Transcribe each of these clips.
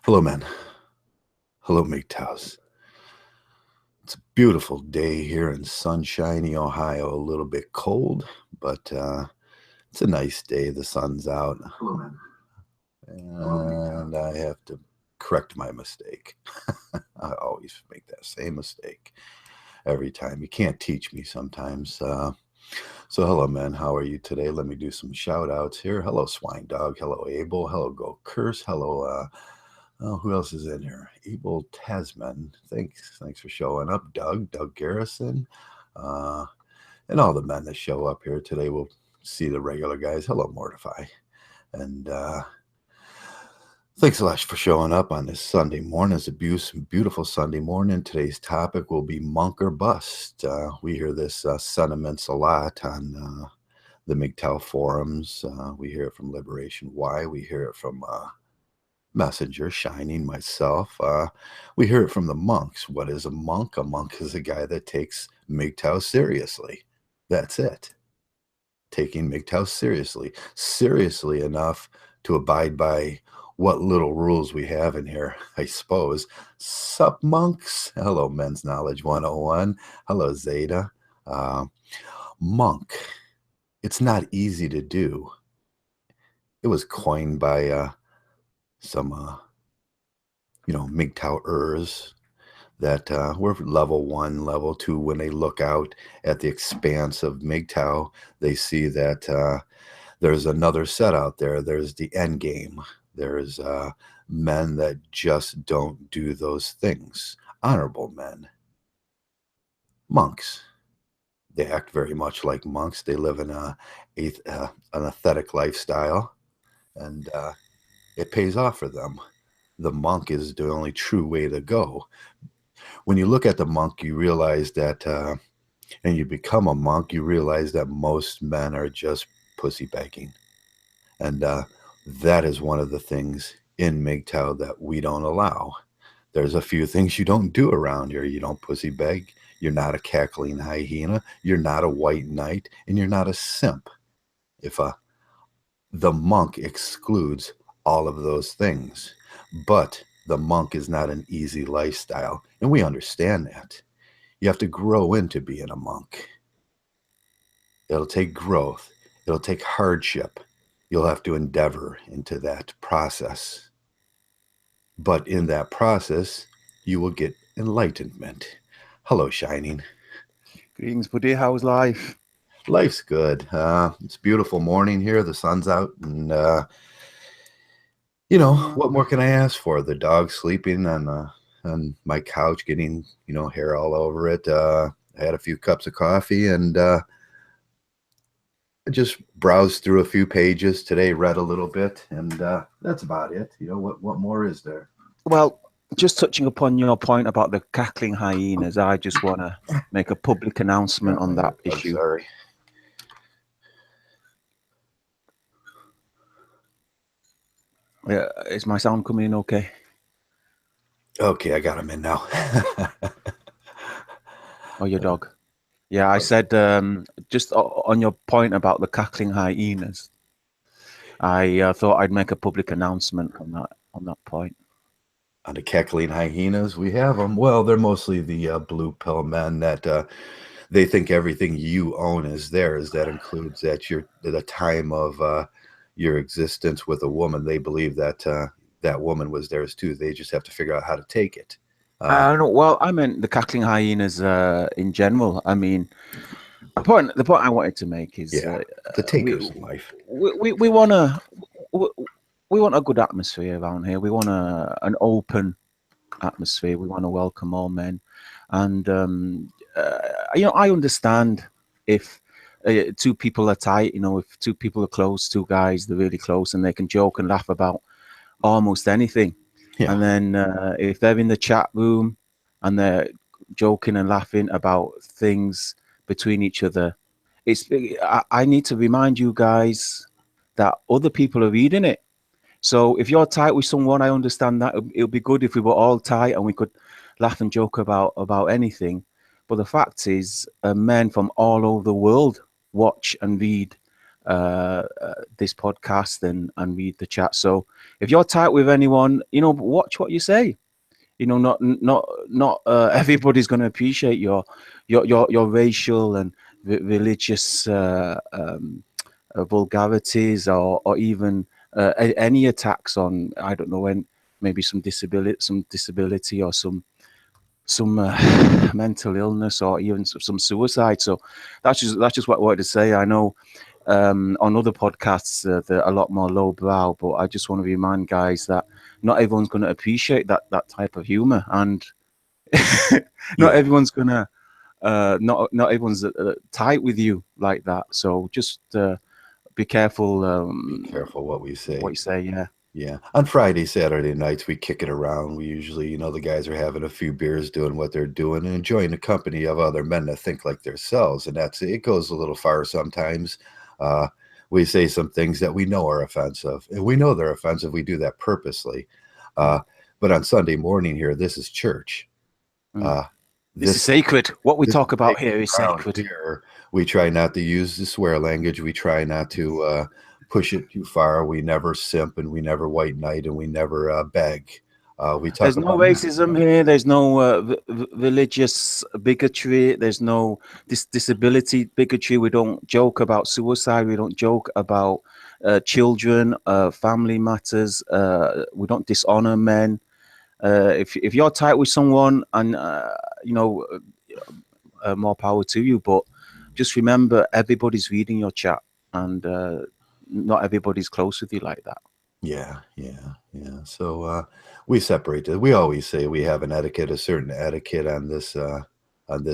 Hello, men. Hello, Mgtows. It's a beautiful day here in sunshiny Ohio. A little bit cold, but it's a nice day. The sun's out. Hello, man. And I have to correct my mistake. I always make that same mistake every time. You can't teach me sometimes. So hello, men. How are you today? Let me do some shout outs here. Hello, Swine Dog. Hello, Abel. Hello, Go Curse. Hello, oh, who else is in here? Abel Tasman. Thanks for showing up. Doug Garrison, uh, and all the men that show up here today. We'll see the regular guys. Hello, Mortify, and thanks a lot for showing up on this Sunday morning. It's a beautiful Sunday morning. Today's topic will be monk or bust. We hear this sentiments a lot on the Mgtow forums. We hear it from Liberation Y. We hear it from Messenger, Shining, myself. We hear it from the monks. What is a monk? A monk is a guy that takes Mgtow seriously. That's it. Taking Mgtow seriously enough to abide by what little rules we have in here, I suppose. Sup, monks? Hello, Men's Knowledge 101. Hello, Zeta. Monk. It's not easy to do. It was coined by some, Mgtowers that were level 1, level 2. When they look out at the expanse of Mgtow, they see that there's another set out there. There's the end game. There's men that just don't do those things. Honorable men. Monks. They act very much like monks. They live in an aesthetic lifestyle, and it pays off for them. The monk is the only true way to go. When you look at the monk, you realize that, and you become a monk, you realize that most men are just pussy begging. And that is one of the things in Mgtow that we don't allow. There's a few things you don't do around here. You don't pussy beg. You're not a cackling hyena. You're not a white knight. And you're not a simp. If the monk excludes all of those things. But the monk is not an easy lifestyle. And we understand that. You have to grow into being a monk. It'll take growth. It'll take hardship. You'll have to endeavor into that process. But in that process, you will get enlightenment. Hello, Shining. Greetings, buddy. How's life? Life's good. It's a beautiful morning here. The sun's out, and what more can I ask for? The dog sleeping on my couch, getting hair all over it. I had a few cups of coffee, and I just browsed through a few pages today, read a little bit, and that's about it. What more is there? Well, just touching upon your point about the cackling hyenas, I just want to make a public announcement on that issue. Sorry. Yeah, is my sound coming in okay? Okay, I got him in now. Oh, your dog. Yeah, I said just on your point about the cackling hyenas, I thought I'd make a public announcement on that point. On the cackling hyenas, we have them. Well, they're mostly the blue pill men that they think everything you own is theirs. That includes the time of your existence with a woman. They believe that that woman was theirs too. They just have to figure out how to take it. No, well, I meant the cackling hyenas in general. I mean, the point I wanted to make is the takers in life. We want a good atmosphere around here. We want an open atmosphere. We want to welcome all men, and I understand if two people are tight. If two people are close, two guys, they're really close, and they can joke and laugh about almost anything. Yeah. And then if they're in the chat room and they're joking and laughing about things between each other, I need to remind you guys that other people are reading it. So if you're tight with someone, I understand that it'll be good if we were all tight and we could laugh and joke about anything. But the fact is, men from all over the world watch and read this podcast and read the chat. So if you're tight with anyone, watch what you say. Not everybody's going to appreciate your racial and religious vulgarities, or even any attacks on, I don't know, when maybe some disability or some mental illness, or even some suicide. So that's just what I wanted to say. I know on other podcasts they're a lot more lowbrow, but I just want to remind guys that not everyone's going to appreciate that type of humor, and not Yeah. everyone's gonna not everyone's tight with you like that. So just be careful Be careful what we what say. you say. Yeah. Yeah. On Friday, Saturday nights, we kick it around. We usually, the guys are having a few beers, doing what they're doing, and enjoying the company of other men that think like themselves. And it goes a little far sometimes. Uh, we say some things that we know are offensive, and we know they're offensive. We do that purposely. Mm. But on Sunday morning here, this is church. Mm. Uh, This is this sacred. What we this is talk about sacred here is ground sacred. here. We try not to use the swear language. We try not to push it too far. We never simp, and we never white knight, and we never beg. We talk There's no about men. racism here. There's no religious bigotry. There's no disability bigotry. We don't joke about suicide. We don't joke about children, family matters. We don't dishonor men. If you're tight with someone, and you know, more power to you. But just remember, everybody's reading your chat, and not everybody's close with you like that. Yeah, yeah, yeah. So we separate it. We always say we have a certain etiquette on this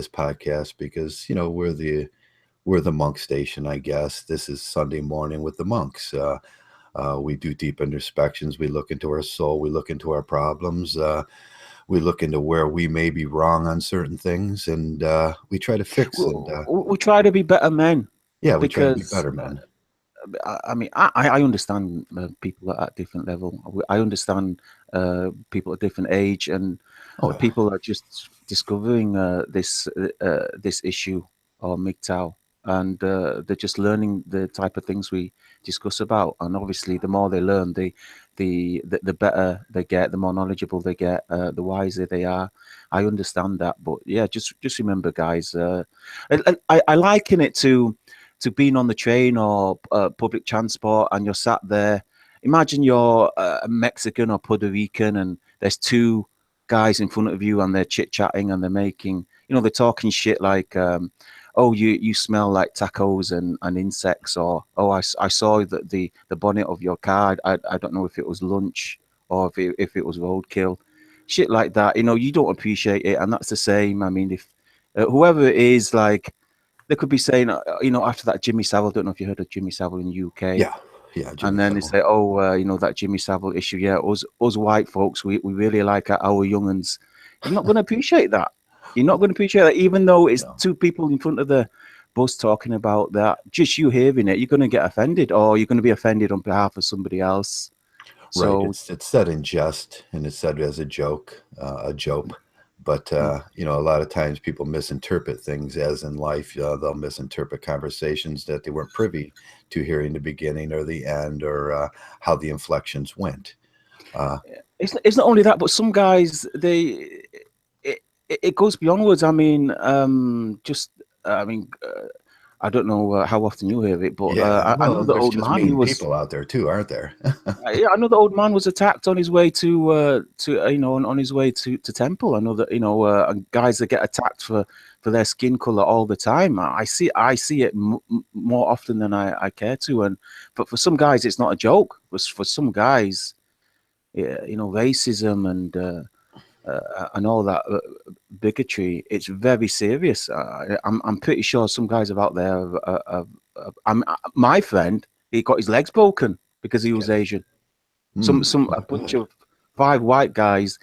podcast, because we're the monk station, I guess. This is Sunday morning with the monks. We do deep introspections. We look into our soul. We look into our problems. We look into where we may be wrong on certain things, and we try to fix. We, And we try to be better men, yeah, we try to be because better men. I mean, I understand people at different level. I understand people at different age, and Oh yeah, people are just discovering this issue, or Mgtow, and they're just learning the type of things we discuss about. And obviously, the more they learn, the better they get, the more knowledgeable they get, the wiser they are. I understand that, but yeah, just remember, guys. I liken it to being on the train or public transport, and you're sat there. Imagine you're a Mexican or Puerto Rican, and there's two guys in front of you, and they're chit chatting, and they're making, they're talking shit like, oh, you smell like tacos and insects, or oh, I saw the bonnet of your car. I don't know if it was lunch, or if it was roadkill, shit like that. You don't appreciate it, and that's the same. I mean, if whoever it is, like, they could be saying, after that Jimmy Savile, don't know if you heard of Jimmy Savile in the UK, yeah, yeah. and Jimmy then they Savile. say, oh, that Jimmy Savile issue, yeah, us white folks, we really like our younguns. You're not going to appreciate that. You're not going to appreciate that, even though it's No. two people in front of the bus talking about that. Just you hearing it, you're going to get offended, or you're going to be offended on behalf of somebody else. Right. So It's said in jest, and it's said as a joke, a joke. But mm, a lot of times people misinterpret things, as in life. They'll misinterpret conversations that they weren't privy to hearing the beginning or the end, or how the inflections went. Uh, it's not only that, but some guys, it, it goes beyond words. I mean, I don't know how often you hear it, but yeah. I know Well, the there's old just man. He mean was. people out there too, aren't there? Yeah, I know the old man was attacked on his way to on his way to temple. I know that guys that get attacked for their skin color all the time. I see it more often than I care to, but for some guys it's not a joke. For some guys, yeah, racism and all that bigotry, it's very serious. I'm pretty sure some guys are out there. My friend, he got his legs broken because he was Okay. Asian. A Not bunch good. of 5 white guys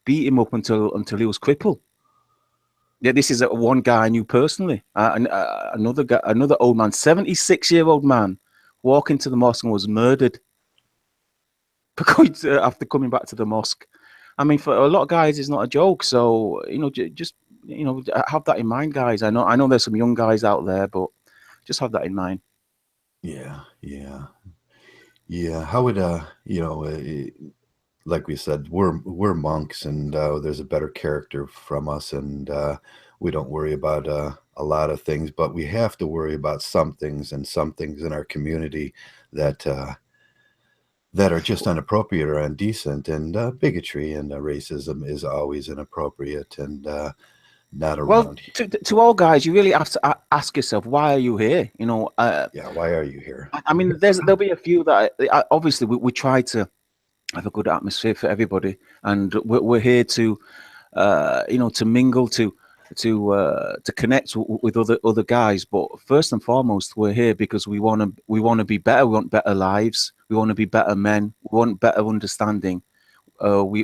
beat him up until he was crippled. Yeah, this is one guy I knew personally. And another guy, another old man, 76-year-old man, walked into the mosque and was murdered after coming back to the mosque. I mean, for a lot of guys, it's not a joke. So just have that in mind, guys. I know there's some young guys out there, but just have that in mind. Yeah, yeah, yeah. How would like we said, we're monks, and there's a better character from us, and we don't worry about a lot of things, but we have to worry about some things, and some things in our community that that are just inappropriate or indecent, and bigotry and racism is always inappropriate and not Well, around. to all guys, you really have to ask yourself, why are you here? Yeah, why are you here? I mean, there'll be a few that obviously we try to have a good atmosphere for everybody, and we're here to to mingle, to connect with other guys. But first and foremost, we're here because we want to be better. We want better lives. We want to be better men. We want better understanding. We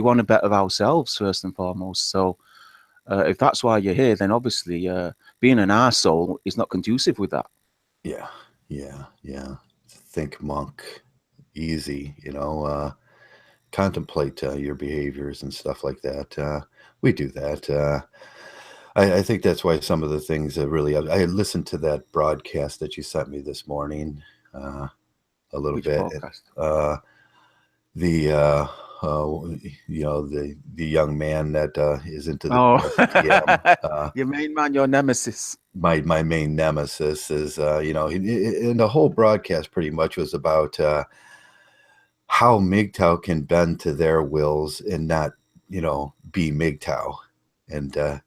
want to better ourselves first and foremost. So if that's why you're here, then obviously being an arsehole is not conducive with that. Yeah, yeah, yeah. Think monk, easy, contemplate your behaviors and stuff like that. We do that. I think that's why some of the things that really, I listened to that broadcast that you sent me this morning a little Which bit. podcast? The the young man that is into the Oh, BSTM. your main man, your nemesis. My main nemesis is and the whole broadcast pretty much was about how Mgtow can bend to their wills and not be Mgtow, and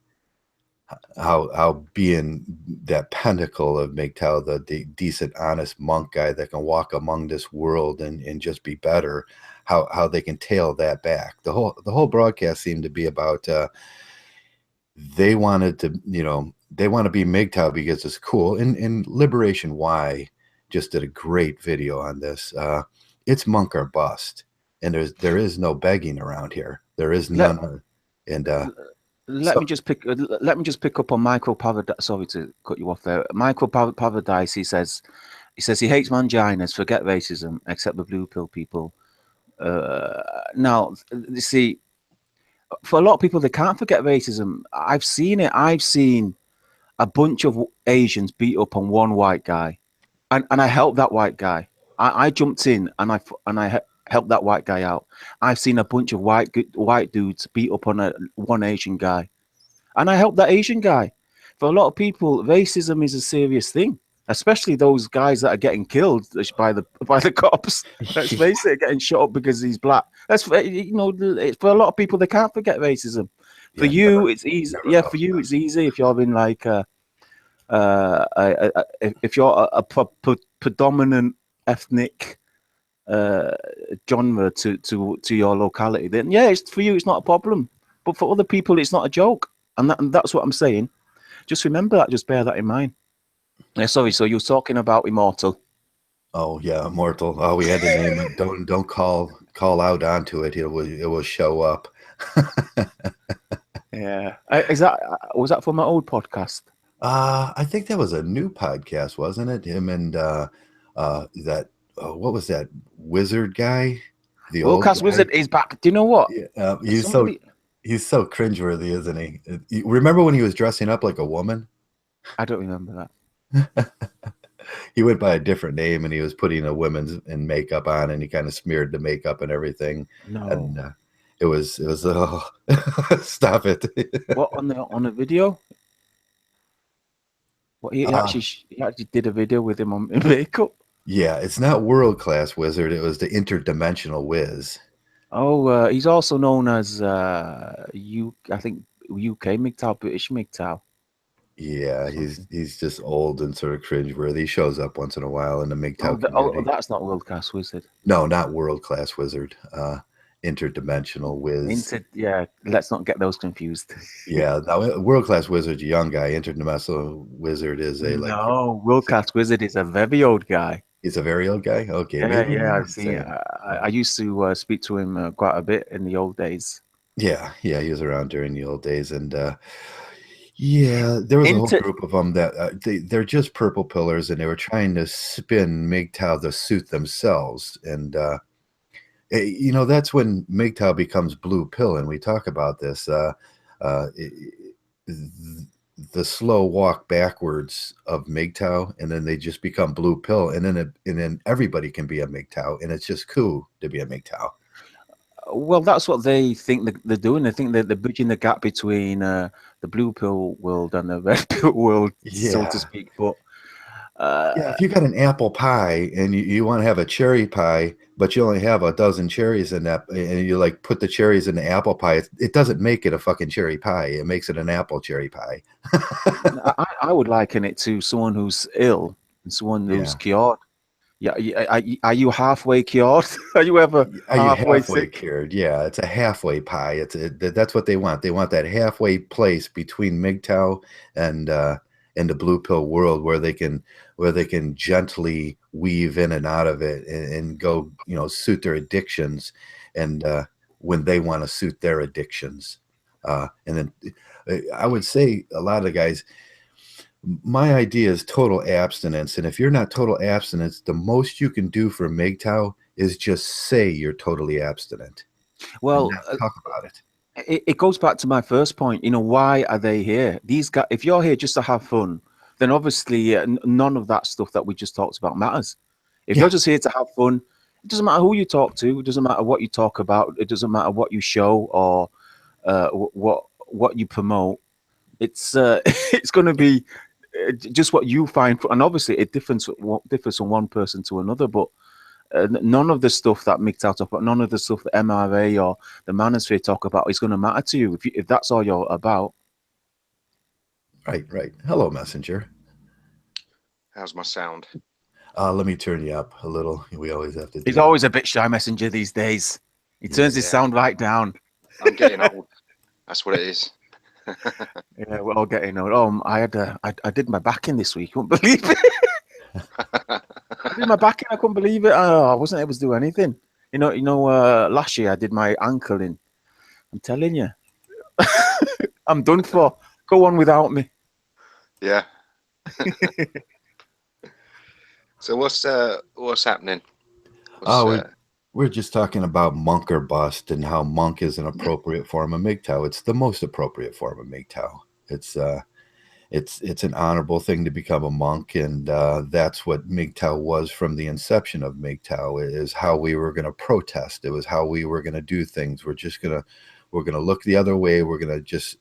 how being that pinnacle of Mgtow, the decent, honest monk guy that can walk among this world and just be better, how they can tail that back. The whole broadcast seemed to be about they wanted to, they want to be Mgtow because it's cool. And Liberation Y just did a great video on this. It's monk or bust, and there is no begging around here. There is Let none, and let me so just pick up on Michael Paradise. Sorry to cut you off there. Michael Paradise. He says he hates manginas. Forget racism, except the blue pill people. Now, you see, for a lot of people, they can't forget racism. I've seen it. I've seen a bunch of Asians beat up on one white guy, and I helped that white guy. I jumped in and I helped that white guy out. I've seen a bunch of white dudes beat up on one Asian guy, and I helped that Asian guy. For a lot of people, racism is a serious thing, especially those guys that are getting killed by the cops. Let's face it, getting shot up because he's black. For a lot of people, they can't forget racism. For yeah, you, it's easy. never Yeah, for comes you, back. it's easy if you're in like if you're predominant ethnic uh, genre to your locality, then yeah, it's for you. It's not a problem. But for other people, it's not a joke, and that's what I'm saying. Just remember that. Just bear that in mind. Yeah, sorry. So you're talking about Immortal. Oh yeah, Immortal. Oh, we had to name it. Don't call out onto it. It will show up. Yeah. Is that was that from my old podcast? I think that was a new podcast, wasn't it? Him and that what was that wizard guy, the old Worldcast guy? Wizard is back. Do you know what? Yeah, Somebody, he's so cringeworthy, isn't he? Remember when he was dressing up like a woman? I don't remember that. He went by a different name, and he was putting a woman's in makeup on, and he kind of smeared the makeup and everything, and No. it was oh, stop it. What on the video? What uh, he actually did a video with him on in makeup. yeah, it's not world class wizard. It was the interdimensional whiz. Oh, he's also known as I think UK Mgtow, British Mgtow, Yeah, he's something. he's just old and sort of cringeworthy. He shows up once in a while in the MGTOW community. That's not World Class Wizard. No, not world class wizard. Interdimensional whiz. Yeah, let's not get those confused. Yeah, now world class wizard's a young guy. Interdimensional wizard is a like No, World Class Wizard is a very old guy. he's a very old guy. Okay, Yeah, maybe yeah, I'm I've seen. saying I used to speak to him quite a bit in the old days. yeah, yeah. He was around during the old days, and yeah, there was a whole Into group of them that they're just purple pillars, and they were trying to spin MGTOW to suit themselves, and that's when MGTOW becomes blue pill, and we talk about this. Uh, the slow walk backwards of Mgtow, and then they just become blue pill, and then everybody can be a Mgtow, and it's just cool to be a Mgtow. Well, that's what they think they're doing. They think that they're bridging the gap between the blue pill world and the red pill world, so to Yeah. speak. But Yeah, uh, if you got an apple pie and you want to have a cherry pie, but you only have a dozen cherries in that, and you like put the cherries in the apple pie, it doesn't make it a fucking cherry pie. It makes it an apple cherry pie. I would liken it to someone who's ill and someone who's Yeah. cured. Yeah, are you halfway cured? Are you ever Are you halfway halfway sick? cured? Yeah, it's a halfway pie. That's what they want. They want that halfway place between MGTOW and and the blue pill world where they can gently weave in and out of it and go, suit their addictions and when they want to suit their addictions. And then I would say a lot of guys, my idea is total abstinence. And if you're not total abstinence, the most you can do for MGTOW is just say you're totally abstinent and Well, not talk about it. it goes back to my first point. Why are they here? These guys, if you're here just to have fun, then obviously none of that stuff that we just talked about matters. If you're Yeah, just here to have fun, it doesn't matter who you talk to. It doesn't matter what you talk about. It doesn't matter what you show or what you promote. It's it's going to be just what you find, and obviously it differs from one person to another. But none of the stuff that Mgtow talk about, none of the stuff that MRA or the Manosphere talk about is going to matter to you if that's all you're about. right, right. Hello, messenger. How's my sound? Let me turn you up a little. We always have to He's do that. always a bit shy, Messenger, these days. He turns his Yeah, sound right down. I'm getting old. That's what it is. Yeah, we're all getting old. Oh, I did my backing this week. Couldn't believe it. I did my backing. I couldn't believe it. Oh, I wasn't able to do anything. Last year I did my ankle in. I'm telling you, I'm done for. Go on without me. Yeah. So what's happening? What's Oh, we're just talking about monk or bust and how monk is an appropriate form of MGTOW. It's the most appropriate form of MGTOW. It's an honorable thing to become a monk, and that's what MGTOW was from the inception of MGTOW. Is how we were going to protest. It was how we were going to do things. We're gonna look the other way. We're gonna just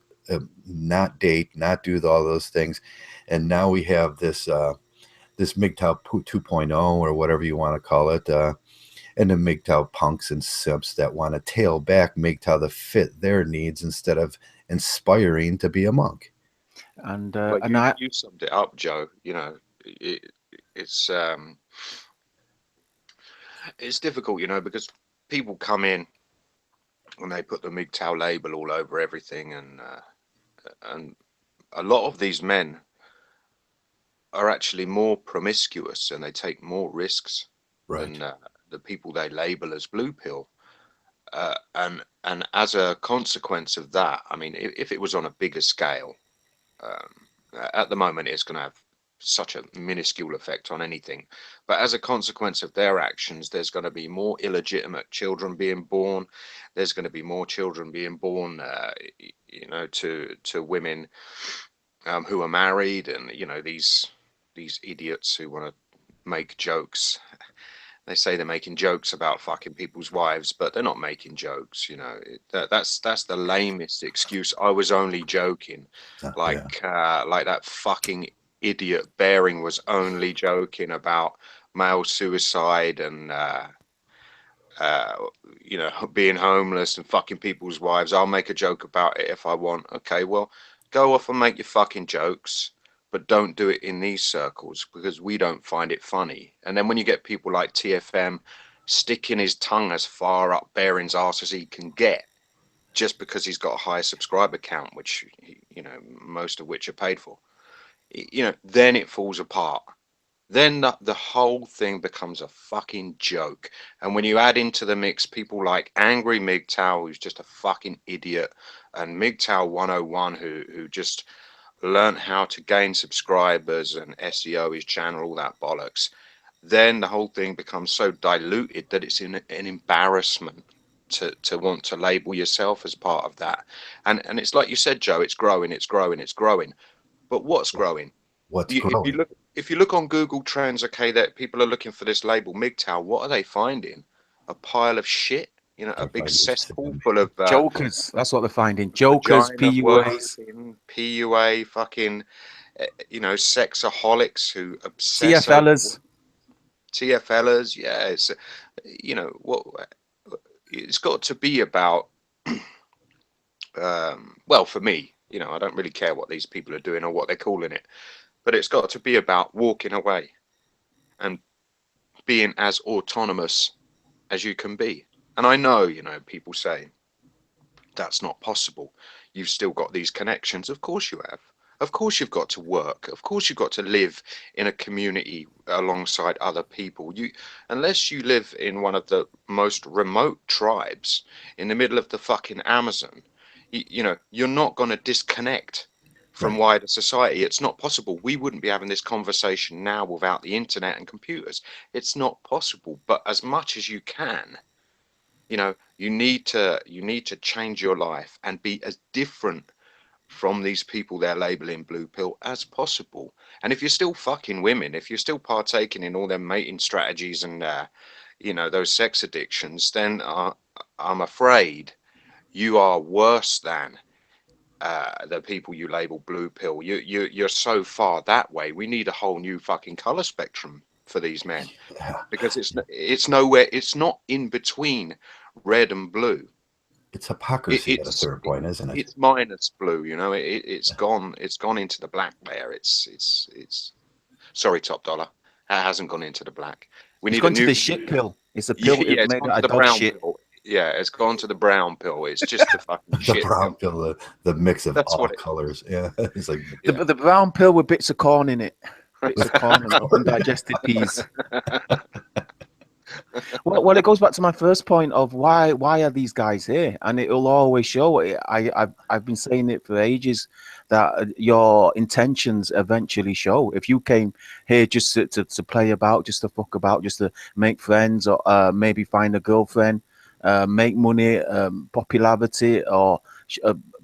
not date, not do all those things, and now we have this MGTOW 2.0 or whatever you want to call it. And the MGTOW punks and simps that want to tail back MGTOW to fit their needs instead of inspiring to be a monk. And But and you I you summed it up, Joe. It, it's it's difficult, because people come in and they put the MGTOW label all over everything, and a lot of these men are actually more promiscuous and they take more risks Right. than the people they label as blue pill. And as a consequence of that, I mean, if it was on a bigger scale, at the moment it's going to have such a minuscule effect on anything. But as a consequence of their actions, there's going to be more illegitimate children being born. There's going to be more children being born, to women who are married, and these idiots who want to make jokes. They say they're making jokes about fucking people's wives, but they're not making jokes. That's the lamest excuse. I was only joking, Yeah. like that fucking idiot Baring was only joking about male suicide and uh, being homeless and fucking people's wives. I'll make a joke about it if I want. Okay, well, go off and make your fucking jokes, but don't do it in these circles because we don't find it funny. And then when you get people like TFM sticking his tongue as far up Baring's ass as he can get, just because he's got a high subscriber count, which most of which are paid for, then it falls apart. Then the whole thing becomes a fucking joke. And when you add into the mix people like Angry Mgtow, who's just a fucking idiot, and Mgtow 101, who just learned how to gain subscribers and SEO his channel, all that bollocks, then the whole thing becomes so diluted that it's an embarrassment to want to label yourself as part of that. And it's like you said, Joe, it's growing, it's growing, it's growing. But what's growing? What's If you growing? look, if you look on Google Trends, okay, that people are looking for this label Mgtow. What are they finding? A pile of shit. You know, a They're big finding cesspool sand. full of Jokers. That's what they're finding. Jokers, vagina PUAs, worshipping, PUA, fucking, you know, sexaholics who obsess over TFLers. TFLers. Yeah, it's, you know, what it's got to be about. Well, for me, you know, I don't really care what these people are doing or what they're calling it, but it's got to be about walking away and being as autonomous as you can be. And I know, you know, people say that's not possible. You've still got these connections. Of course you have. Of course you've got to work. Of course you've got to live in a community alongside other people. You, unless you live in one of the most remote tribes in the middle of the fucking Amazon, you know, you're not going to disconnect from Right. wider society. It's not possible. We wouldn't be having this conversation now without the internet and computers. It's not possible. But as much as you can, you know, you need to change your life and be as different from these people they're labeling blue pill as possible. And if you're still fucking women, if you're still partaking in all their mating strategies and you know, those sex addictions, then I'm afraid you are worse than the people you label blue pill. You're so far that way. We need a whole new fucking color spectrum for these men, Yeah. because it's nowhere. It's not in between red and blue. It's hypocrisy at a It's certain point, isn't it? it's minus blue. You know, it's gone. It's gone into the black there. It's. Sorry, Top Dollar. It hasn't gone into the black. We It's need a gone to new. the shit pill. It's a Yeah, pill yeah, it's made gone out to of the dog brown shit. pill. Yeah, it's gone to the brown pill. It's just the fucking The shit brown pill. pill, the mix of That's all what it. colors. Yeah. It's like, The, Yeah. the brown pill with bits of corn in it. Bits of corn and undigested peas. Well, it goes back to my first point of why are these guys here, and it'll always show. I've been saying it for ages that your intentions eventually show. If you came here just to play about, just to fuck about, just to make friends, or maybe find a girlfriend, make money, popularity, or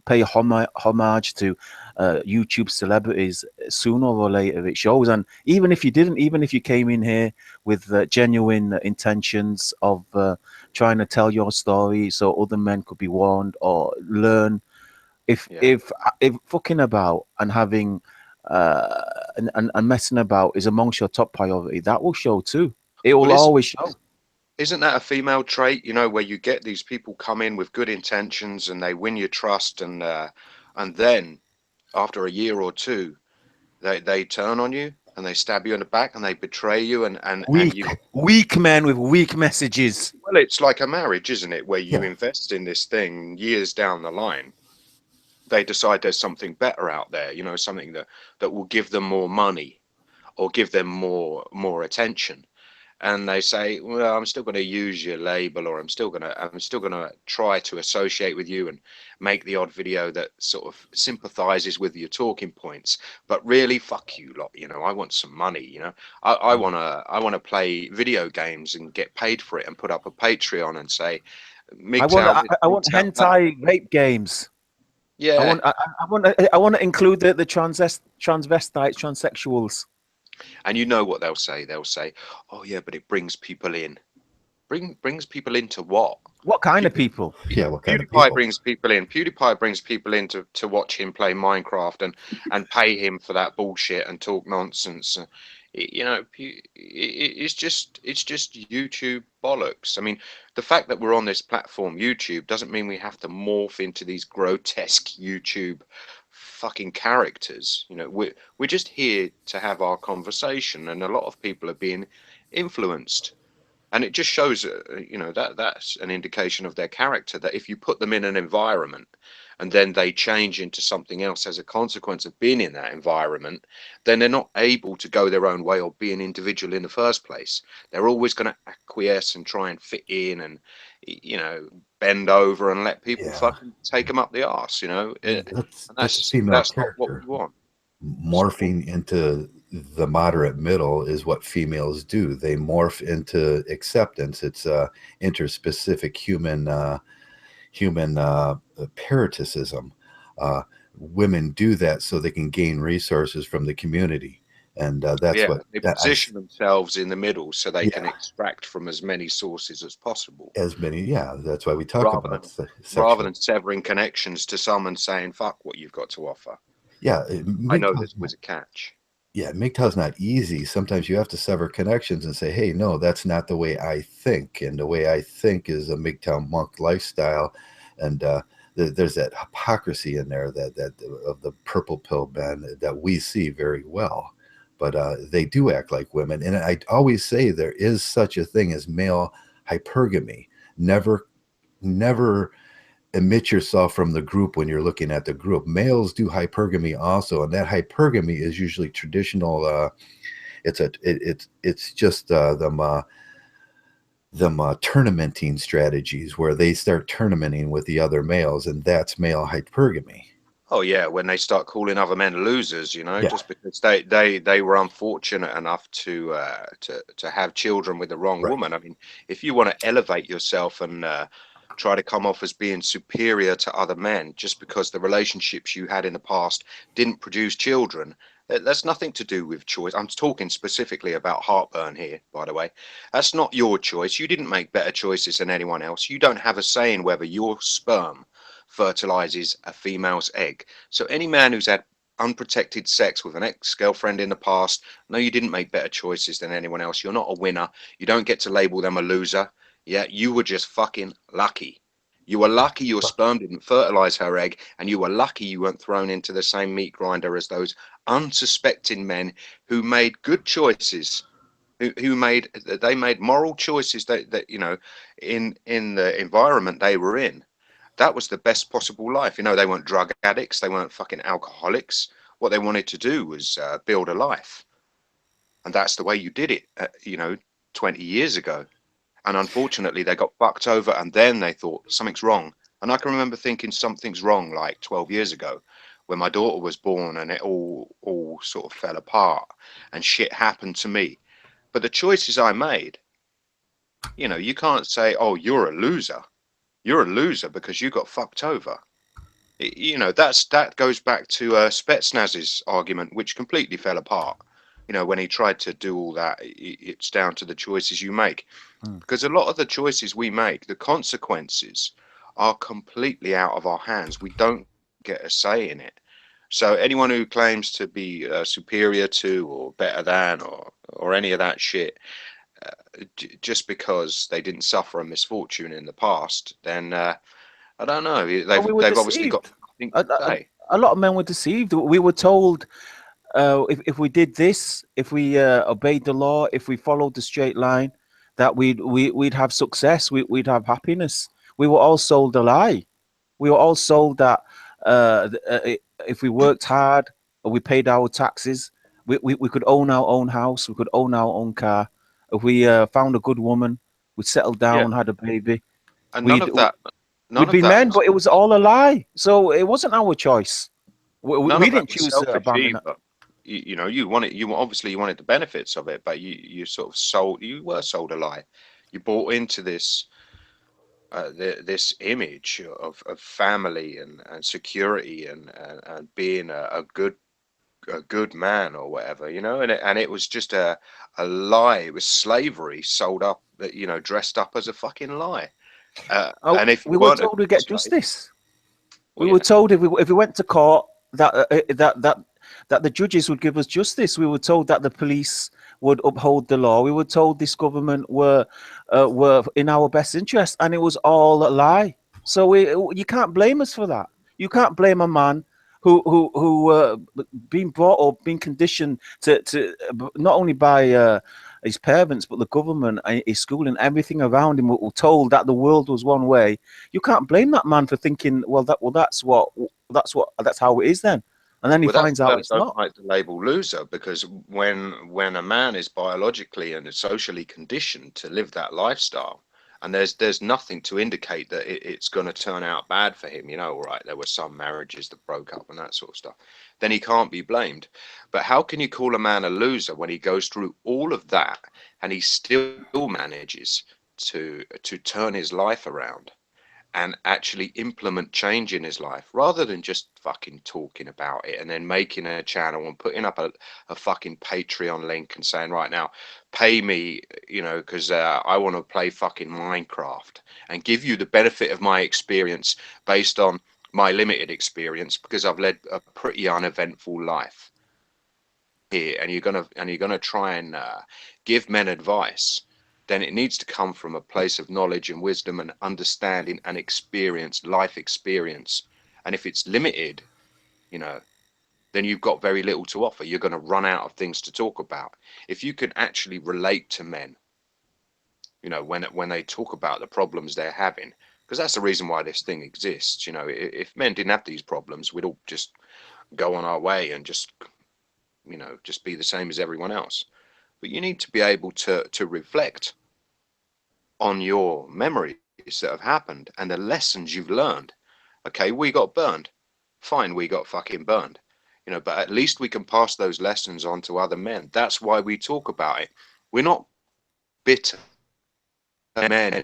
pay homage to YouTube celebrities, sooner or later it shows. And even if you didn't, even if you came in here with genuine intentions of trying to tell your story so other men could be warned or learn, if Yeah. if fucking about and having and messing about is amongst your top priority, that will show too. It will Well, always show. isn't that a female trait? You know, where you get these people come in with good intentions and they win your trust, and then after a year or two, they turn on you and they stab you in the back and they betray you and you. Weak men with weak messages. Well, it's like a marriage, isn't it? Where you yeah. invest in this thing years down the line, they decide there's something better out there. You know, something that will give them more money or give them more attention, and they say, well, I'm still going to use your label, or I'm still going to try to associate with you and make the odd video that sort of sympathizes with your talking points, but really, fuck you lot. You know, I want some money. You know, I want to play video games and get paid for it and put up a Patreon and say MGTOW this, I want MGTOW that. hentai rape games. Yeah. I want to include the transvestites, transsexuals. And you know what they'll say? They'll say, "Oh yeah, but it brings people in." Brings people into what? What kind of Pew- people? Yeah. What kind of PewDiePie people? brings people in. PewDiePie brings people in to watch him play Minecraft and pay him for that bullshit and talk nonsense. You know, it's just YouTube bollocks. I mean, the fact that we're on this platform, YouTube, doesn't mean we have to morph into these grotesque YouTube fucking characters. You know, we're just here to have our conversation, and a lot of people are being influenced, and it just shows you know, that's an indication of their character, that if you put them in an environment and then they change into something else as a consequence of being in that environment, then they're not able to go their own way or be an individual in the first place. They're always going to acquiesce and try and fit in and, you know, bend over and let people Yeah. fucking take them up the arse, you know. And That's a female that's not what character. we want. Morphing into the moderate middle is what females do. They morph into acceptance. It's interspecific human parasitism. women do that so they can gain resources from the community, and that's Yeah, what they I position themselves in the middle so they can yeah, extract from as many sources as possible, as many, yeah, that's why we talk rather about than rather sexual. than severing connections to someone saying fuck what you've got to offer. Yeah, I know this was a catch. yeah, Mgtow's not easy. Sometimes you have to sever connections and say, hey, no, that's not the way I think. And the way I think is a Mgtow monk lifestyle. And there's that hypocrisy in there that of the purple pill men that we see very well. But they do act like women. And I always say there is such a thing as male hypergamy. Never emit yourself from the group when you're looking at the group. Males do hypergamy also, and that hypergamy is usually traditional. It's just them tournamenting strategies where they start tournamenting with the other males, and that's male hypergamy. Oh yeah, when they start calling other men losers, you know, Yeah, just because they were unfortunate enough to have children with the wrong right. woman. I mean, if you want to elevate yourself and try to come off as being superior to other men just because the relationships you had in the past didn't produce children, that's nothing to do with choice. I'm talking specifically about heartburn here, by the way. That's not your choice. You didn't make better choices than anyone else. You don't have a say in whether your sperm fertilizes a female's egg. So any man who's had unprotected sex with an ex-girlfriend in the past, no, you didn't make better choices than anyone else. You're not a winner. You don't get to label them a loser. Yeah, you were just fucking lucky. You were lucky your sperm didn't fertilize her egg, and you were lucky you weren't thrown into the same meat grinder as those unsuspecting men who made good choices, who made moral choices that you know in the environment they were in. That was the best possible life. You know, they weren't drug addicts, they weren't fucking alcoholics. What they wanted to do was build a life, and that's the way you did it. 20 years ago. And unfortunately, they got fucked over, and then they thought something's wrong. And I can remember thinking something's wrong like 12 years ago, when my daughter was born, and it all sort of fell apart, and shit happened to me. But the choices I made, you know, you can't say, "Oh, you're a loser." You're a loser because you got fucked over. You know, that goes back to Spetsnaz's argument, which completely fell apart. You know, when he tried to do all that, it's down to the choices you make, Mm. because a lot of the choices we make, the consequences are completely out of our hands. We don't get a say in it. So anyone who claims to be superior to or better than or any of that shit, just because they didn't suffer a misfortune in the past, then I don't know. Well, we were They've obviously got deceived. nothing A, to a, say. a lot of men were deceived. We were told if we did this, if we obeyed the law, if we followed the straight line, that we'd have success, we'd have happiness. We were all sold a lie. We were all sold that if we worked hard or we paid our taxes, we could own our own house, we could own our own car. If we found a good woman, we'd settle Yeah, down, had a baby. and We'd none we'd of be that men, was but it was all a lie. So it wasn't our choice. none We of that didn't was choose selfish abandon. either. You know, you wanted the benefits of it, but you sort of you were sold a lie. You bought into this image of family and security and being a good man or whatever, you know, and it was just a lie. It was slavery sold up, that you know, dressed up as a fucking lie. And if you We were weren't a told we'd good get slave, justice. well, We were yeah, told if we went to court that the judges would give us justice. We were told that the police would uphold the law. We were told this government were in our best interest, and it was all a lie. So you can't blame us for that. You can't blame a man who being brought up, being conditioned to not only by his parents but the government, his school, and everything around him were told that the world was one way. You can't blame that man for thinking, that's how it is then, and then he well, that's finds why out I it's don't not. like the label loser, because when a man is biologically and socially conditioned to live that lifestyle, and there's nothing to indicate that it's going to turn out bad for him, you know, all right, there were some marriages that broke up and that sort of stuff, then he can't be blamed. But how can you call a man a loser when he goes through all of that and he still manages to turn his life around and actually implement change in his life, rather than just fucking talking about it and then making a channel and putting up a fucking Patreon link and saying, right now, pay me, you know, because I want to play fucking Minecraft, and give you the benefit of my experience based on my limited experience, because I've led a pretty uneventful life here, and you're gonna try and give men advice, then it needs to come from a place of knowledge and wisdom and understanding and experience, life experience. And if it's limited, you know, then you've got very little to offer. You're going to run out of things to talk about. If you can actually relate to men, you know, when they talk about the problems they're having, because that's the reason why this thing exists. You know, if men didn't have these problems, we'd all just go on our way and just, you know, just be the same as everyone else. But you need to be able to reflect on your memories that have happened and the lessons you've learned. Okay, we got burned. Fine, we got fucking burned. You know, but at least we can pass those lessons on to other men. That's why we talk about it. We're not bitter men.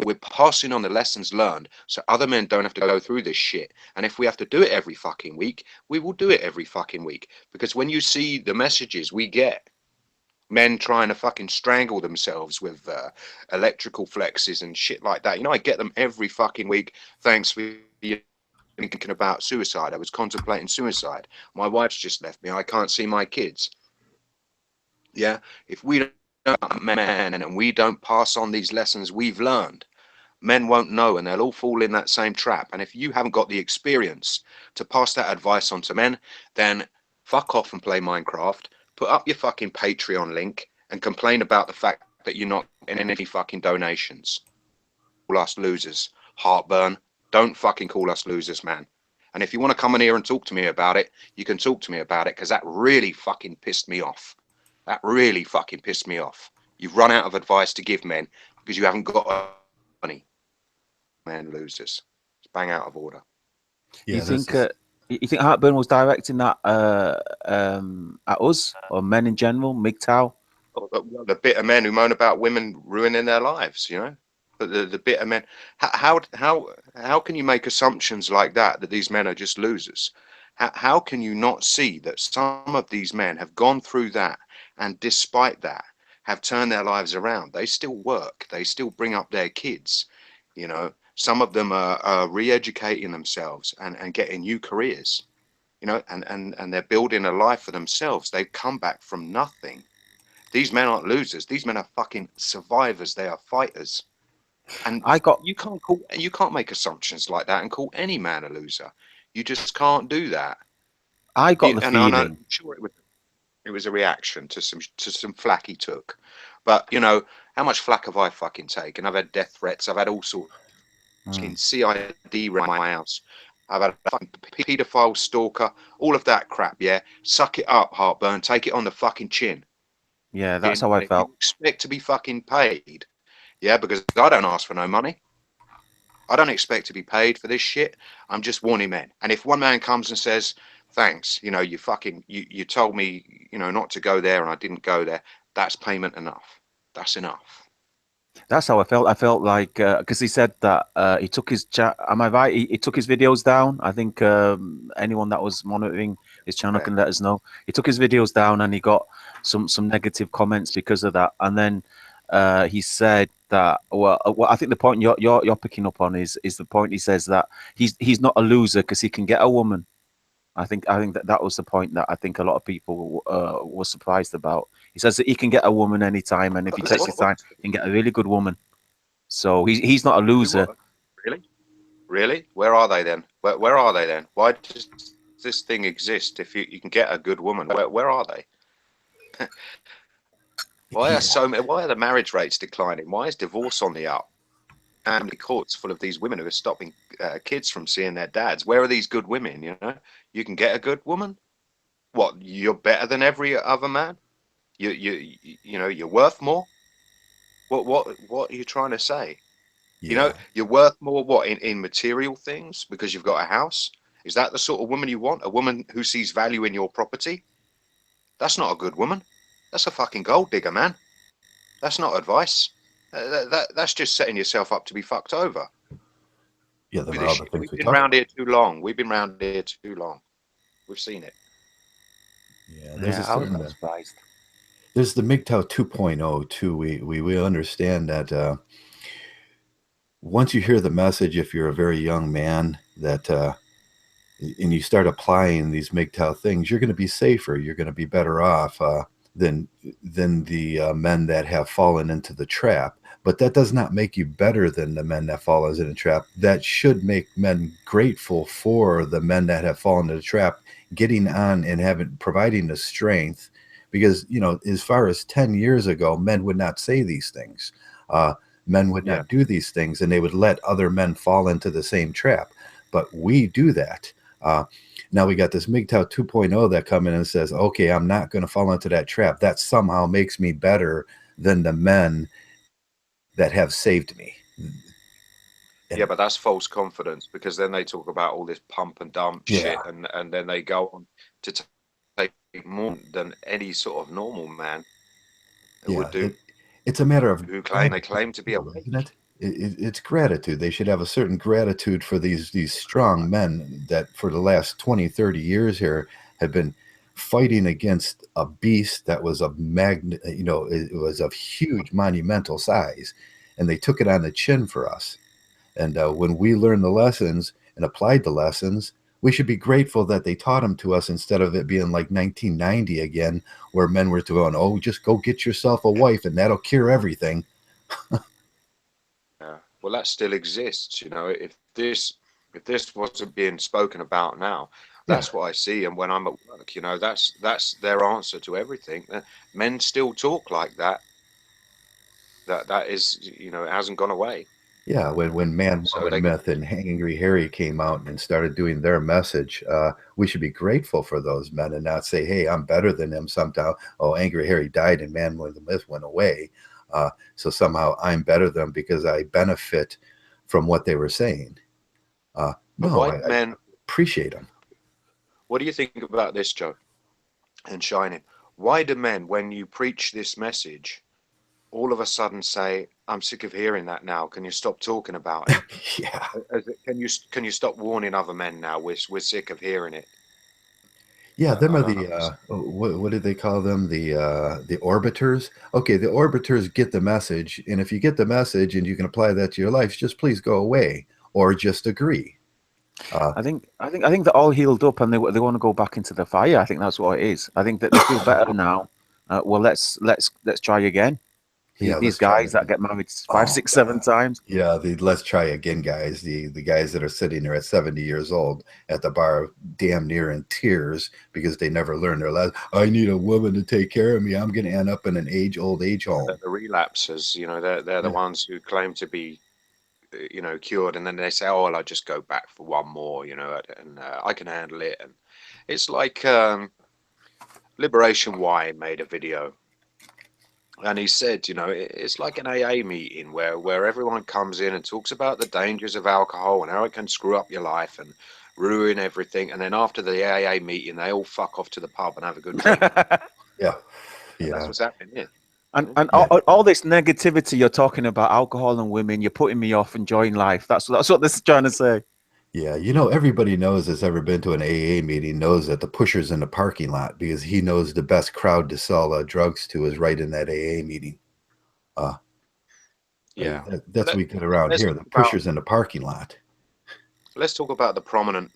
We're passing on the lessons learned so other men don't have to go through this shit. And if we have to do it every fucking week, we will do it every fucking week. Because when you see the messages we get, men trying to fucking strangle themselves with electrical flexes and shit like that. You know, I get them every fucking week. Thanks for thinking about suicide. I was contemplating suicide. My wife's just left me. I can't see my kids. Yeah, if we don't, men, and we don't pass on these lessons we've learned, men won't know, and they'll all fall in that same trap. And if you haven't got the experience to pass that advice on to men, then fuck off and play Minecraft. Put up your fucking Patreon link and complain about the fact that you're not in any fucking donations. Call us losers. Heartburn. Don't fucking call us losers, man. And if you want to come in here and talk to me about it, you can talk to me about it, because that really fucking pissed me off. That really fucking pissed me off. You've run out of advice to give men because you haven't got money. Men losers. It's bang out of order. Yeah, you think Heartburn was directing that at us or men in general, Mgtow? The bitter men who moan about women ruining their lives, you know, the bitter men. How can you make assumptions like that these men are just losers? How can you not see that some of these men have gone through that, and despite that have turned their lives around? They still work, they still bring up their kids, you know. Some of them are re-educating themselves and getting new careers, you know, and they're building a life for themselves. They've come back from nothing. These men aren't losers. These men are fucking survivors. They are fighters. And you can't make assumptions like that and call any man a loser. You just can't do that. I got the feeling. I'm sure it was a reaction to some flack he took. But you know, how much flack have I fucking taken? I've had death threats. I've had all sorts of CID around my house. I've had a fucking paedophile, stalker, all of that crap. Yeah, suck it up, Heartburn. Take it on the fucking chin. Yeah, that's how I felt. You expect to be fucking paid, yeah, because I don't ask for no money. I don't expect to be paid for this shit. I'm just warning men. And if one man comes and says, thanks, you know, you told me, you know, not to go there and I didn't go there, that's payment enough. That's enough. That's how I felt. I felt like because he said that he took his chat. Am I right? He took his videos down. I think anyone that was monitoring his channel can let us know. He took his videos down and he got some negative comments because of that. And then he said that. Well, I think the point you're picking up on is the point. He says that he's not a loser because he can get a woman. I think that was the point that I think a lot of people were surprised about. He says that he can get a woman anytime, and if he takes his time, he can get a really good woman. So he's not a loser. Really? Where are they then? Where are they then? Why does this thing exist if you can get a good woman? Where are they? Why are the marriage rates declining? Why is divorce on the up? Family courts full of these women who are stopping kids from seeing their dads. Where are these good women? You know, you can get a good woman. What? You're better than every other man. You know, you're worth more. What are you trying to say? Yeah. You know, you're worth more. What, in material things because you've got a house? Is that the sort of woman you want? A woman who sees value in your property? That's not a good woman. That's a fucking gold digger, man. That's not advice. That's just setting yourself up to be fucked over. Yeah, the other things We've we been talk around about. here too long. We've been around here too long. We've seen it. Yeah, there's a Yeah, I was certain not surprised. there's the Mgtow 2.0 too. We understand that once you hear the message, if you're a very young man, that and you start applying these Mgtow things, you're going to be safer. You're going to be better off than the men that have fallen into the trap. But that does not make you better than the men that fall into the trap. That should make men grateful for the men that have fallen into the trap, getting on and having providing the strength. Because as far as 10 years ago, men would not say these things. Men would Yeah. not do these things, and they would let other men fall into the same trap. But we do that. Uh, Now we got this Mgtow 2.0 that come in and says, okay, I'm not going to fall into that trap. That somehow makes me better than the men that have saved me. Yeah, And but that's false confidence, because then they talk about all this pump and dump yeah, shit, and then they go on to take more than any sort of normal man would yeah, do, it's a matter of who gratitude, claim to be isn't awake. it? It's gratitude. They should have a certain gratitude for these strong men that for the last 20, 30 years here have been fighting against a beast that was of it was of huge monumental size, and they took it on the chin for us. And when we learned the lessons and applied the lessons, we should be grateful that they taught them to us instead of it being like 1990 again, where men were going, "Oh, just go get yourself a wife, and that'll cure everything." Yeah. Well, that still exists, you know. If this wasn't being spoken about now, Yeah, that's what I see. And when I'm at work, you know, that's their answer to everything. Men still talk like that. That is, you know, it hasn't gone away. yeah. When Man, So Woman, they go, Myth and Angry Harry came out and started doing their message, we should be grateful for those men and not say, "Hey, I'm better than them." Somehow, oh, Angry Harry died and Man, Woman, Myth went away, so somehow I'm better than them because I benefit from what they were saying. but No, why I men? appreciate them. What do you think about this, Joe? And Shining. Why do men, when you preach this message, all of a sudden say, "I'm sick of hearing that now. Can you stop talking about it? Yeah, Can you stop warning other men now? We're sick of hearing it." yeah. Them I are don't the understand. what did they call them? The orbiters. Okay, the orbiters get the message, and if you get the message and you can apply that to your life, just please go away or just agree. Uh, I think they're all healed up and they want to go back into the fire. I think that's what it is. I think that they feel better now. Well, let's try again. yeah, These let's try guys that again. get married five, Oh six, seven God. times. Yeah, the let's try again guys. The guys that are sitting there at 70 years old at the bar, damn near in tears because they never learned their lesson. I need a woman to take care of me. I'm going to end up in an old age home. The relapsers, you know, they're the Yeah, ones who claim to be, you know, cured, and then they say, "Oh, well, I'll just go back for one more," you know, and I can handle it. And it's like Liberation Y made a video, and he said, you know, it's like an AA meeting where everyone comes in and talks about the dangers of alcohol and how it can screw up your life and ruin everything. And then after the AA meeting, they all fuck off to the pub and have a good time. yeah, And that's yeah, what's happening here. And yeah. all this negativity you're talking about alcohol and women, you're putting me off enjoying life. That's what this is trying to say. Yeah, everybody knows that's ever been to an AA meeting knows that the pusher's in the parking lot because he knows the best crowd to sell drugs to is right in that AA meeting. Uh, Yeah. that's what Let, we get around let's here. talk The about pusher's in the parking lot. let's talk about the prominent,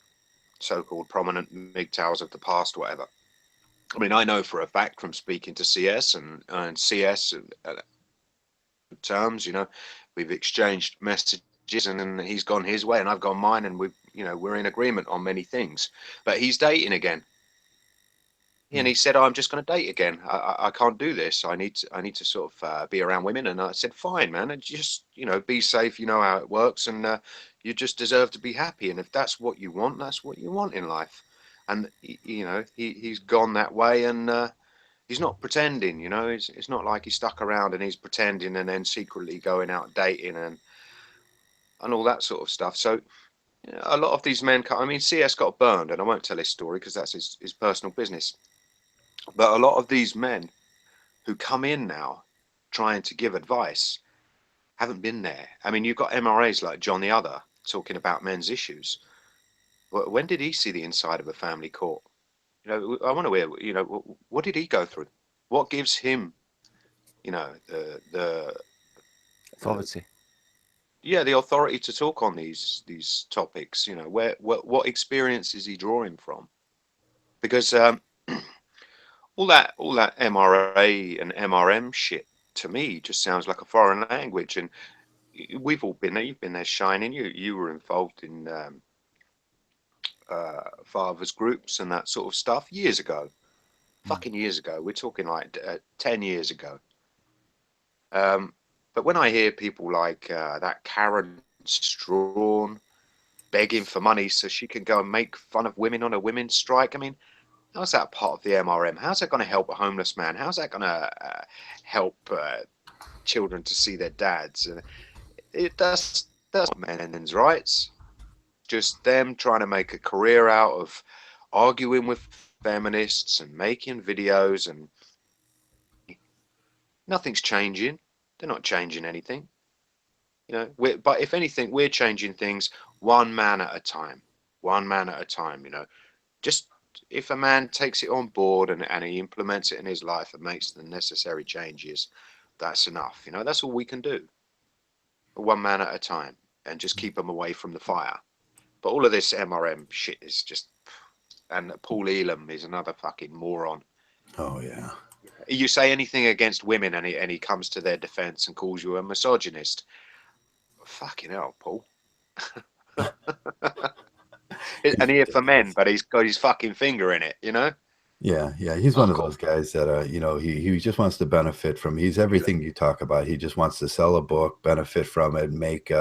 so-called prominent MGTOWs of the past, whatever. I mean, I know for a fact from speaking to CS and CS terms, you know, we've exchanged messages, and then he's gone his way and I've gone mine, and we're in agreement on many things. But he's dating again, and he said, "Oh, I'm just going to date again. I can't do this. I need to sort of be around women." And I said, "Fine, man, and just be safe. You know how it works, and you just deserve to be happy. And if that's what you want, that's what you want in life." And he's gone that way, and he's not pretending. It's not like he's stuck around and he's pretending and then secretly going out dating and all that sort of stuff. So a lot of these men, I mean, CS got burned, and I won't tell his story because that's his personal business. But a lot of these men who come in now trying to give advice, haven't been there. I mean, you've got MRAs like John the Other talking about men's issues. When did he see the inside of a family court? You know, I want to hear, you know, what did he go through? What gives him, you know, the Authority. yeah, the authority to talk on these topics? You know, what experience is he drawing from? Because all that MRA and MRM shit to me just sounds like a foreign language. And we've all been there. You've been there, Shining. You were involved in fathers groups and that sort of stuff years ago. Fucking years ago. We're talking like 10 years ago. But when I hear people like that Karen Strawn begging for money so she can go and make fun of women on a women's strike, I mean, how's that part of the MRM? How's that going to help a homeless man? How's that going to help children to see their dads? And that's men's rights. Just them trying to make a career out of arguing with feminists and making videos, and nothing's changing. They're not changing anything, you know. But if anything, we're changing things one man at a time. One man at a time, you know. Just if a man takes it on board and he implements it in his life and makes the necessary changes, that's enough. You know, that's all we can do. One man at a time, and just keep them away from the fire. But all of this MRM shit is just, and Paul Elam is another fucking moron. Oh yeah. You say anything against women and he comes to their defense and calls you a misogynist. Fucking hell, Paul. And here for men, but he's got his fucking finger in it, you know? Yeah, yeah, he's one of those guys that you know, he just wants to benefit from. He's everything you talk about. He just wants to sell a book, benefit from it, make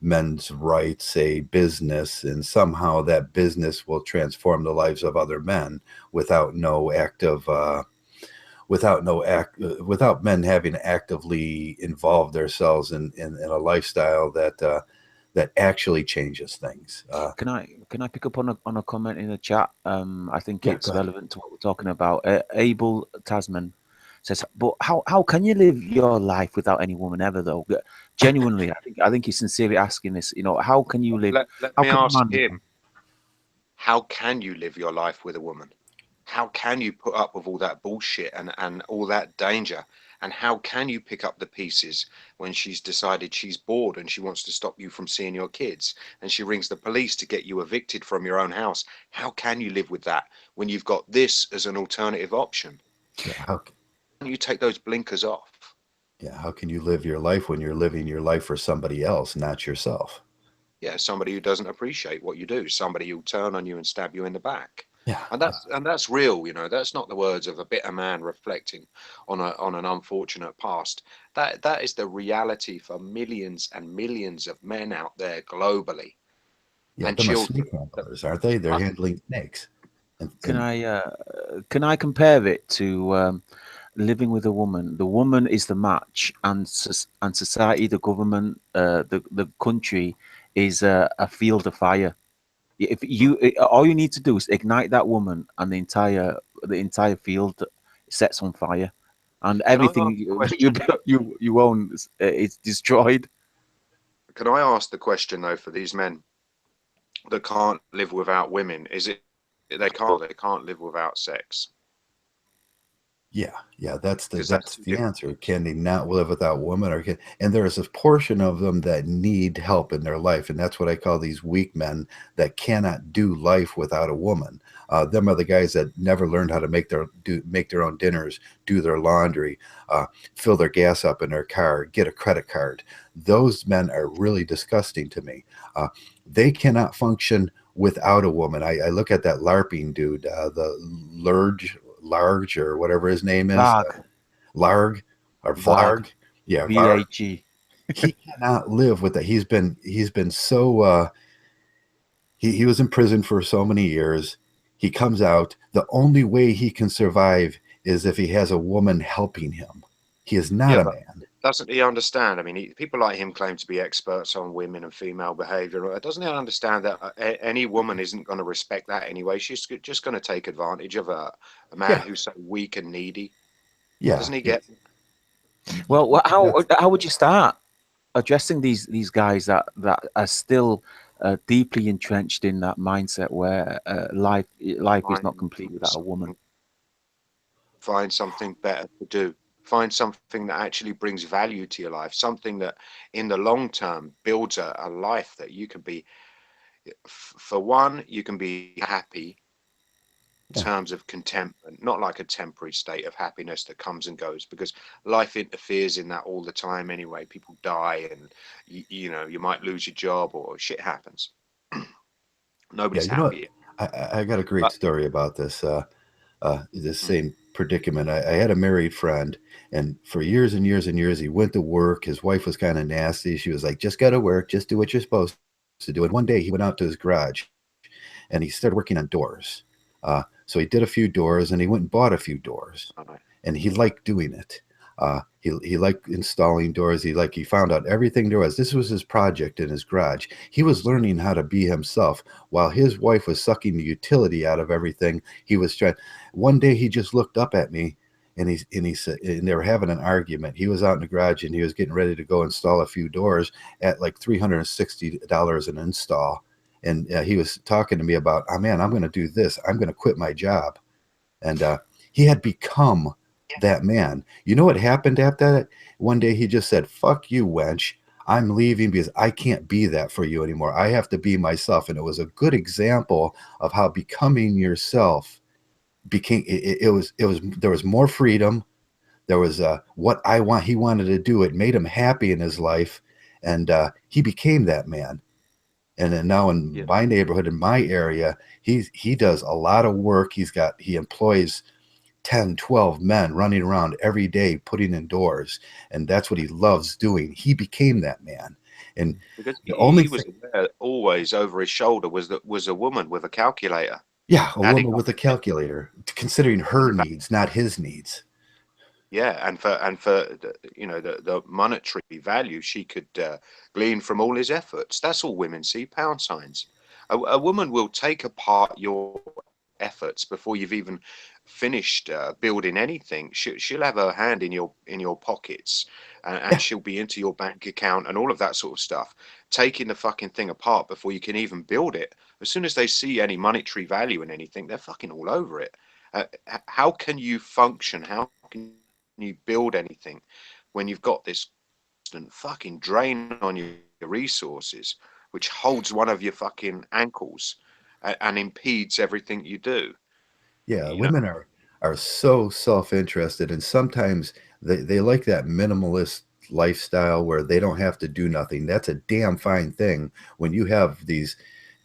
men's rights a business, and somehow that business will transform the lives of other men without no active, without men having to actively involve themselves in a lifestyle that actually changes things. Can I pick up on a comment in the chat? I think Yeah, it's go ahead. relevant to what we're talking about. Abel Tasman says, "But how can you live your life without any woman ever, though?" Genuinely, I think he's sincerely asking this. You know, how can you live? Let How me can a ask man live? him, how can you live your life with a woman? How can you put up with all that bullshit and all that danger? And how can you pick up the pieces when she's decided she's bored and she wants to stop you from seeing your kids and she rings the police to get you evicted from your own house? How can you live with that when you've got this as an alternative option? Yeah, how You take those blinkers off. yeah, how can you live your life when you're living your life for somebody else, not yourself? Yeah, somebody who doesn't appreciate what you do, somebody who'll turn on you and stab you in the back. Yeah, And that's real, you know. That's not the words of a bitter man reflecting on an unfortunate past. That is the reality for millions and millions of men out there globally, yeah, and them are children. snake handlers, aren't they? They're I, handling snakes. Can And I compare it to living with a woman? The woman is the match, and society, the government, the country is a field of fire. If you all you need to do is ignite that woman, and the entire field sets on fire, and can I everything ask the you question? you own is destroyed. Can I ask the question though, for these men that can't live without women? Is it they can't live without sex? yeah, that's Because that's that's two the different answer. things. Can they not live without women, or can? And there is a portion of them that need help in their life, and that's what I call these weak men that cannot do life without a woman. Them are the guys that never learned how to make their own dinners, do their laundry, fill their gas up in their car, get a credit card. Those men are really disgusting to me. They cannot function without a woman. I look at that LARPing dude, the Large or whatever his name is, Varg, Larg or Varg, Vlarg. Yeah, Varg. VAG. He cannot live with that. He's been so he was in prison for so many years. He comes out. The only way he can survive is if he has a woman helping him. He is not Yeah, a but man. doesn't he understand? I mean, people like him claim to be experts on women and female behavior. Doesn't he understand that any woman isn't going to respect that anyway? She's just going to take advantage of a man Yeah, who's so weak and needy. yeah. Doesn't he get? Well, how That's would you start? addressing these guys that are still deeply entrenched in that mindset where life is not Find complete without a woman. something, find something better to do. Find something that actually brings value to your life, something that in the long term builds a life that you can be, for one, you can be happy in Yeah. terms of contentment, not like a temporary state of happiness that comes and goes, because life interferes in that all the time anyway. People die, and you might lose your job or shit happens. Yeah. Nobody's You know what? happy. I got a great But story about this mm, same predicament. I had a married friend, and for years and years and years, he went to work. His wife was kind of nasty. She was like, just go to work, just do what you're supposed to do. And one day he went out to his garage and he started working on doors. So he did a few doors and he went and bought a few doors. I And he liked doing it. He liked installing doors. He found out everything there was. This was his project in his garage. He was learning how to be himself while his wife was sucking the utility out of everything. He was trying. One day he just looked up at me and he said, and they were having an argument. He was out in the garage and he was getting ready to go install a few doors at like $360 an install. And he was talking to me about, oh man, I'm going to do this. I'm going to quit my job. And he had become that man. You know what happened after that? One day he just said, "Fuck you, wench. I'm leaving because I can't be that for you anymore. I have to be myself." And it was a good example of how becoming yourself became. It was there was more freedom. There was what I want. He wanted to do. It made him happy in his life, and he became that man. And then now in yeah, my neighborhood, in my area, he does a lot of work. He employs 10, 12 men running around every day putting in doors. And that's what he loves doing. He became that man. And because the only he was thing, aware always over his shoulder was a woman with a calculator yeah, a adding woman up with a the calculator, considering and her the needs, not his needs. yeah, and for the monetary value she could glean from all his efforts. That's all women see, pound signs. A woman will take apart your efforts before you've even finished building anything. She'll have her hand in your pockets, and Yeah, she'll be into your bank account and all of that sort of stuff, taking the fucking thing apart before you can even build it. As soon as they see any monetary value in anything, they're fucking all over it. How can you function? How can you build anything when you've got this constant fucking drain on your resources, which holds one of your fucking ankles and impedes everything you do? yeah, You know, women are so self-interested, and sometimes they like that minimalist lifestyle where they don't have to do nothing. That's a damn fine thing when you have these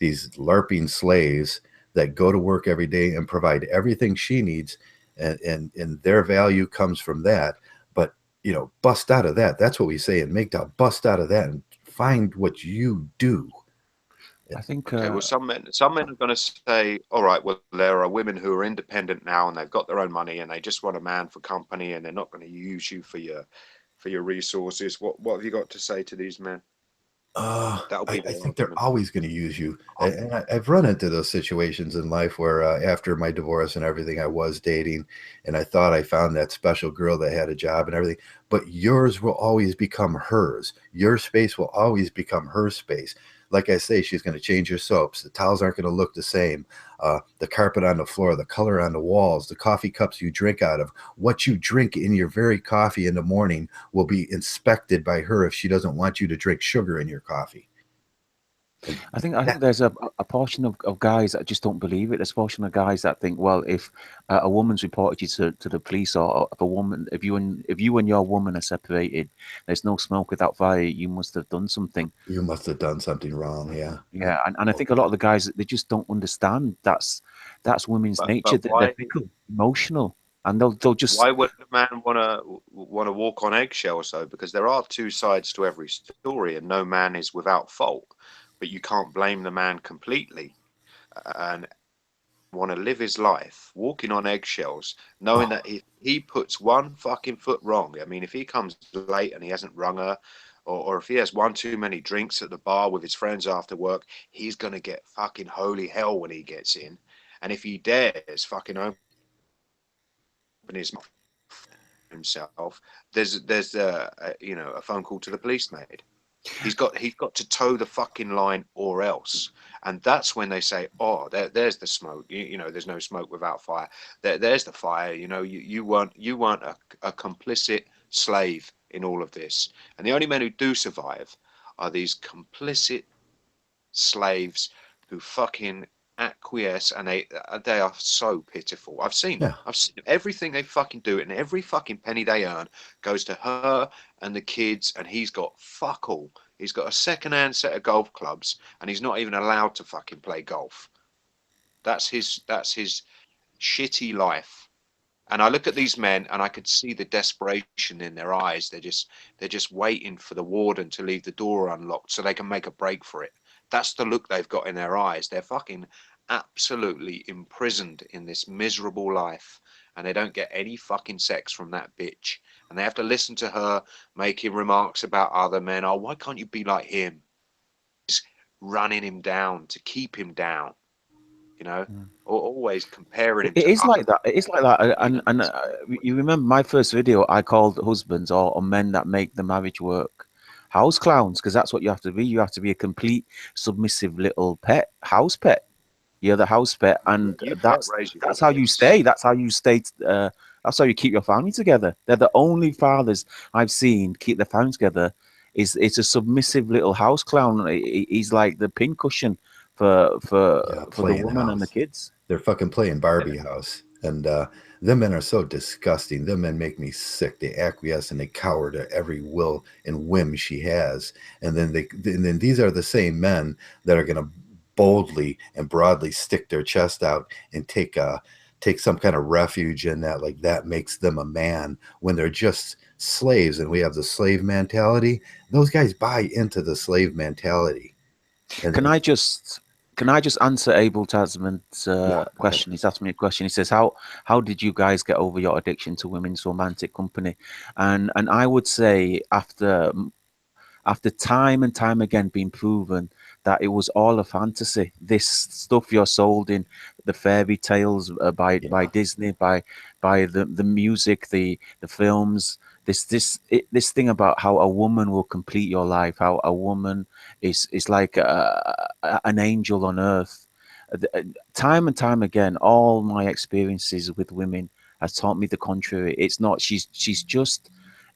larping slaves that go to work every day and provide everything she needs, and their value comes from that. But bust out of that. That's what we say in Mgtow, bust out of that and find what you do. I think okay, well, some men are going to say, all right, well, there are women who are independent now and they've got their own money and they just want a man for company and they're not going to use you for your resources. What have you got to say to these men? That'll be I their think they're argument. always going to use you. And I've run into those situations in life where after my divorce and everything, I was dating and I thought I found that special girl that had a job and everything. But yours will always become hers. Your space will always become her space. Like I say, she's going to change your soaps. The towels aren't going to look the same. The carpet on the floor, the color on the walls, the coffee cups you drink out of, what you drink in your very coffee in the morning will be inspected by her if she doesn't want you to drink sugar in your coffee. And I think that, there's a portion of guys that just don't believe it. There's a portion of guys that think, well, if a woman's reported you to the police, or if a woman, if you and your woman are separated, there's no smoke without fire. You must have done something. you must have done something wrong. Yeah. Yeah, and I think a lot of the guys, they just don't understand that's women's nature. But They're fickle, emotional, and they'll just. why would a man want to walk on eggshells though? Because there are two sides to every story, and no man is without fault. But you can't blame the man completely, and want to live his life walking on eggshells, knowing Oh, that if he puts one fucking foot wrong, I mean, if he comes late and he hasn't rung her, or if he has one too many drinks at the bar with his friends after work, he's gonna get fucking holy hell when he gets in. And if he dares fucking open his mouth himself, there's a phone call to the police made. He's got to toe the fucking line or else. And that's when they say, oh, there's the smoke. You know, there's no smoke without fire. There's the fire. You know, you weren't a complicit slave in all of this. And the only men who do survive are these complicit slaves who fucking acquiesce, and they are so pitiful. I've seen Yeah. everything they fucking do, and every fucking penny they earn goes to her and the kids, and he's got fuck all. He's got a second-hand set of golf clubs, and he's not even allowed to fucking play golf. That's his shitty life. And I look at these men and I could see the desperation in their eyes. They're just waiting for the warden to leave the door unlocked so they can make a break for it. That's the look they've got in their eyes. They're fucking absolutely imprisoned in this miserable life, and they don't get any fucking sex from that bitch. And they have to listen to her making remarks about other men. Oh, why can't you be like him? Just running him down to keep him down, you know, or always comparing him It to is other. like that. It is like that. And you remember my first video? I called husbands or men that make the marriage work house clowns, because that's what you have to be. You have to be a complete submissive little pet, house pet. You're the house pet, and You can't that's raise your that's how you kids. stay. That's how you stay. That's how you keep your family together. They're the only fathers I've seen keep their family together. Is it's a submissive little house clown. He's like the pincushion for Yeah, for the playing woman and the house. kids. They're fucking playing Barbie house. And them men are so disgusting. Them men make me sick. They acquiesce and they cower to every will and whim she has. And then these are the same men that are gonna boldly and broadly stick their chest out and take some kind of refuge in that, like that makes them a man when they're just slaves. And we have the slave mentality. Those guys buy into the slave mentality. And Can I just answer Abel Tasman's yeah, go ahead. question? He's asked me a question. He says, "How did you guys get over your addiction to women's romantic company?" And I would say after time and time again being proven that it was all a fantasy. This stuff you're sold in the fairy tales by Yeah, Disney, by the music, the films. This thing about how a woman will complete your life, how a woman is like an angel on earth. Time and time again, all my experiences with women has taught me the contrary. It's not. She's just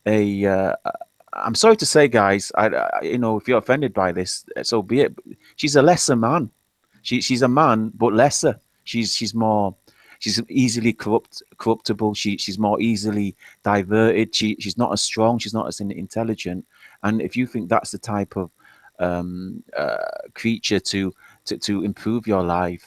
a I'm sorry to say, guys. If you're offended by this, so be it. She's a lesser man. She's a man, but lesser. She's more. She's easily corruptible. She's more easily diverted. She's not as strong. She's not as intelligent. And if you think that's the type of creature to improve your life,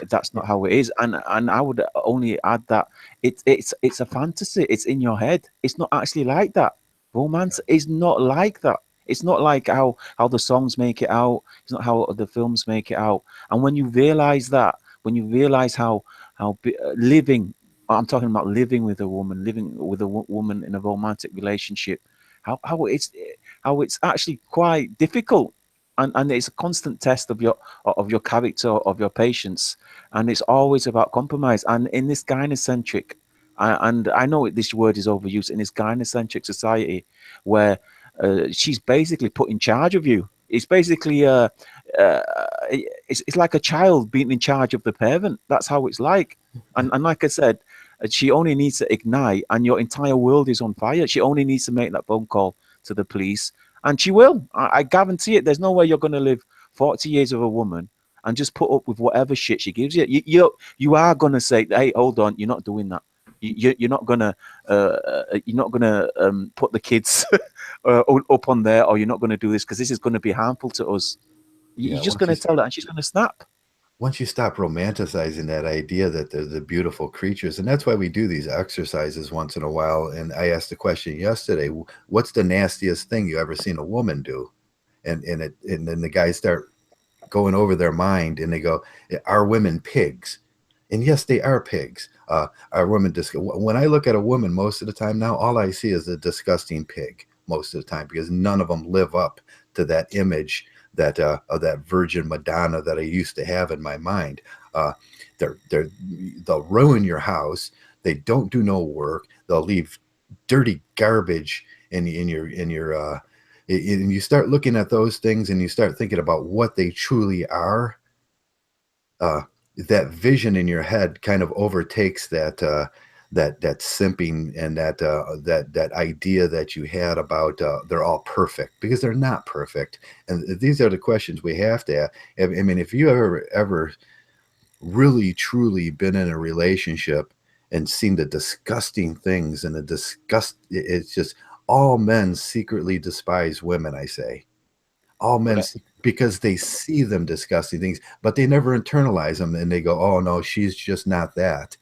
that's not how it is. And I would only add that it's a fantasy. It's in your head. It's not actually like that. Romance is not like that. It's not like how the songs make it out. It's not how the films make it out. And when you realize that, when you realize living, I'm talking about living with a woman, living with a woman in a romantic relationship, how it's actually quite difficult, and it's a constant test of your character, of your patience, and it's always about compromise. And in this gynocentric, and I know this word is overused, in this gynocentric society where she's basically put in charge of you. It's basically uh, it's like a child being in charge of the parent. That's how it's like. And like I said, she only needs to ignite, and your entire world is on fire. She only needs to make that phone call to the police, and she will. I guarantee it. There's no way you're going to live 40 years with a woman and just put up with whatever shit she gives you. You are going to say, "Hey, hold on, you're not doing that. You're not gonna put the kids up on there, or you're not going to do this because this is going to be harmful to us." yeah. You're just going to tell her, and she's going to snap. Once you stop romanticizing that idea that they're the beautiful creatures, and that's why we do these exercises once in a while. And I asked the question yesterday, what's the nastiest thing you ever seen a woman do? And then the guys start going over their mind and they go, are women pigs? And yes, they are pigs. Are women when I look at a woman most of the time now, all I see is a disgusting pig most of the time, because none of them live up to that image that of that Virgin Madonna that I used to have in my mind. Uh, they'll ruin your house. They don't do no work. They'll leave dirty garbage in your And you start looking at those things and you start thinking about what they truly are, that vision in your head kind of overtakes that simping and that idea that you had about they're all perfect, because they're not perfect. And these are the questions we have to ask. I mean, if you ever really truly been in a relationship and seen the disgusting things and the disgust, it's just all men secretly despise women, I say. All Well, men, because they see them disgusting things, but they never internalize them, and they go, "Oh no, she's just not that."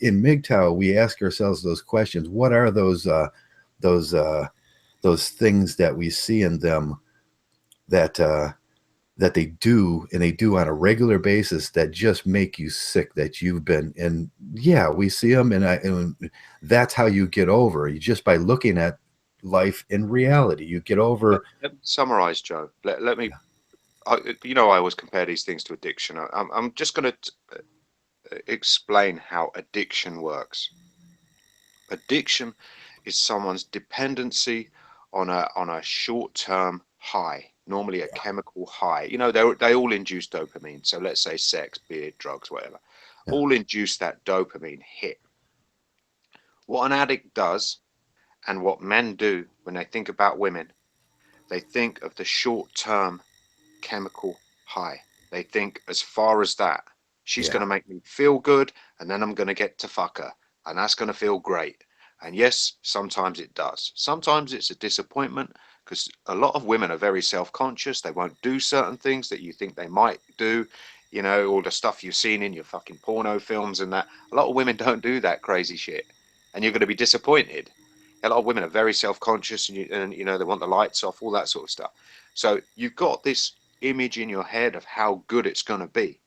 In Mgtow, we ask ourselves those questions. What are those those things that we see in them that that they do, and they do on a regular basis, that just make you sick, that you've been, and yeah, we see them, and that's how you get over. You just by looking at life in reality, you get over. let me summarize, Joe. Let me. Yeah, You know, I always compare these things to addiction. I'm just going to explain how addiction works. Addiction is someone's dependency on a short-term high, normally a yeah, chemical high. You know, they all induce dopamine. So let's say sex, beer, drugs, whatever, yeah, all induce that dopamine hit. What an addict does, and what men do when they think about women, they think of the short-term chemical high. They think as far as that. She's going yeah, to make me feel good, and then I'm going to get to fuck her, and that's going to feel great. And yes, sometimes it does. Sometimes it's a disappointment because a lot of women are very self conscious. They won't do certain things that you think they might do. You know, all the stuff you've seen in your fucking porno films and that. A lot of women don't do that crazy shit. And you're going to be disappointed. A lot of women are very self conscious, and you know, they want the lights off, all that sort of stuff. So you've got this image in your head of how good it's going to be.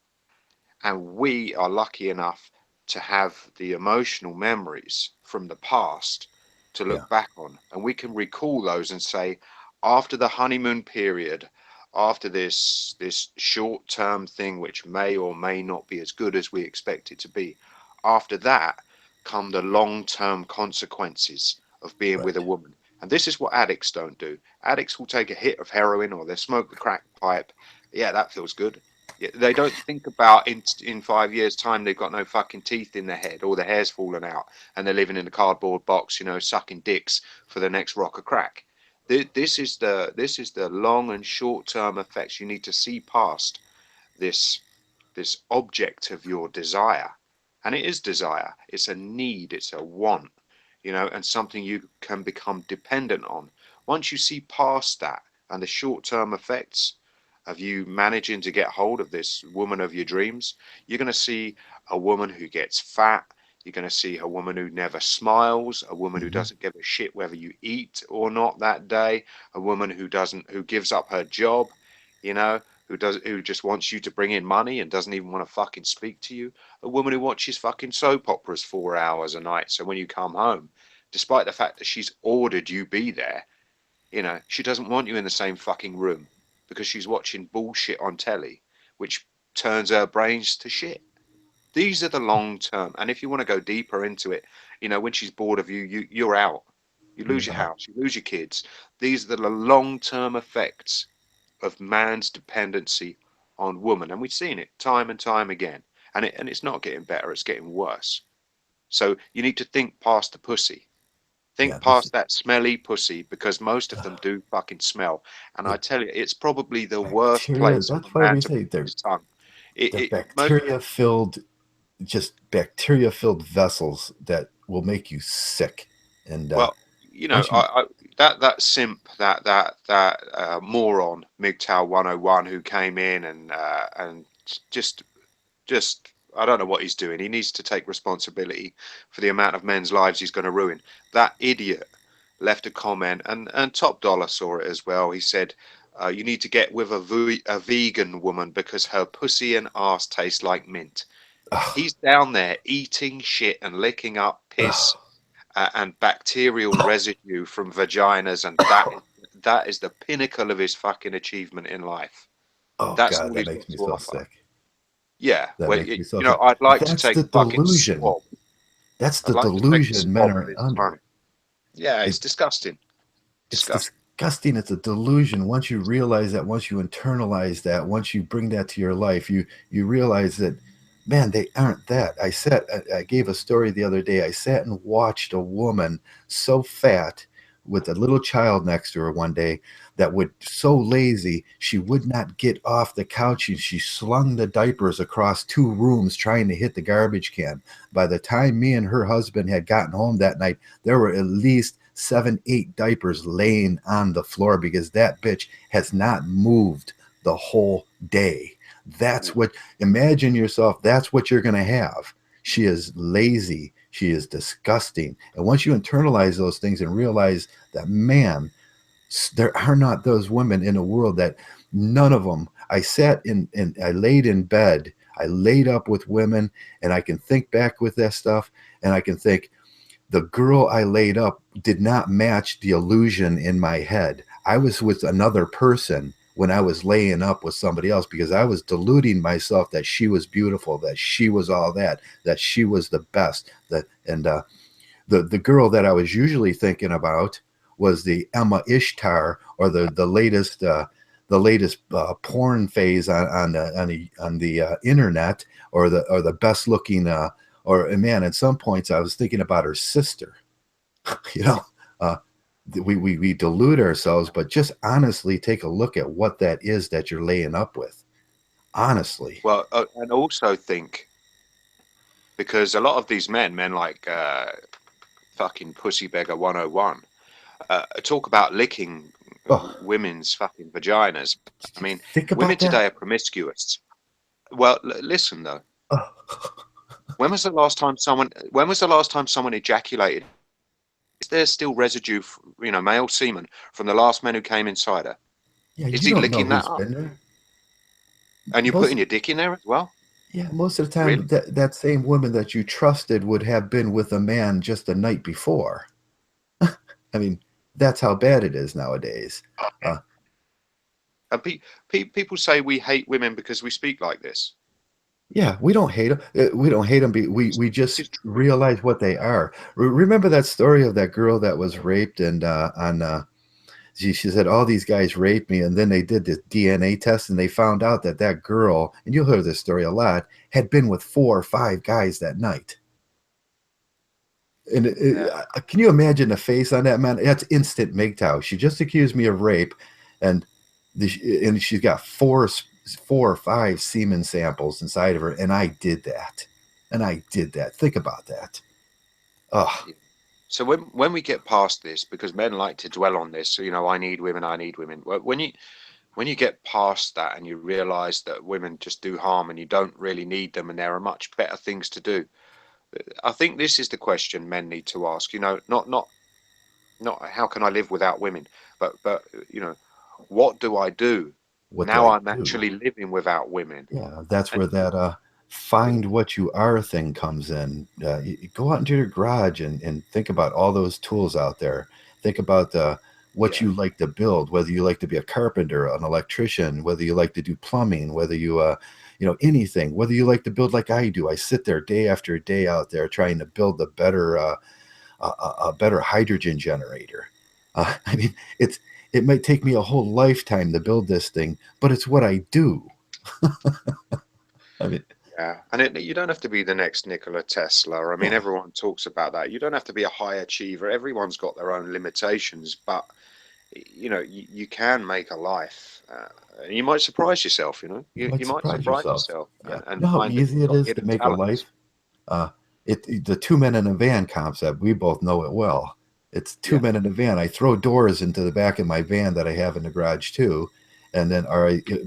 And we are lucky enough to have the emotional memories from the past to yeah, look back on. And we can recall those and say, after the honeymoon period, after this short-term thing, which may or may not be as good as we expect it to be, after that come the long-term consequences of being with a right, woman. And this is what addicts don't do. Addicts will take a hit of heroin or they smoke the crack pipe. Yeah, that feels good. Yeah, they don't think about in 5 years' time they've got no fucking teeth in their head or their hair's fallen out and they're living in a cardboard box, you know, sucking dicks for the next rock of crack. This is the long and short term effects. You need to see past this this object of your desire, and it is desire. It's a need. It's a want, you know, and something you can become dependent on. Once you see past that and the short term effects of you managing to get hold of this woman of your dreams, you're going to see a woman who gets fat. You're going to see a woman who never smiles, a woman who hmm, doesn't give a shit whether you eat or not that day, a woman who gives up her job, you know, who just wants you to bring in money and doesn't even want to fucking speak to you, a woman who watches fucking soap operas 4 hours a night. So when you come home, despite the fact that she's ordered you be there, you know, she doesn't want you in the same fucking room because she's watching bullshit on telly, which turns her brains to shit. These are the long term. And if you want to go deeper into it, you know, when she's bored of you, you're out. You lose your yeah, house, you lose your kids. These are the long term effects of man's dependency on woman. And we've seen it time and time again. And it's not getting better, it's getting worse. So you need to think past the pussy. yeah. Think This past that smelly pussy because most of them do fucking smell. And I the tell you, it's probably the worst bacteria. place for That's a why man we to say put his tongue. they're Most, bacteria filled, just bacteria filled vessels that will make you sick. And well, you know, once you, that simp, that moron, Mgtow 101, who came in and just just I don't know what he's doing. He needs to take responsibility for the amount of men's lives he's going to ruin. That idiot left a comment, and Top Dollar saw it as well. He said, "You need to get with a vegan woman because her pussy and ass taste like mint." ugh, He's down there eating shit and licking up piss ugh, and bacterial residue from vaginas, and that is the pinnacle of his fucking achievement in life. oh That's God, all that he's makes got me to so offer. sick. Yeah, That well, makes me so you know, sick. I'd like to That's take the a fucking delusion. swab. That's I'd the like to take a delusion men swab of are his tongue. under. Yeah, it's It, disgusting. it's Disgusting. disgusting. It's a delusion. Once you realize that, once you internalize that, once you bring that to your life, you realize that, man, they aren't that. I gave a story the other day. I sat and watched a woman so fat with a little child next to her one day that would so lazy she would not get off the couch, and she slung the diapers across 2 rooms trying to hit the garbage can. By the time me and her husband had gotten home that night, there were at least 7, 8 diapers laying on the floor because that bitch has not moved the whole day. That's what, imagine yourself, that's what you're going to have. She is lazy. She is disgusting. And once you internalize those things and realize that, man, there are not those women in the world, that none of them. I sat in and I laid in bed. I laid up with women, and I can think back with that stuff, and I can think, the girl I laid up did not match the illusion in my head. I was with another person when I was laying up with somebody else, because I was deluding myself that she was beautiful, that she was all that she was the best. The girl that I was usually thinking about was the Emma Ishtar, or the latest porn phase on the internet, or the best looking or man. At some points I was thinking about her sister. you know uh, we delude ourselves, but just honestly take a look at what that is that you're laying up with, honestly. Well, and also think, because a lot of these men like fucking Pussy Beggar 101, talk about licking Oh, women's fucking vaginas. I mean, think women about that. today are promiscuous. Well, listen though. Oh. When was the last time someone ejaculated? Is there still residue, male semen from the last man who came inside her? Yeah, Is you he don't know licking that who's up? been there. And you're most putting your dick in there as well? Yeah, most of the time Really? that same woman that you trusted would have been with a man just the night before. I mean, that's how bad it is nowadays. uh, And people say we hate women because we speak like this. Yeah, we don't hate them. We don't hate them. We This just is true. realize what they are. Remember that story of that girl that was raped, and she said all these guys raped me, and then they did this DNA test, and they found out that that girl, and you'll hear this story a lot, had been with 4 or 5 guys that night. And Yeah. can you imagine the face on that man? That's instant Mgtow. She just accused me of rape, and and she's got 4 or 5 semen samples inside of her, and I did that. And I did that. Think about that. Oh, So when we get past this, because men like to dwell on this, so, I need women, I need women. When you get past that and you realize that women just do harm and you don't really need them and there are much better things to do, I think this is the question men need to ask. Not how can I live without women, but what do I do what do now I I'm do? actually living without women? Yeah, that's And where that find what you are thing comes in. You go out into your garage and think about all those tools out there. Think about what yeah, you like to build, whether you like to be a carpenter, an electrician, whether you like to do plumbing, whether anything, whether you like to build like I do. I sit there day after day out there trying to build a better hydrogen generator. I mean, it might take me a whole lifetime to build this thing, but it's what I do. I mean, yeah. And you don't have to be the next Nikola Tesla. I mean, yeah, everyone talks about that. You don't have to be a high achiever. Everyone's got their own limitations, but you can make a life. You might surprise yourself. you You might might surprise surprise yourself. yourself Yeah, and you know how find that easy you've it got is to hidden make a talents. life. The 2 men in a van concept. We both know it well. It's two Yeah. men in a van. I throw doors into the back of my van that I have in the garage too, and then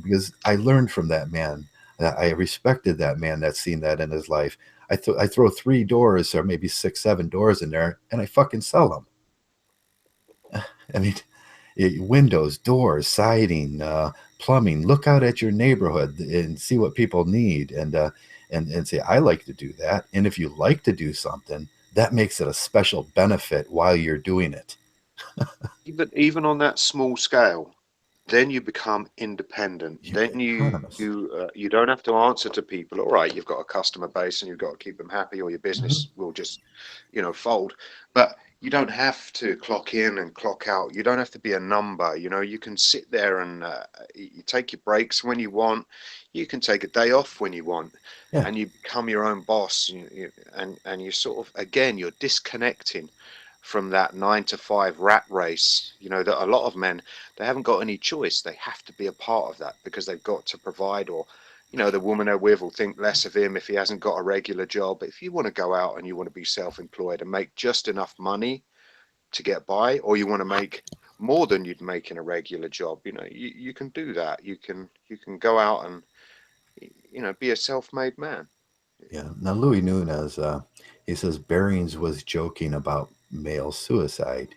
because I learned from that man. I respected that man that's seen that in his life. I throw 3 doors or maybe 6, 7 doors in there, and I fucking sell them. I mean, windows, doors, siding, plumbing. Look out at your neighborhood and see what people need, and say, I like to do that. And if you like to do something, that makes it a special benefit while you're doing it. Even on that small scale, then you become independent. You're Then autonomous. you don't have to answer to people. All right, you've got a customer base and you've got to keep them happy, or your Hmm. business will just fold. But you don't have to clock in and clock out. You don't have to be a number. You know, you can sit there and you take your breaks when you want. You can take a day off when you want, Yeah. and you become your own boss. And you sort of, again, you're disconnecting from that 9 to 5 rat race. You know that a lot of men, they haven't got any choice. They have to be a part of that because they've got to provide, or the woman they're with will think less of him if he hasn't got a regular job. But if you want to go out and you want to be self-employed and make just enough money to get by, or you want to make more than you'd make in a regular job, you can do that. You can go out and be a self-made man. Yeah. Now, Louis Nunez, he says Behrings was joking about male suicide.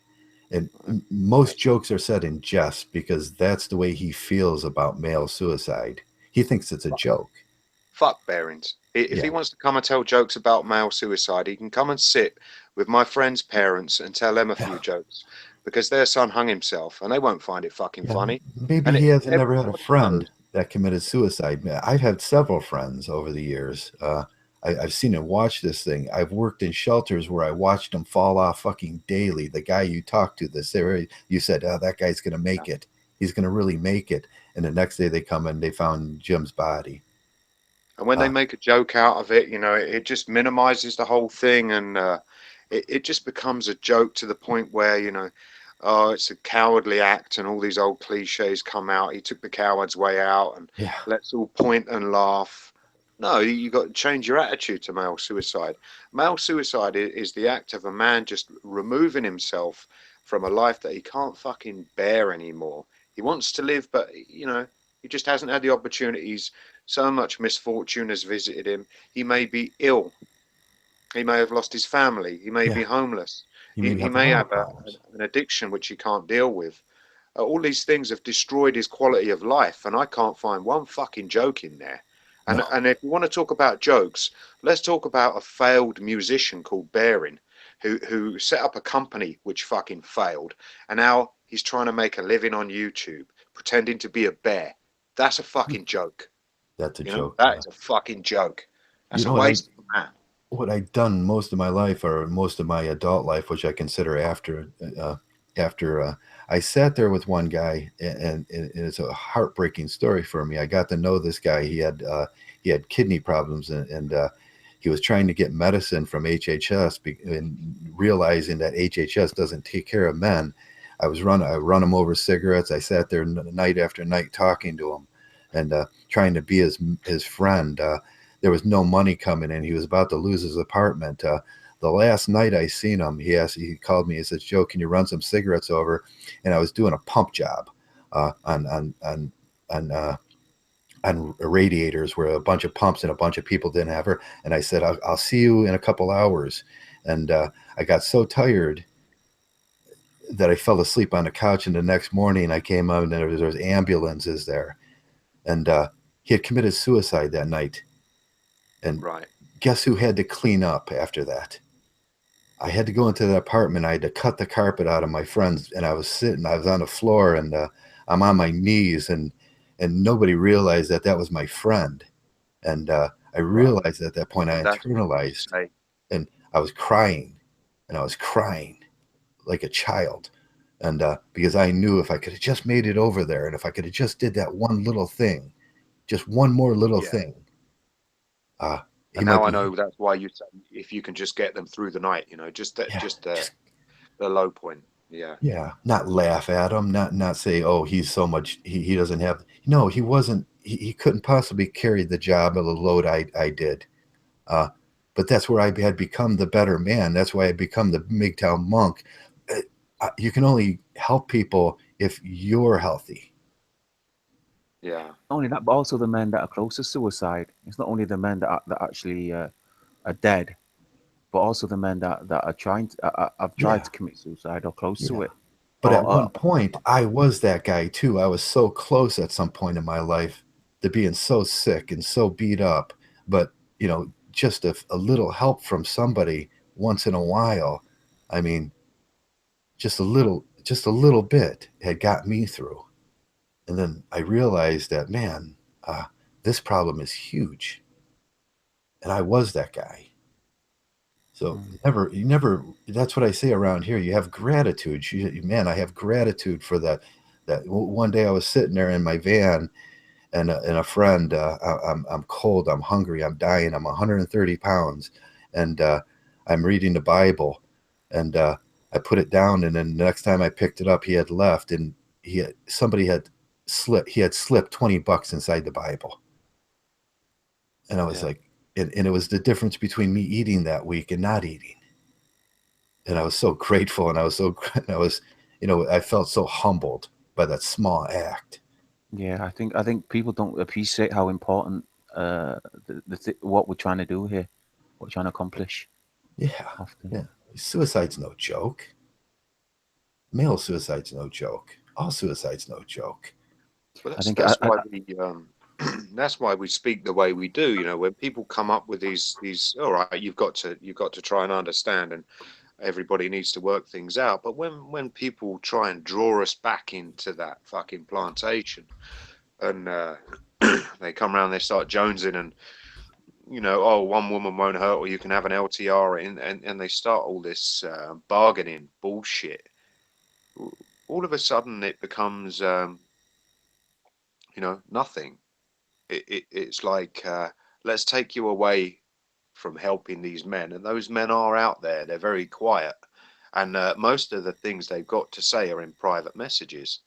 And most jokes are said in jest because that's the way he feels about male suicide. He thinks it's a joke. Fuck Behrens. If he Yeah. wants to come and tell jokes about male suicide, he can come and sit with my friend's parents and tell them a Yeah. few jokes, because their son hung himself and they won't find it fucking Yeah. funny. Maybe And he hasn't never had a everybody friend knows. that committed suicide. I've had several friends over the years. I've seen and watched this thing. I've worked in shelters where I watched them fall off fucking daily. The guy you talked to, you said, oh, that guy's going to make it. He's going to really make it. And the next day they come and they found Jim's body. And when they Uh, make a joke out of it, it just minimizes the whole thing, and it just becomes a joke to the point where, oh, it's a cowardly act, and all these old cliches come out. He took the coward's way out, and yeah. let's all point and laugh. No, you got to change your attitude to male suicide. Male suicide is the act of a man just removing himself from a life that he can't fucking bear anymore. He wants to live, but he just hasn't had the opportunities. So much misfortune has visited him. He may be ill. He may have lost his family. He may Yeah. be homeless. He He, may he have may a lot of have problems. an addiction which he can't deal with. All these things have destroyed his quality of life, and I can't find one fucking joke in there. And No. and if you want to talk about jokes, let's talk about a failed musician called Baring, who set up a company which fucking failed, and now he's trying to make a living on YouTube, pretending to be a bear. That's a fucking joke. That's a joke. That is a fucking joke. You That's a know waste of man. what I'd done most of my life, or most of my adult life, which I consider after I sat there with one guy, and it's a heartbreaking story for me. I got to know this guy. He had kidney problems, and he was trying to get medicine from HHS, and realizing that HHS doesn't take care of men. I run him over cigarettes. I sat there night after night talking to him, and trying to be his friend. There was no money coming in. He was about to lose his apartment. The last night I seen him, he called me. He says, "Joe, can you run some cigarettes over?" And I was doing a pump job on on radiators where a bunch of pumps and a bunch of people didn't have her. And I said, "I'll see you in a couple hours." And I got so tired that I fell asleep on the couch. And the next morning I came out and there was ambulances there, and he had committed suicide that night. And Right. guess who had to clean up after that? I had to go into the apartment. I had to cut the carpet out of my friend's, and I was on the floor, and I'm on my knees, and nobody realized that was my friend. And I Right. realized at that point, I And that's what you internalized, say. and I was crying, and I was crying like a child. And because I knew if I could have just made it over there, and if I could have just did that one little thing, just one more little Yeah. thing, uh, he And might now I be, know that's why you say if you can just get them through the night, just that, yeah, just just the low point. Yeah. yeah, not laugh at him, not say, oh, he's so much, he doesn't have. No, he wasn't. He couldn't possibly carry the job or the load I did. Uh, but that's where I had become the better man. That's why I become the Mgtow monk. You can only help people if you're healthy. Yeah. Only that, but also the men that are close to suicide. It's not only the men that actually are dead, but also the men that are trying to have tried Yeah, to commit suicide or close to yeah. it. But Or at one point, I was that guy too. I was so close at some point in my life to being so sick and so beat up. But, just a little help from somebody once in a while. I mean, just a little bit had got me through. And then I realized that, man, this problem is huge. And I was that guy. So you never. That's what I say around here. You have gratitude. Man, I have gratitude for that. One day I was sitting there in my van, and a friend. I'm cold. I'm hungry. I'm dying. I'm 130 pounds, and I'm reading the Bible, and I put it down. And then the next time I picked it up, he had left, and somebody had slipped. He had slipped $20 inside the Bible, and I was like, and it was the difference between me eating that week and not eating. And I was so grateful, and I was, I felt so humbled by that small act. Yeah, I think people don't appreciate how important what we're trying to do here, what we're trying to accomplish. Yeah, Often, yeah. Suicide's no joke. Male suicide's no joke. All suicide's no joke. Well, I think that's why we that's why we speak the way we do. You know, when people come up with these, all right, you've got to try and understand, and everybody needs to work things out. But when people try and draw us back into that fucking plantation, and they come around, they start jonesing, and oh, one woman won't hurt, or you can have an LTR, and they start all this bargaining bullshit. All of a sudden, it becomes nothing. It's like let's take you away from helping these men, and those men are out there. They're very quiet, and most of the things they've got to say are in private messages,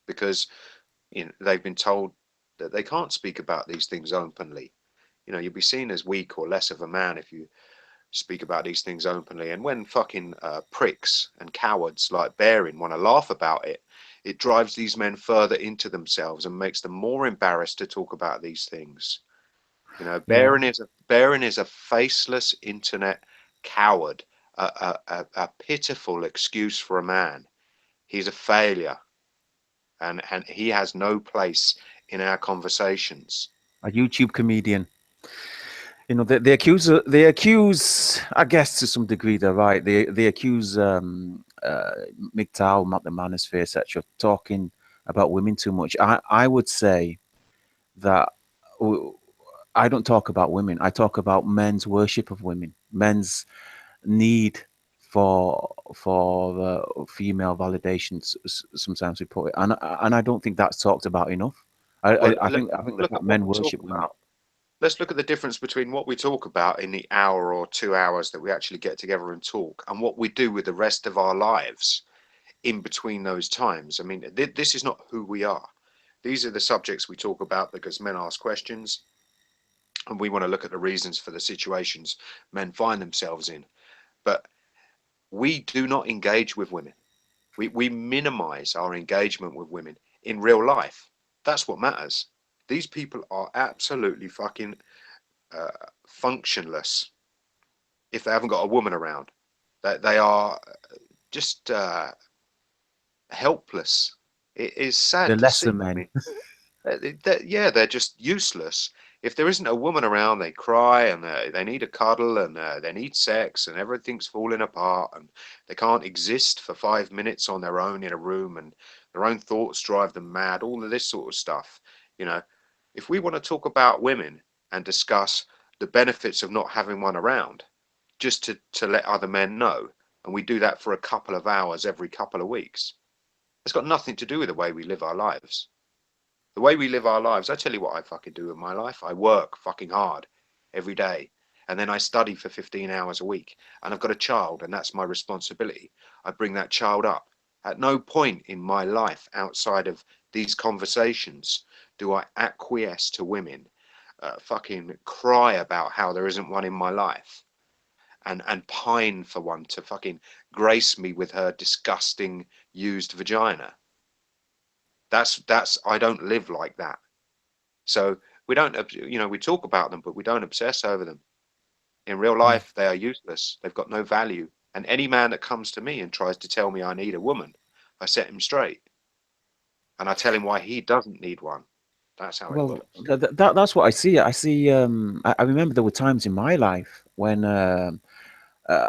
because they've been told that they can't speak about these things openly. You'll be seen as weak or less of a man if you speak about these things openly. And when fucking pricks and cowards like Baring want to laugh about it, it drives these men further into themselves and makes them more embarrassed to talk about these things. yeah. Baring is a faceless internet coward, a pitiful excuse for a man. He's a failure, and he has no place in our conversations. A YouTube comedian. They accuse, I guess to some degree they're right. They accuse Mgtow, Matt the Manosphere, etc., talking about women too much. I would say that I don't talk about women. I talk about men's worship of women, men's need for female validation. Sometimes we put it, and I don't think that's talked about enough. Well, I think look that at what men we talk worship women. about. Let's look at the difference between what we talk about in the hour or 2 hours that we actually get together and talk, and what we do with the rest of our lives in between those times. I mean, this is not who we are. These are the subjects we talk about because men ask questions, and we want to look at the reasons for the situations men find themselves in. But we do not engage with women. We minimize our engagement with women in real life. That's what matters. These people are absolutely fucking uh, functionless if they haven't got a woman around. They are just helpless. It is sad The to see. lesser I men. mean, yeah, they're just useless. If there isn't a woman around, they cry, and they need a cuddle, and they need sex, and everything's falling apart, and they can't exist for 5 minutes on their own in a room, and their own thoughts drive them mad. All of this sort of stuff. You know, if we want to talk about women and discuss the benefits of not having one around, just to let other men know, and we do that for a couple of hours every couple of weeks, it's got nothing to do with the way we live our lives. The way we live our lives, I tell you what I fucking do in my life. I work fucking hard every day. And then I study for 15 hours a week. And I've got a child, and that's my responsibility. I bring that child up. At no point in my life outside of these conversations do I acquiesce to women, fucking cry about how there isn't one in my life, and pine for one to fucking grace me with her disgusting used vagina. That's I don't live like that. So we don't, we talk about them, but we don't obsess over them. In real Mm. life, they are useless. They've got no value. And any man that comes to me and tries to tell me I need a woman, I set him straight, and I tell him why he doesn't need one. That's how it Well, works. that's what I see. I see. I remember there were times in my life when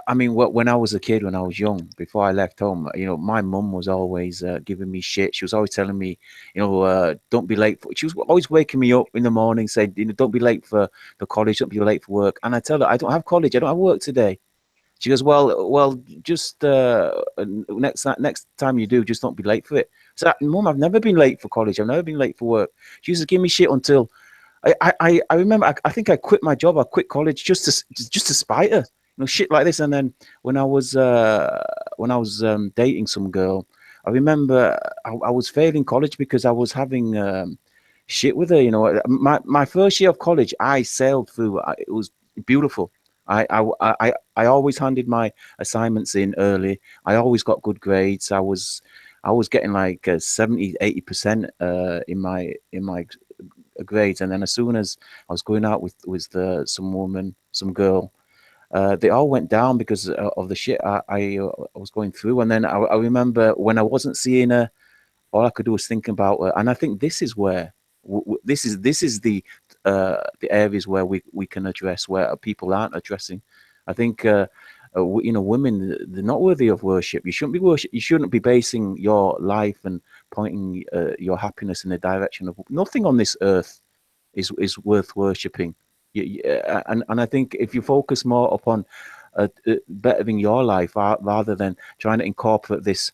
I mean, when I was a kid, when I was young, before I left home, my mum was always giving me shit. She was always telling me, don't be late. She was always waking me up in the morning, saying, don't be late for college, don't be late for work. And I tell her, I don't have college, I don't have work today. She goes, well, just next time you do, just don't be late for it. So, Mum, I've never been late for college. I've never been late for work. She used to give me shit until I remember. I think I quit my job. I quit college just to spite her. Shit like this. And then when I was dating some girl, I remember I was failing college because I was having shit with her. My first year of college, I sailed through. It was beautiful. I always handed my assignments in early. I always got good grades. I was getting like 70-80% in my grades. And then as soon as I was going out with some girl, they all went down because of the shit I was going through. And then I remember when I wasn't seeing her, all I could do was think about her. And I think this is where this is the areas where we can address where people aren't addressing. I think women, they're not worthy of worship. You shouldn't be You shouldn't be basing your life and pointing your happiness in the direction of nothing on this earth is worth worshipping. And I think if you focus more upon bettering your life rather than trying to incorporate this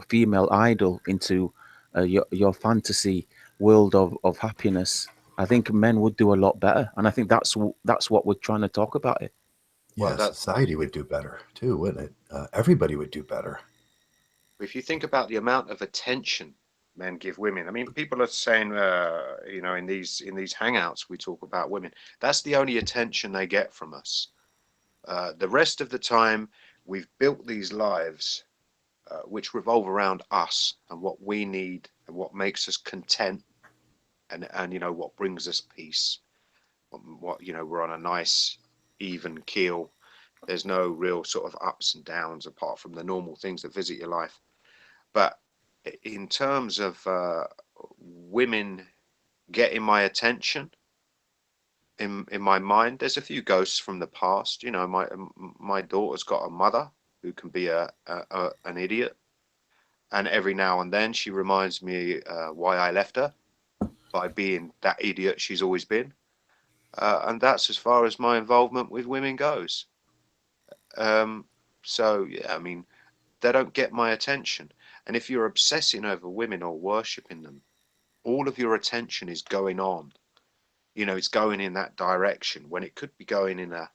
female idol into your fantasy world of happiness, I think men would do a lot better. And I think that's what we're trying to talk about it. Yeah, Well, society would do better too, wouldn't it? Everybody would do better. if you think about the amount of attention men give women, I mean, people are saying, in these hangouts, we talk about women. That's the only attention they get from us. The rest of the time, we've built these lives which revolve around us and what we need and what makes us content, and what brings us peace. What we're on a nice even keel. There's no real sort of ups and downs apart from the normal things that visit your life. But in terms of women getting my attention, in my mind, there's a few ghosts from the past. My daughter's got a mother who can be an idiot, and every now and then she reminds me why I left her by being that idiot she's always been. And that's as far as my involvement with women goes. So yeah, I mean, they don't get my attention. And if you're obsessing over women or worshipping them, all of your attention is going on. It's going in that direction when it could be going in a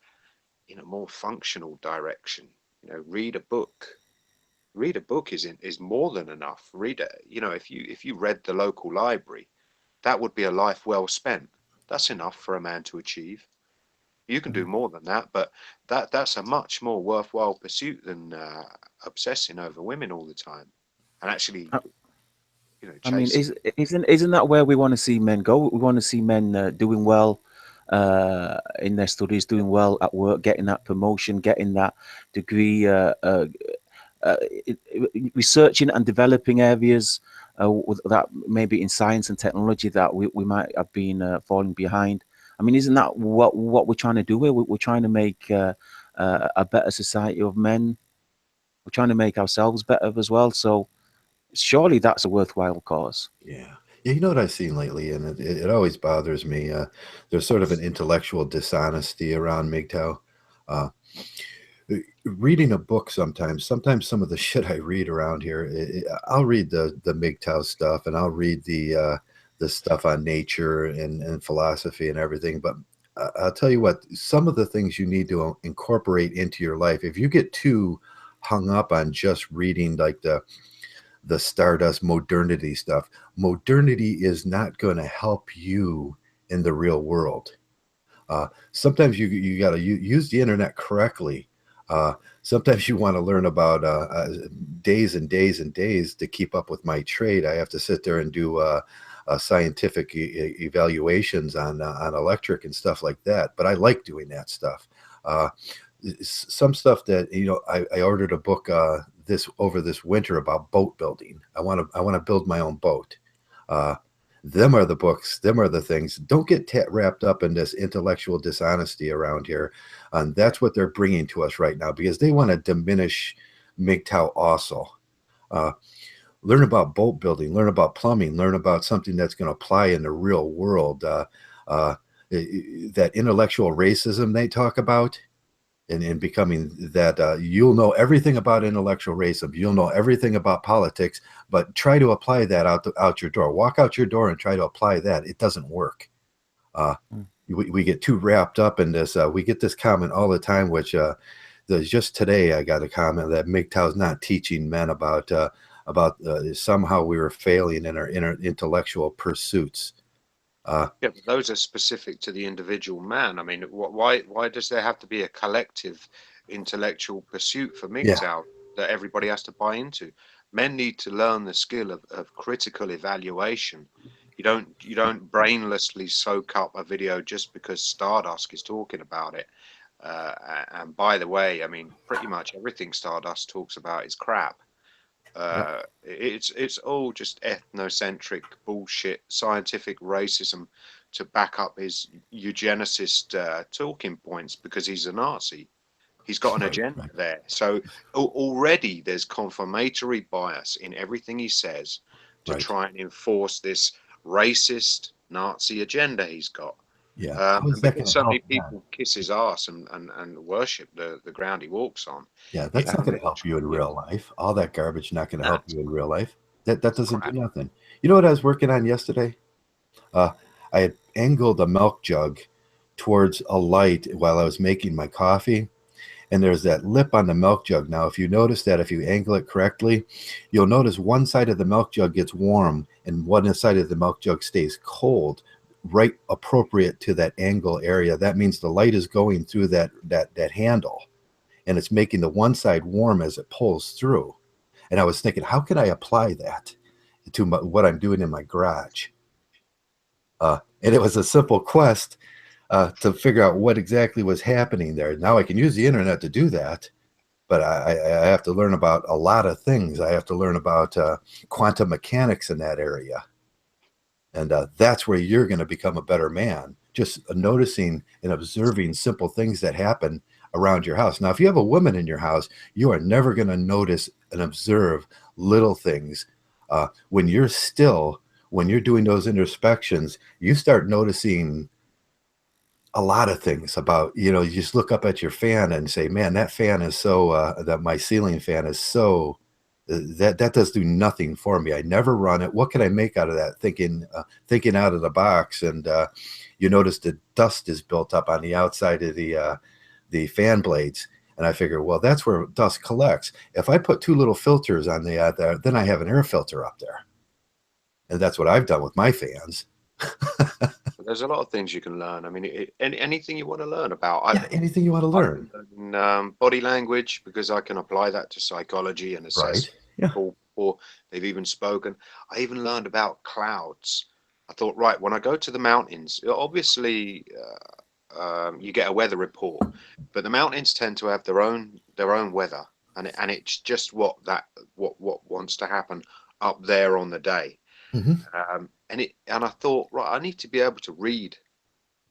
more functional direction. Read a book. Read a book is more than enough. Read it. If you read the local library, that would be a life well spent. That's enough for a man to achieve. You can do more than that, but that's a much more worthwhile pursuit than obsessing over women all the time, and actually, I mean, chasing. isn't that where we want to see men go? We want to see men doing well in their studies, doing well at work, getting that promotion, getting that degree, researching and developing areas that maybe in science and technology that we might have been falling behind. I mean, isn't that what we're trying to do here? We're trying to make a better society of men. We're trying to make ourselves better as well. So surely that's a worthwhile cause. Yeah. Yeah, you know what I've seen lately, and it always bothers me. There's sort of an intellectual dishonesty around Mgtow. Uh, Reading a book sometimes some of the shit I read around here, I'll read the Mgtow stuff, and I'll read the stuff on nature and philosophy and everything. But I'll tell you what, some of the things you need to incorporate into your life, if you get too hung up on just reading like the stardust modernity stuff, modernity is not going to help you in the real world. Sometimes you got to use the internet correctly. Sometimes you want to learn about days and days and days to keep up with my trade. I have to sit there and do scientific evaluations on electric and stuff like that. But I like doing that stuff. Some stuff that I ordered a book this winter about boat building. I want to build my own boat. Them are the books. Them are the things. Don't get wrapped up in this intellectual dishonesty around here. And that's what they're bringing to us right now because they want to diminish Mgtow also. Learn about boat building. Learn about plumbing. Learn about something that's going to apply in the real world. That intellectual racism they talk about, in becoming that you'll know everything about intellectual racism, you'll know everything about politics, but try to apply that out your door. Walk out your door and try to apply that. It doesn't work. We get too wrapped up in this. We get this comment all the time, which just today I got a comment that Mgtow's not teaching men about somehow we were failing in our intellectual pursuits. Yeah, but those are specific to the individual man. I mean, why does there have to be a collective intellectual pursuit for Mgtow that everybody has to buy into? Men need to learn the skill of critical evaluation. You don't brainlessly soak up a video just because Stardust is talking about it. And by the way, I mean, pretty much everything Stardust talks about is crap. It's all just ethnocentric bullshit, scientific racism to back up his eugenicist talking points because he's a Nazi. He's got an agenda there. So already there's confirmatory bias in everything he says to try and enforce this racist Nazi agenda he's got. Yeah, And because so many people kiss his ass and worship the ground he walks on. Yeah, that's not going to help you in real life. All that garbage not going to help you in real life. That doesn't do nothing. You know what I was working on yesterday? I had angled a milk jug towards a light while I was making my coffee, and there's that lip on the milk jug. Now, if you notice that if you angle it correctly, you'll notice one side of the milk jug gets warm and one side of the milk jug stays cold, right appropriate to that angle area. That means the light is going through that handle, and it's making the one side warm as it pulls through. And I was thinking, how can I apply that to what I'm doing in my garage? And it was a simple quest to figure out what exactly was happening there. Now I can use the internet to do that, but I have to learn about a lot of things. I have to learn about quantum mechanics in that area. And that's where you're going to become a better man, just noticing and observing simple things that happen around your house. Now, if you have a woman in your house, you are never going to notice and observe little things. When you're still, when you're doing those introspections, you start noticing a lot of things about, you just look up at your fan and say, man, that fan is so, that my ceiling fan is so, that does do nothing for me. I never run it. What can I make out of that? Thinking out of the box. And you notice the dust is built up on the outside of the fan blades. And I figure, well, that's where dust collects. If I put two little filters on the then I have an air filter up there. And that's what I've done with my fans. There's a lot of things you can learn. I mean, anything you want to learn about. Anything you want to learn. Body language, because I can apply that to psychology and assess people before they've even spoken. I even learned about clouds. I thought, right, when I go to the mountains, obviously you get a weather report, but the mountains tend to have their own weather, and it's just what wants to happen up there on the day. Mm-hmm. And I thought, right, I need to be able to read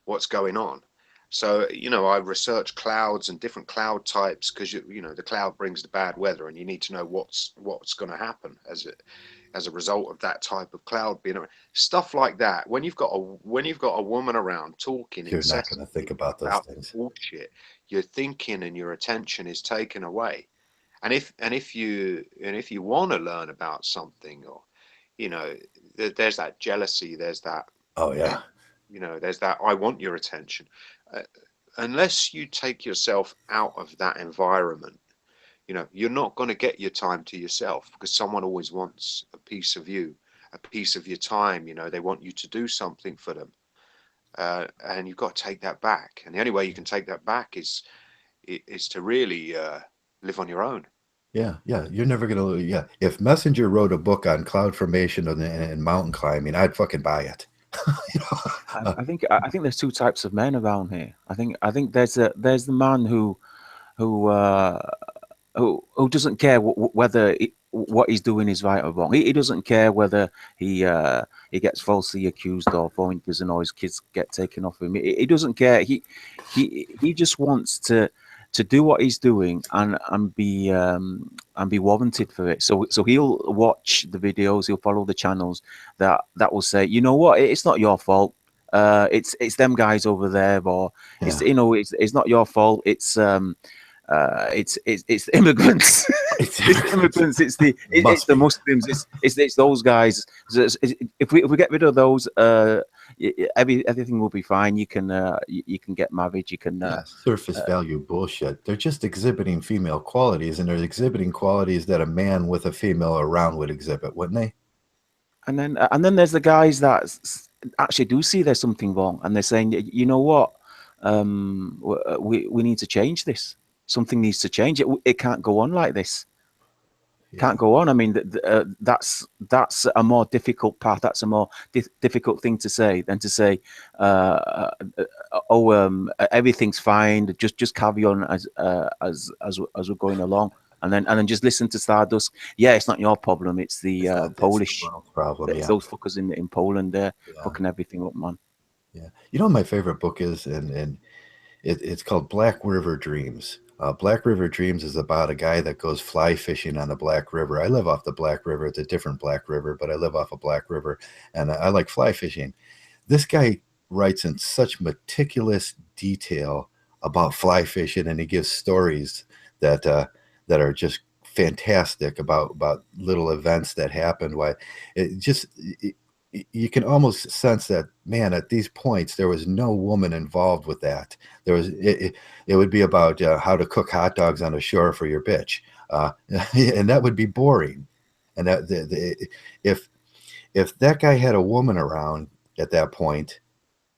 what's going on. So, I research clouds and different cloud types because the cloud brings the bad weather, and you need to know what's going to happen as a result of that type of cloud being around. Stuff like that. When you've got a woman around talking, you're not going to think about those things. Bullshit. Your thinking and your attention is taken away. And if you want to learn about something, or there's that jealousy, there's that, there's that I want your attention. Unless you take yourself out of that environment, you're not going to get your time to yourself, because someone always wants a piece of you, a piece of your time. They want you to do something for them, and you've got to take that back. And the only way you can take that back is to really live on your own. Yeah. You're never going to. Yeah. If Messenger wrote a book on cloud formation and mountain climbing, I'd fucking buy it. I think there's two types of men around here. I think there's the man who doesn't care whether what he's doing is right or wrong. He doesn't care whether he gets falsely accused or thrown in prison or his kids get taken off him. He doesn't care. He just wants to do what he's doing and be warranted for it. So he'll watch the videos, he'll follow the channels that will say, you know what, it's not your fault. it's them guys over there, or it's it's not your fault. It's the immigrants. It's the immigrants. It's the Muslims. It's those guys. If we get rid of those, everything will be fine. You can get married. You can surface value bullshit. They're just exhibiting female qualities, and they're exhibiting qualities that a man with a female around would exhibit, wouldn't they? And then there's the guys that actually do see there's something wrong, and they're saying, you know what, we need to change this. Something needs to change. It can't go on like this. Can't go on. I mean, that's a more difficult path. That's a more difficult thing to say than to say, everything's fine. Just carry on as we're going along, and then just listen to Stardust. Yeah, it's not your problem. It's the Polish problem. It's those fuckers in Poland. They're fucking everything up, man. Yeah, you know what my favorite book is, and it's called Black River Dreams. Black River Dreams is about a guy that goes fly fishing on the Black River. I live off the Black River. It's a different Black River, but I live off a Black River, and I like fly fishing. This guy writes in such meticulous detail about fly fishing, and he gives stories that are just fantastic about little events that happened. Why you can almost sense that, man, at these points there was no woman involved with that. There was it would be about how to cook hot dogs on the shore for your bitch, and that would be boring. And that if that guy had a woman around at that point,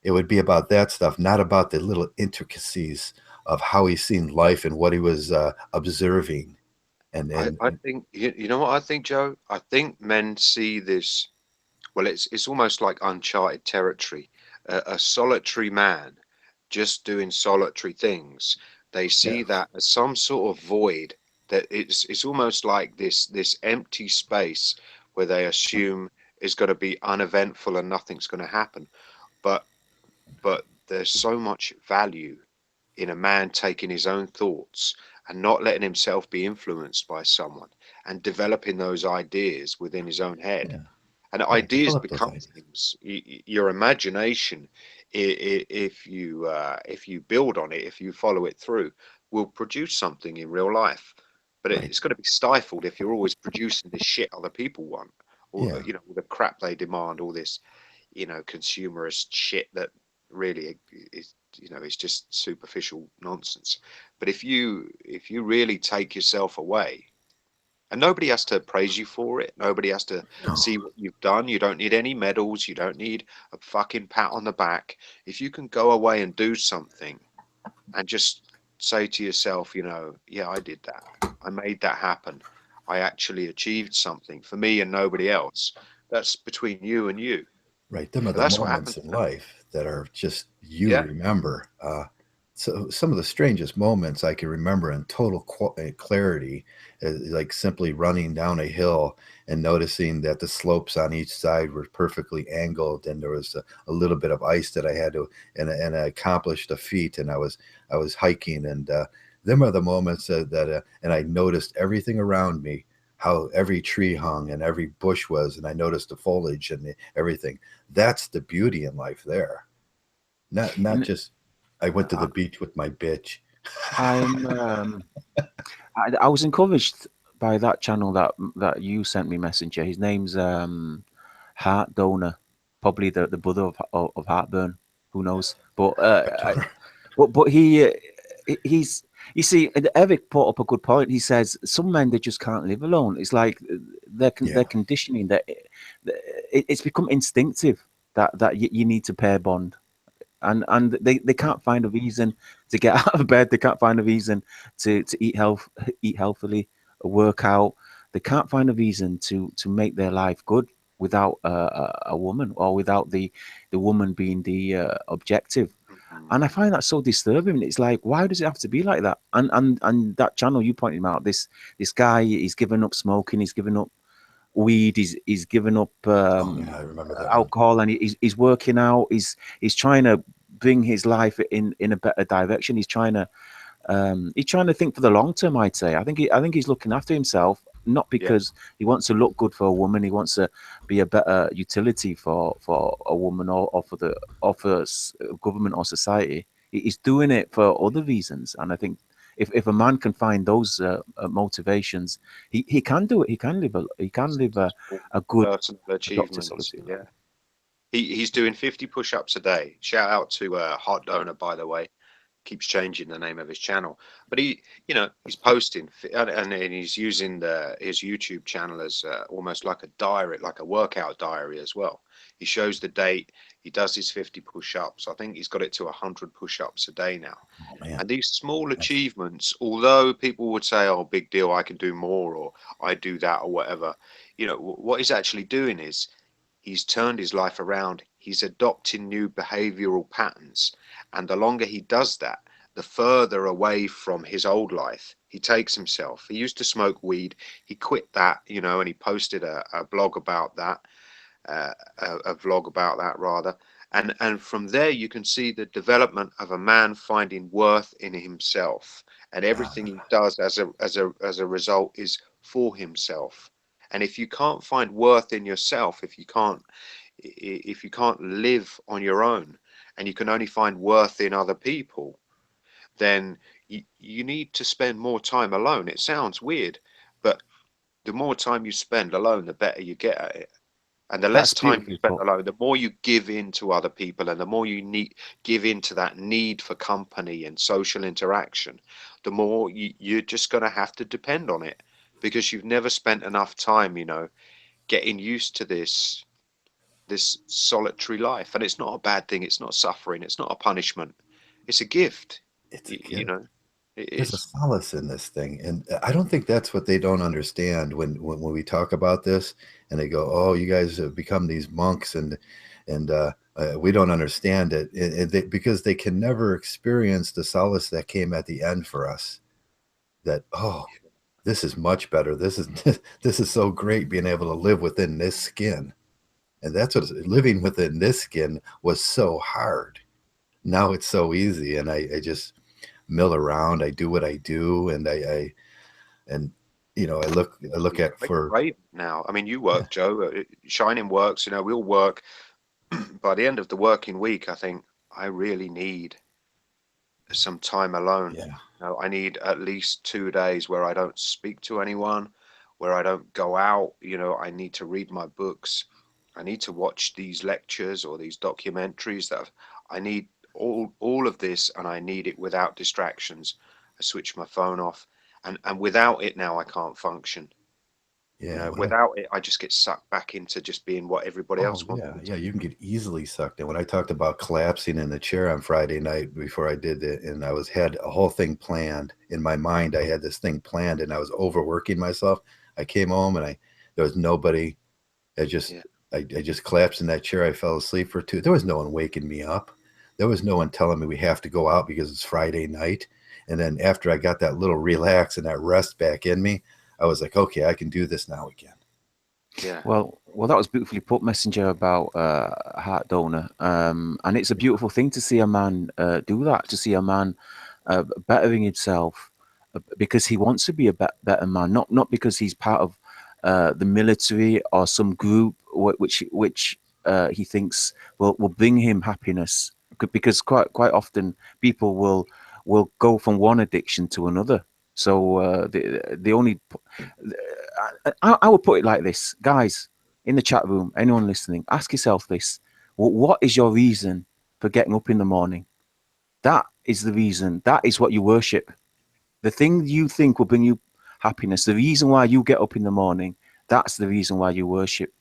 it would be about that stuff, not about the little intricacies of how he's seen life and what he was observing. And I think you know what I think, Joe. I think men see this. Well, it's almost like uncharted territory. A solitary man just doing solitary things. They see that as some sort of void. That it's almost like this empty space where they assume is going to be uneventful and nothing's going to happen. But there's so much value in a man taking his own thoughts and not letting himself be influenced by someone and developing those ideas within his own head. Yeah. And ideas become things. Your imagination, if you build on it, if you follow it through, will produce something in real life. But it's going to be stifled if you're always producing the shit other people want, or all the crap they demand, all this, consumerist shit that really is, it's just superficial nonsense. But if you really take yourself away. And nobody has to praise you for it. Nobody has to see what you've done. You don't need any medals. You don't need a fucking pat on the back. If you can go away and do something and just say to yourself, yeah, I did that. I made that happen. I actually achieved something for me and nobody else. That's between you and you. Right. Them are the moments in life that are just remember. So some of the strangest moments I can remember in total clarity, like simply running down a hill and noticing that the slopes on each side were perfectly angled, and there was a little bit of ice that I had to, and I accomplished a feat, and I was hiking, and them are the moments that and I noticed everything around me, how every tree hung and every bush was, and I noticed the foliage and everything. That's the beauty in life there. Not just I went to the beach with my bitch. I was encouraged by that channel that you sent me, Messenger. His name's Heart Donor, probably the brother of Heartburn. Who knows? But he's, you see, Eric brought up a good point. He says some men, they just can't live alone. It's like their conditioning, that it's become instinctive that you need to pair bond. And they can't find a reason to get out of bed. They can't find a reason to eat healthily, work out. They can't find a reason to make their life good without a woman, or without the woman being the objective. And I find that so disturbing. It's like, why does it have to be like that? And that channel you pointed out, this guy, he's given up smoking, he's given up weed, he's given up I remember that alcohol, and he's working out. He's trying to bring his life in a better direction. He's trying to think for the long term, I'd say. I think he's looking after himself. not because he wants to look good for a woman. He wants to be a better utility for a woman, or for government or society. He's doing it for other reasons. And I think if a man can find those motivations, he can do it. He can live a good, personal productive achievements. solitude life. Yeah. He's doing 50 push-ups a day. Shout out to Hot Donor, by the way. Keeps changing the name of his channel, but he's posting, and he's using his YouTube channel as almost like a diary, like a workout diary as well. He shows the date. He does his 50 push-ups. I think he's got it to 100 push-ups a day now. Oh man, And these small achievements, although people would say, "Oh, big deal, I can do more," or "I do that," or whatever, what he's actually doing is he's turned his life around. He's adopting new behavioral patterns. And the longer he does that, the further away from his old life he takes himself. He used to smoke weed. He quit that, and he posted a blog about that, a vlog about that rather. And from there you can see the development of a man finding worth in himself, and everything he does as a result is for himself. And if you can't find worth in yourself, if you can't live on your own, and you can only find worth in other people, then you need to spend more time alone. It sounds weird, but the more time you spend alone, the better you get at it. And the less That's time you beautifully spend put. alone, the more you give in to other people, and the more you give in to that need for company and social interaction, the more you're just going to have to depend on it, because you've never spent enough time, getting used to this solitary life. And it's not a bad thing. It's not suffering. It's not a punishment. It's a gift. it's a You, you gift. know, it There's a is. solace in this thing, and I don't think that's what they don't understand when we talk about this, and they go, "Oh, you guys have become these monks, and we don't understand it," because they can never experience the solace that came at the end for us. That, oh, this is much better. This is this is so great being able to live within this skin, and that's what living within this skin was so hard. Now it's so easy, and I just mill around. I do what I do, and and I look at Make a for brave now. I mean, you yeah, work, Joe. Shining works. We all work. By the end of the working week, I think I really need some time alone. yeah, I need at least 2 days where I don't speak to anyone, where I don't go out. I need to read my books. I need to watch these lectures or these documentaries. I need all of this, and I need it without distractions. I switch my phone off, and without it now I can't function. yeah. Without it, I just get sucked back into just being what everybody Oh else wants yeah, me yeah. to You be. can get easily sucked in. When I talked about collapsing in the chair on Friday night before I did it, and had a whole thing planned in my mind. I had this thing planned, and I was overworking myself. I came home, and there was nobody. I just Yeah, I just collapsed in that chair. I fell asleep for two. There was no one waking me up. There was no one telling me we have to go out because it's Friday night. And then after I got that little relax and that rest back in me, I was like, okay, I can do this now again. yeah, Well, that was beautifully put, Messenger, about heart donor. And it's a beautiful thing to see a man do that, to see a man bettering himself because he wants to be a better man, not because he's part of the military or some group which he thinks will bring him happiness. Because quite often people will go from one addiction to another. So the only I would put it like this, guys, in the chat room, anyone listening, ask yourself this: what is your reason for getting up in the morning? That is the reason. That is what you worship. The thing you think will bring you happiness, the reason why you get up in the morning, that's the reason why you worship.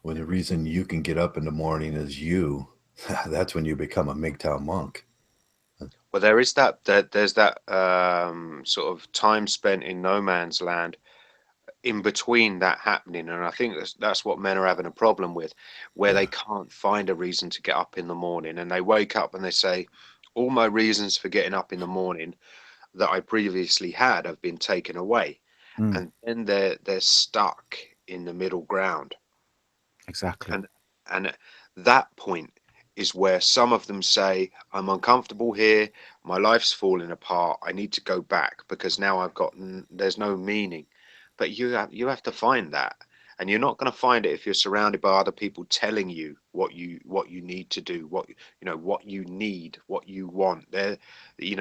When the reason you can get up in the morning is you, that's when you become a Mgtow monk. well, there's that sort of time spent in no man's land in between that happening, and I think that's what men are having a problem with, where they Yeah, can't find a reason to get up in the morning, and they wake up and they say, all my reasons for getting up in the morning that I previously had have been taken away. Mm, And then they're stuck in the middle ground. exactly. And at that point is where some of them say, I'm uncomfortable here, my life's falling apart, I need to go back because now I've got, there's no meaning. But you have to find that. And you're not going to find it if you're surrounded by other people telling you what you need to do, what you need, what you want. They're,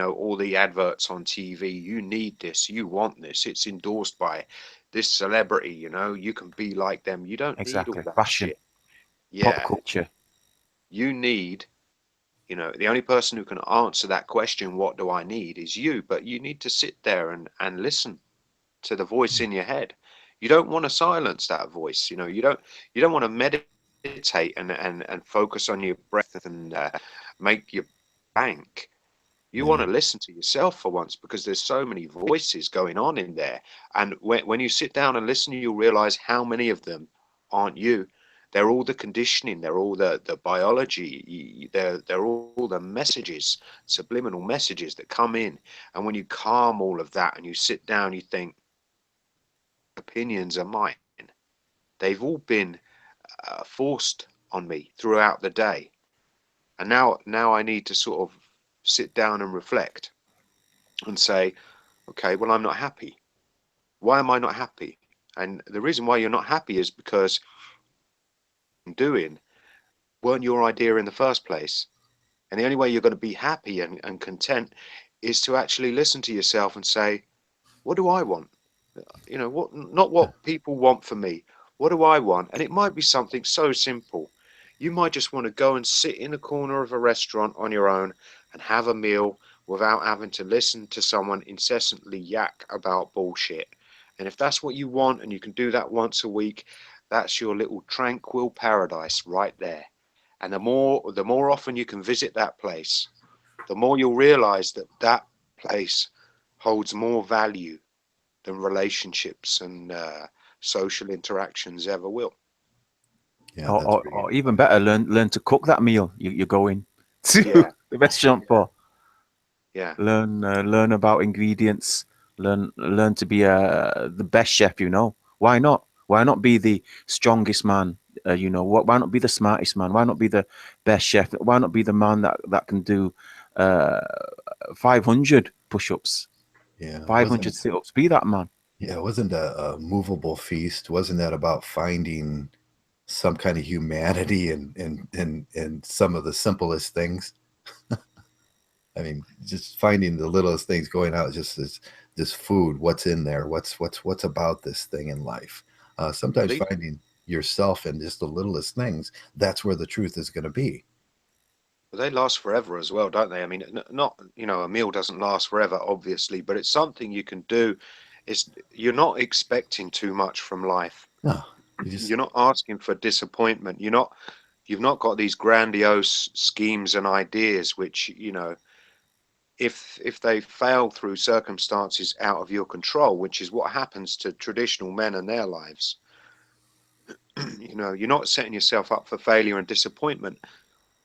all the adverts on TV, you need this, you want this, it's endorsed by this celebrity, you can be like them. You don't need all Exactly. that Fashion, shit. pop Yeah, culture. you need, the only person who can answer that question, what do I need, is you. But you need to sit there and listen to the voice in your head. You don't want to silence that voice. You don't want to meditate and focus on your breath and make your bank. You want Yeah. to listen to yourself for once, because there's so many voices going on in there. And when you sit down and listen, you'll realize how many of them aren't you. They're all the conditioning, they're all the biology, they're all the messages, subliminal messages that come in. And when you calm all of that and you sit down, you think, opinions are mine. They've all been forced on me throughout the day. And now I need to sort of sit down and reflect and say, okay, well, I'm not happy. Why am I not happy? And the reason why you're not happy is because doing weren't your idea in the first place. And the only way you're going to be happy and content is to actually listen to yourself and say, what do I want? What, not what people want for me. What do I want? And it might be something so simple. You might just want to go and sit in a corner of a restaurant on your own and have a meal without having to listen to someone incessantly yak about bullshit. And if that's what you want and you can do that once a week, that's your little tranquil paradise right there. And the more often you can visit that place, the more you'll realize that that place holds more value than relationships and social interactions ever will. Yeah, Or, that's or, great. or even better, learn to cook that meal you're going to Yeah, the restaurant yeah, for. yeah. Learn about ingredients. Learn to be the best chef you know. Why not? Why not be the strongest man? Why not be the smartest man? Why not be the best chef? Why not be the man that can do uh, 500 push-ups, Yeah, 500 sit-ups? Be that man. wasn't a movable feast? Wasn't that about finding some kind of humanity in some of the simplest things? I mean, just finding the littlest things, going out, just this food, what's in there, what's about this thing in life. Well, Sometimes finding yourself in just the littlest things, that's where the truth is going to be. they last forever as well, don't they? I mean, not, a meal doesn't last forever, obviously, but it's something you can do. You're not expecting too much from life. No, you just You're not asking for disappointment. You've not got these grandiose schemes and ideas, which, if they fail through circumstances out of your control, which is what happens to traditional men and their lives, you're not setting yourself up for failure and disappointment.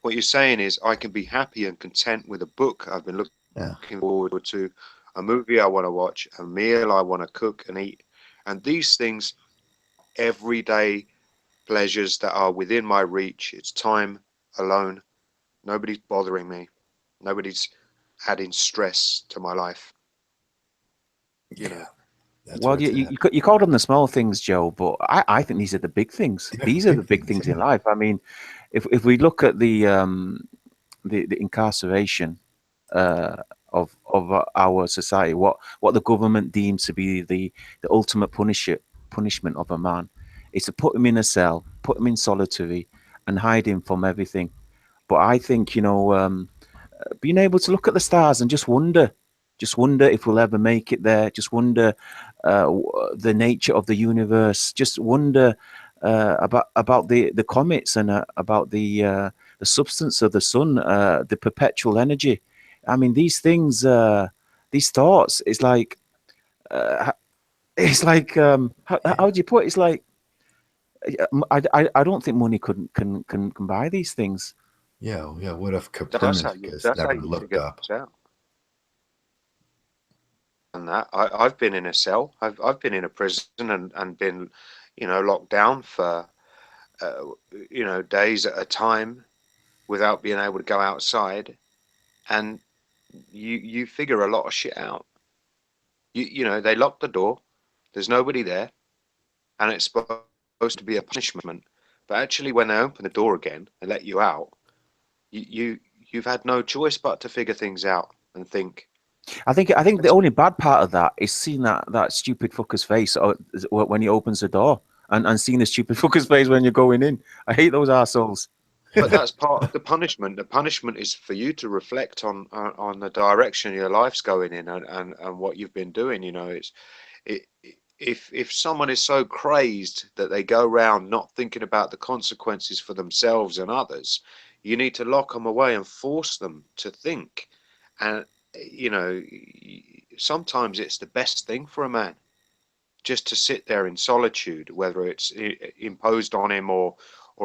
What you're saying is, I can be happy and content with a book I've been yeah, looking forward to, a movie I want to watch, a meal I want to cook and eat. And these things, everyday pleasures that are within my reach. It's time alone. Nobody's bothering me. Nobody's adding stress to my life. You yeah, know, that's where Well, it's you, at. you, you called them the small things, Joe, but I think these are the big things. They're the These are the big big things. things in Yeah, life. I mean, if we look at the incarceration of our society, what the government deems to be the ultimate punishment of a man, is to put him in a cell, put him in solitary, and hide him from everything. But I think being able to look at the stars and just wonder if we'll ever make it there. Just wonder the nature of the universe. Just wonder about the comets and about the substance of the sun, the perpetual energy. I mean, these things, these thoughts. It's like uh, how do you put it? It's like I don't think money can buy these things. yeah, yeah. What if that's how you Copernicus that's how never you looked figure up? things out. And that I've been in a cell. I've been in a prison and been, locked down for, uh, days at a time. without being able to go outside, and you figure a lot of shit out. You know, they lock the door, there's nobody there, and it's supposed to be a punishment. But actually, when they open the door again and let you out, you've had no choice but to figure things out and think. I think the only bad part of that is seeing that stupid fucker's face when he opens the door, and seeing the stupid fucker's face when you're going in. I hate those assholes. But that's part of the punishment. The punishment is for you to reflect on the direction your life's going in, and what you've been doing. You know, it, if someone is so crazed that they go around not thinking about the consequences for themselves and others, you need to lock them away and force them to think. And you know, sometimes it's the best thing for a man just to sit there in solitude, whether it's imposed on him or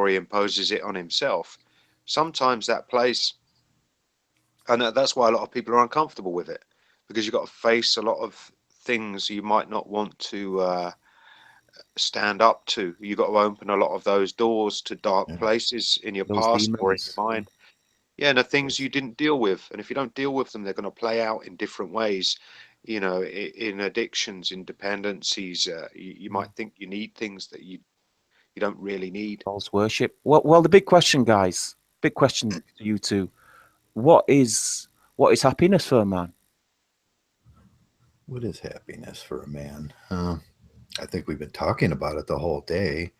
he imposes it on himself. Sometimes that place, and that's why a lot of people are uncomfortable with it, because you've got to face a lot of things you might not want to stand up to. You've got to open a lot of those doors to dark places in your Those past or in demons. your mind. Yeah, and the things you didn't deal with, and if you don't deal with them, they're going to play out in different ways. You know, in addictions, in dependencies. You might think you need things that you don't really need. False worship. Well, the big question, guys. Big question to you two. What is happiness for a man? What is happiness for a man? I think we've been talking about it the whole day,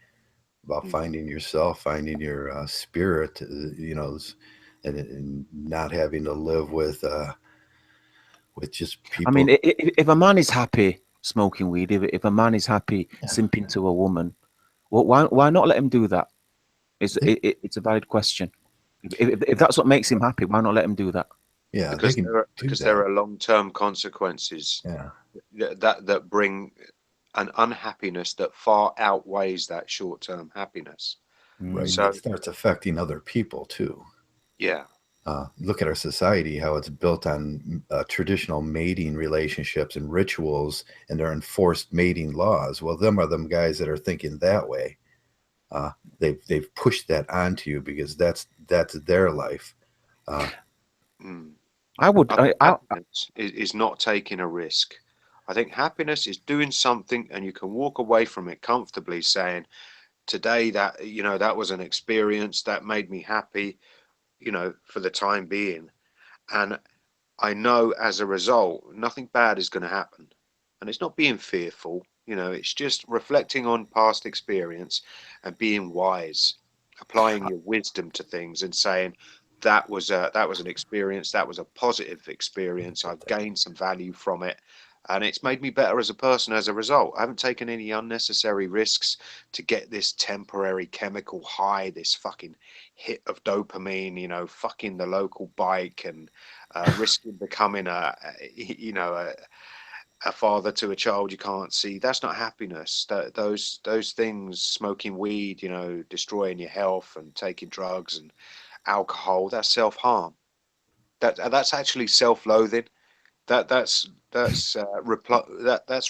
about finding yourself, finding your spirit, you know, and not having to live with just people. I mean, if a man is happy smoking weed, if a man is happy simping to a woman, well, why not let him do that? It's a valid question. If that's what makes him happy, why not let him do that? Yeah, because there that. are long-term consequences that bring an unhappiness that far outweighs that short-term happiness. Right. So it starts affecting other people too. yeah. Look at our society, how it's built on traditional mating relationships and rituals, and their enforced mating laws. Well, them are them guys that are thinking that way. They've pushed that onto you because that's their life. Happiness is not taking a risk. I think happiness is doing something and you can walk away from it comfortably saying, today that, you know, that was an experience that made me happy, you know, for the time being. And I know as a result, nothing bad is going to happen. And it's not being fearful, you know, it's just reflecting on past experience and being wise, applying your wisdom to things and saying, that was an experience, that was a positive experience. I've gained some value from it. And it's made me better as a person as a result. I haven't taken any unnecessary risks to get this temporary chemical high, this fucking hit of dopamine, you know, fucking the local bike and risking becoming a father to a child you can't see. That's not happiness. Those things, smoking weed, you know, destroying your health and taking drugs and alcohol, that's self-harm. That's actually self-loathing. That's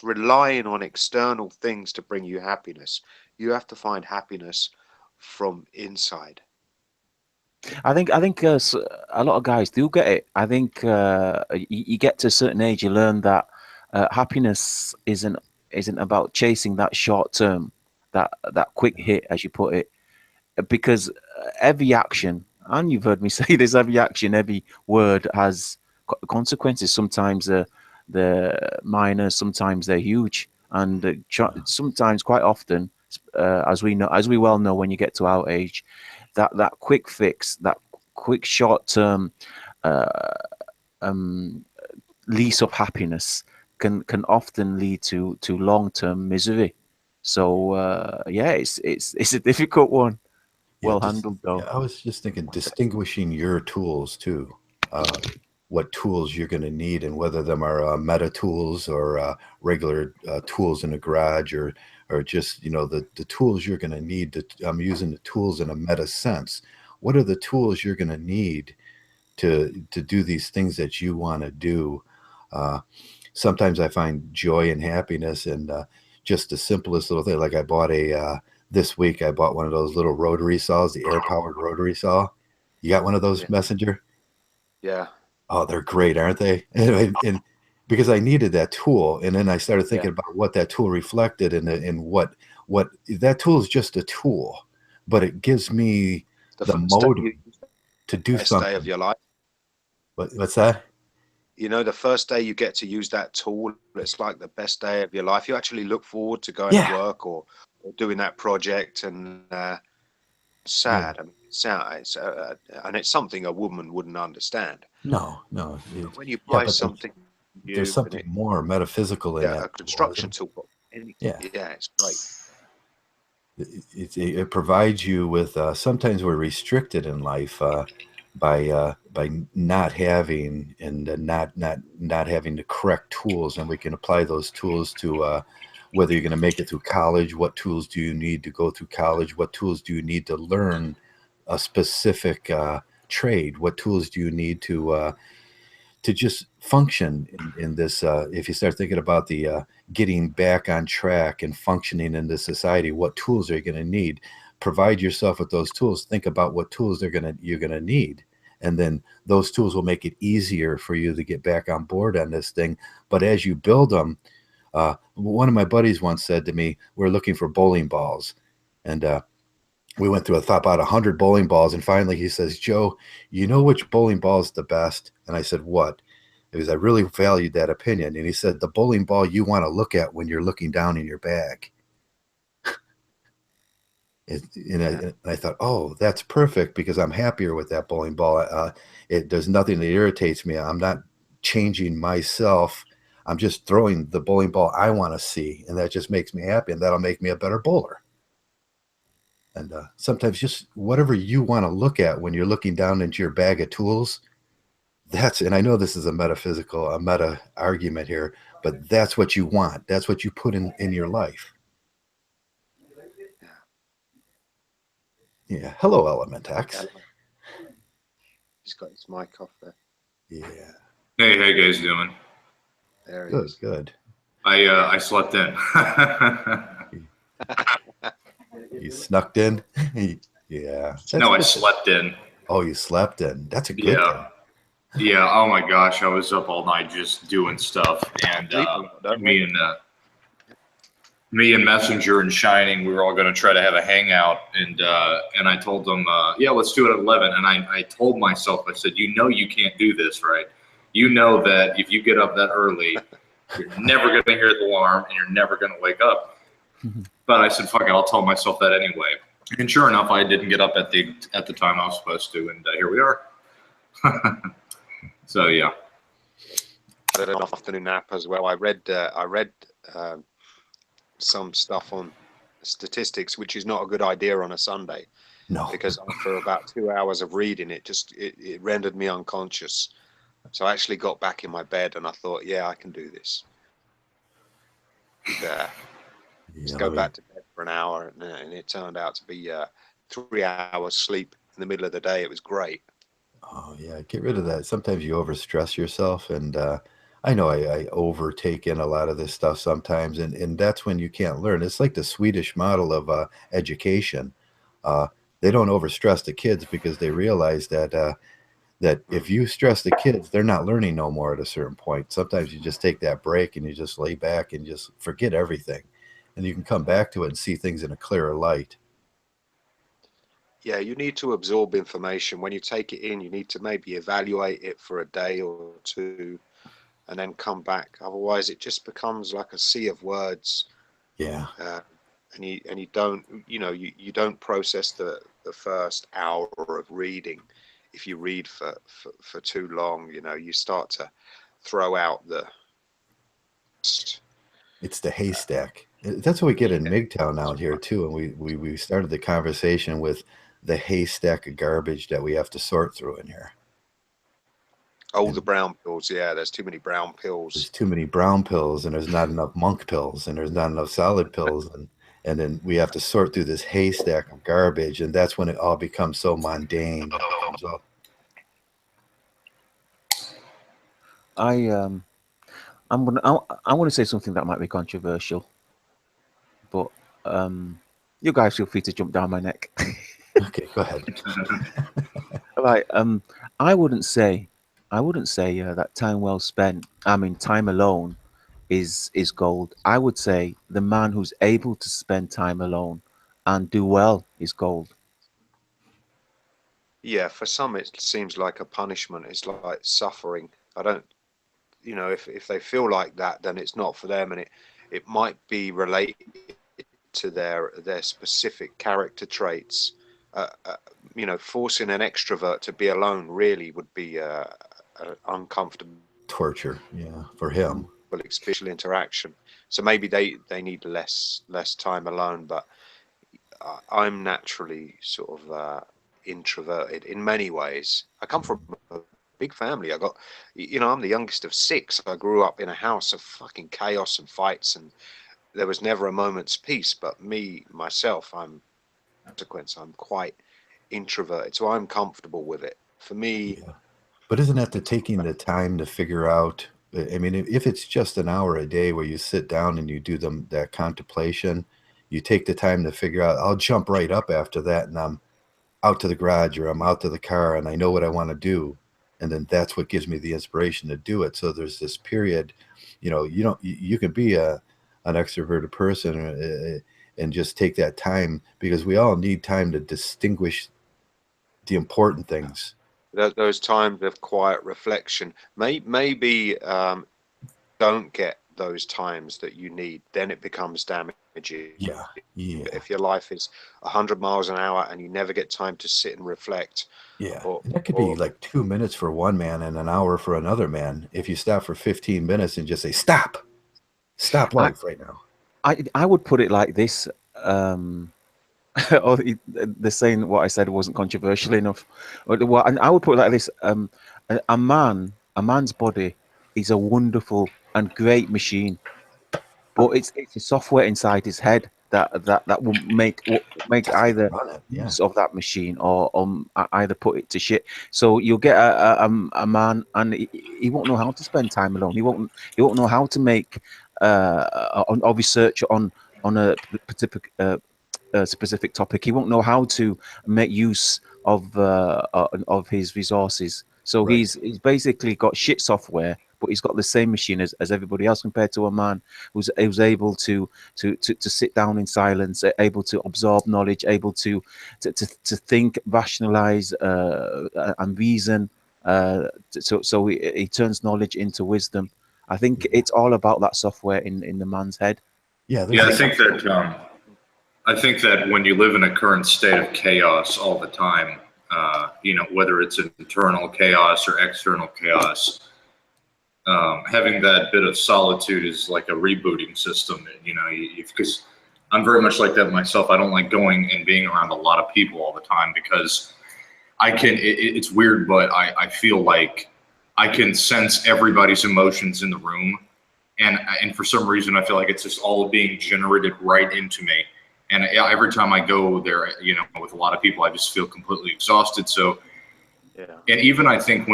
relying on external things to bring you happiness. You have to find happiness from inside. I think a lot of guys do get it. I think you get to a certain age, you learn that happiness isn't about chasing that short term, that quick hit, as you put it, because every action, and you've heard me say this, every action, every word has consequences. Sometimes they're minor, sometimes they're huge, and sometimes, quite often, as we well know, when you get to our age, that quick fix, that quick short term lease of happiness can often lead to long term misery. So it's a difficult one. Well handled though. I was just thinking, distinguishing your tools too. What tools you're going to need, and whether them are meta tools or regular tools in the garage, or just, you know, the tools you're going to need. I'm using the tools in a meta sense. What are the tools you're going to need to do these things that you want to do? Sometimes I find joy and happiness in just the simplest little thing. Like I bought this week I bought one of those little rotary saws, the air powered rotary saw. You got one of those Yeah. Messenger? Yeah. Oh, they're great, aren't they? And because I needed that tool, and then I started thinking Yeah. about what that tool reflected, and what that tool is just a tool, but it gives me The the first day motive you use to the do best day of something. your life. What's that? You know, the first day you get to use that tool, it's like the best day of your life. You actually look forward to going to Yeah. work or doing that project, and Yeah. sad. I mean, it's sad. And it's something a woman wouldn't understand. No. But when you Yeah, buy but something there's new, and something more metaphysical in that a tool, construction isn't tool, there? yeah, it's great. It provides you with sometimes we're restricted in life by not having and not having the correct tools, and we can apply those tools to whether you're going to make it through college. What tools do you need to go through college? What tools do you need to learn a specific trade? What tools do you need to just function in this? If you start thinking about the getting back on track and functioning in this society, what tools are you going to need? Provide yourself with those tools. Think about what tools you're gonna need, and then those tools will make it easier for you to get back on board on this thing. But as you build them, one of my buddies once said to me, "We're looking for bowling balls," and we went through about 100 bowling balls, and finally he says, "Joe, you know which bowling ball is the best?" And I said, "What?" Because I really valued that opinion. And he said, "The bowling ball you want to look at when you're looking down in your bag." And I thought, oh, that's perfect, because I'm happier with that bowling ball. There's nothing that irritates me. I'm not changing myself. I'm just throwing the bowling ball I want to see, and that just makes me happy, and that'll make me a better bowler. And sometimes just whatever you want to look at when you're looking down into your bag of tools, and I know this is a meta argument here, but that's what you want. That's what you put in your life. Yeah. Hello, Element X. He's got his mic off there. Yeah. Hey, how you guys doing? There he Good, is. good. I slept in. You snuck in? Yeah. No, I slept in. Oh, you slept in. That's a good thing. Yeah. Oh my gosh, I was up all night just doing stuff, and me and Messenger and Shining, we were all going to try to have a hangout, and I told them, yeah, let's do it at 11. And I told myself, I said, you know, you can't do this, right? You know that if you get up that early, you're never going to hear the alarm, and you're never going to wake up. But I said, fuck it, I'll tell myself that anyway. And sure enough, I didn't get up at the time I was supposed to, and here we are. So yeah. An afternoon nap as well. I read some stuff on statistics, which is not a good idea on a Sunday. No. Because after about 2 hours of reading, it rendered me unconscious. So I actually got back in my bed and I thought, yeah, I can do this. Just go back to bed for an hour, and it turned out to be 3 hours sleep in the middle of the day. It was great. Oh yeah, get rid of that. Sometimes you overstress yourself, and I know I overtake in a lot of this stuff sometimes, and that's when you can't learn. It's like the Swedish model of education. They don't overstress the kids because they realize that if you stress the kids, they're not learning no more at a certain point. Sometimes you just take that break and you just lay back and just forget everything, and you can come back to it and see things in a clearer light. Yeah, you need to absorb information. When you take it in, you need to maybe evaluate it for a day or two and then come back. Otherwise, it just becomes like a sea of words. Yeah. And you don't, you don't process the first hour of reading. If you read for too long, you start to throw out the. It's the haystack. That's what we get in Mgtow out here too. And we started the conversation with the haystack of garbage that we have to sort through in here. Oh, the brown pills. Yeah, there's too many brown pills. There's too many brown pills, and there's not enough monk pills, and there's not enough solid pills, and then we have to sort through this haystack of garbage, and that's when it all becomes so mundane. I'm gonna say something that might be controversial, but you guys feel free to jump down my neck. Okay, go ahead. like I wouldn't say that time well spent, I mean time alone is gold. I would say the man who's able to spend time alone and do well is gold. Yeah, for some it seems like a punishment. It's like suffering. I don't, you know, if they feel like that, then it's not for them, and it might be related to their specific character traits. Uh, uh, you know, forcing an extrovert to be alone really would be a uncomfortable Torture, yeah, for him. experiential interaction. So maybe they need less time alone. But I'm naturally sort of introverted in many ways. I come from a big family. I got, you know, I'm the youngest of six. I grew up in a house of fucking chaos and fights, and there was never a moment's peace. But myself, I'm consequence. I'm quite introverted, so I'm comfortable with it. For me, Yeah. But isn't that the taking the time to figure out? I mean, if it's just an hour a day where you sit down and you do that contemplation, you take the time to figure out, I'll jump right up after that and I'm out to the garage or I'm out to the car and I know what I want to do. And then that's what gives me the inspiration to do it. So there's this period, you know, you can be an extroverted person and just take that time, because we all need time to distinguish the important things. those times of quiet reflection, maybe don't get those times that you need, then it becomes damaging. Yeah. If your life is 100 miles an hour and you never get time to sit and reflect, Yeah, or, and that could be like 2 minutes for one man and an hour for another man. If you stop for 15 minutes and just say, stop life right now. I would put it like this. Or they're saying what I said wasn't controversial enough. Well, and I would put it like this: a man's body is a wonderful and great machine, but it's the software inside his head that will make either Run it, yeah. use of that machine or either put it to shit. So you'll get a man, and he won't know how to spend time alone. He won't know how to make or research on a specific topic. He won't know how to make use of his resources. So Right. he's basically got shit software, but he's got the same machine as everybody else, compared to a man who's able to sit down in silence, able to absorb knowledge, able to think, rationalize, and reason. So he turns knowledge into wisdom. I think it's all about that software in the man's head. Yeah, Yeah, I think that when you live in a current state of chaos all the time, you know, whether it's internal chaos or external chaos, having that bit of solitude is like a rebooting system. You know, because I'm very much like that myself. I don't like going and being around a lot of people all the time, because it's weird, but I feel like I can sense everybody's emotions in the room. And for some reason, I feel like it's just all being generated right into me. And every time I go there, you know, with a lot of people, I just feel completely exhausted. So, yeah. And even I think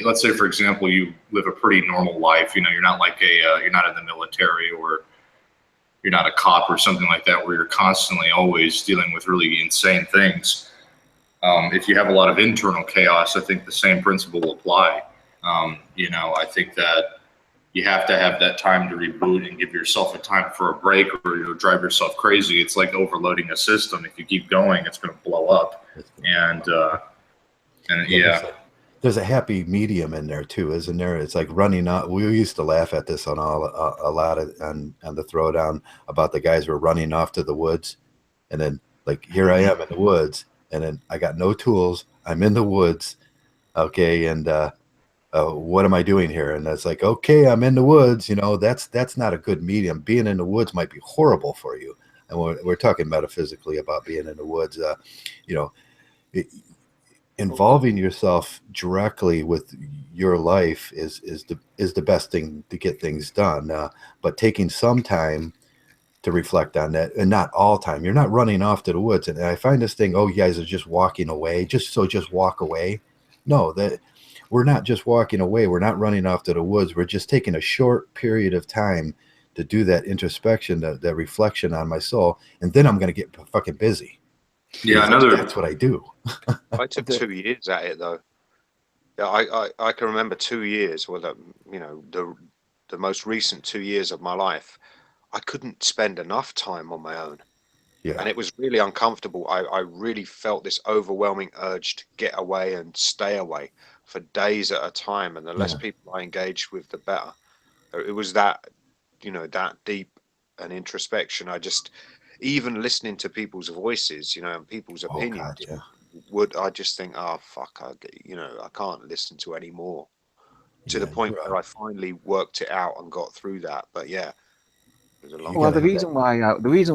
let's say, for example, you live a pretty normal life, you know, you're not like you're not in the military, or you're not a cop or something like that, where you're constantly always dealing with really insane things. If you have a lot of internal chaos, I think the same principle will apply. You know, I think that you have to have that time to reboot and give yourself a time for a break, or you'll drive yourself crazy. It's like overloading a system. If you keep going, it's going to blow up. And yeah. There's a happy medium in there too, isn't there? It's like running out. We used to laugh at this on a lot on the Throwdown, about the guys who were running off to the woods, and then like, here I am in the woods, and then I got no tools. I'm in the woods, okay, and what am I doing here? And it's like, okay, I'm in the woods. You know, that's not a good medium. Being in the woods might be horrible for you. And we're talking metaphysically about being in the woods. You know, involving yourself directly with your life is the best thing to get things done. But taking some time to reflect on that, and not all time. You're not running off to the woods. And I find this thing, oh, you guys are just walking away, just walk away. No, that we're not just walking away. We're not running off to the woods. We're just taking a short period of time to do that introspection, that reflection on my soul. And then I'm going to get fucking busy. Yeah, That's what I do. I took 2 years at it though. Yeah, I can remember 2 years. Well, the most recent 2 years of my life, I couldn't spend enough time on my own. Yeah. And it was really uncomfortable. I really felt this overwhelming urge to get away and stay away for days at a time. And the less people I engaged with, the better. It was that, that deep an introspection. Even listening to people's voices, and people's Oh God, opinions, yeah. I just think, oh, fuck, I can't listen to any more. To the Yeah, point where I finally worked it out and got through that. But yeah. Well, the reason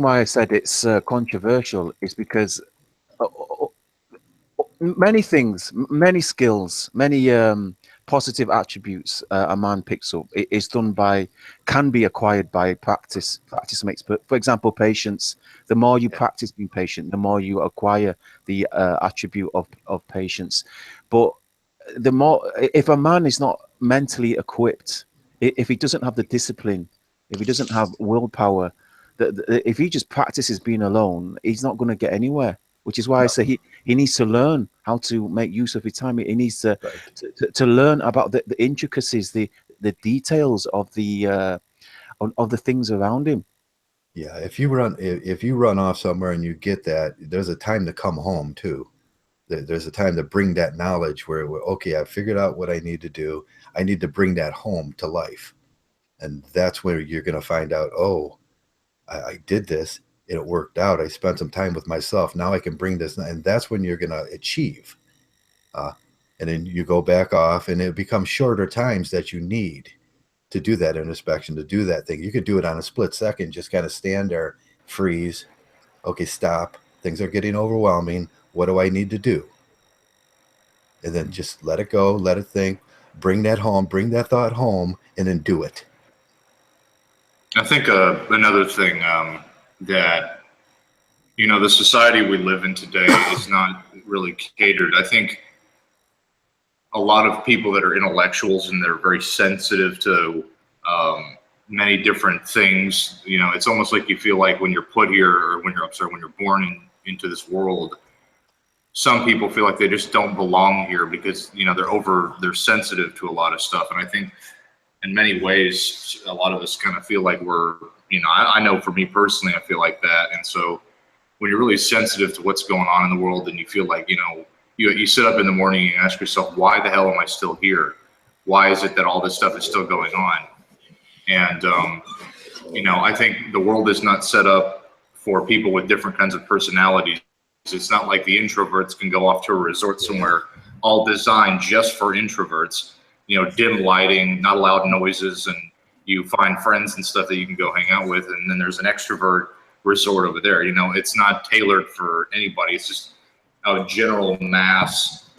why I said it's controversial is because many things, many skills, many positive attributes a man picks up can be acquired by practice. Practice makes, for example, patience. The more you practice being patient, the more you acquire the attribute of patience. But the more, if a man is not mentally equipped, if he doesn't have the discipline, if he doesn't have willpower, if he just practices being alone, he's not going to get anywhere. Which is why I say he needs to learn how to make use of his time. He needs to learn about the intricacies, the details of the things around him. Yeah, if you run off somewhere and you get that, there's a time to come home too. There's a time to bring that knowledge where okay, I figured out what I need to do. I need to bring that home to life, and that's where you're going to find out. Oh, I did this. It worked out. I spent some time with myself. Now I can bring this, and that's when you're going to achieve. And then you go back off, and it becomes shorter times that you need to do that introspection, to do that thing. You could do it on a split second. Just kind of stand there, freeze. Okay, stop. Things are getting overwhelming. What do I need to do? And then just let it go, let it think, bring that home, bring that thought home, and then do it. I think another thing that, the society we live in today is not really catered. I think a lot of people that are intellectuals and they're very sensitive to many different things, it's almost like you feel like when you're put here, or when you're born into this world, some people feel like they just don't belong here because, they're sensitive to a lot of stuff. And I think in many ways, a lot of us kind of feel like we're, I know for me personally, I feel like that. And so when you're really sensitive to what's going on in the world and you feel like, you sit up in the morning and you ask yourself, why the hell am I still here? Why is it that all this stuff is still going on? And, I think the world is not set up for people with different kinds of personalities. It's not like the introverts can go off to a resort somewhere all designed just for introverts, dim lighting, not loud noises, and you find friends and stuff that you can go hang out with. And then there's an extrovert resort over there. It's not tailored for anybody. It's just a general mass,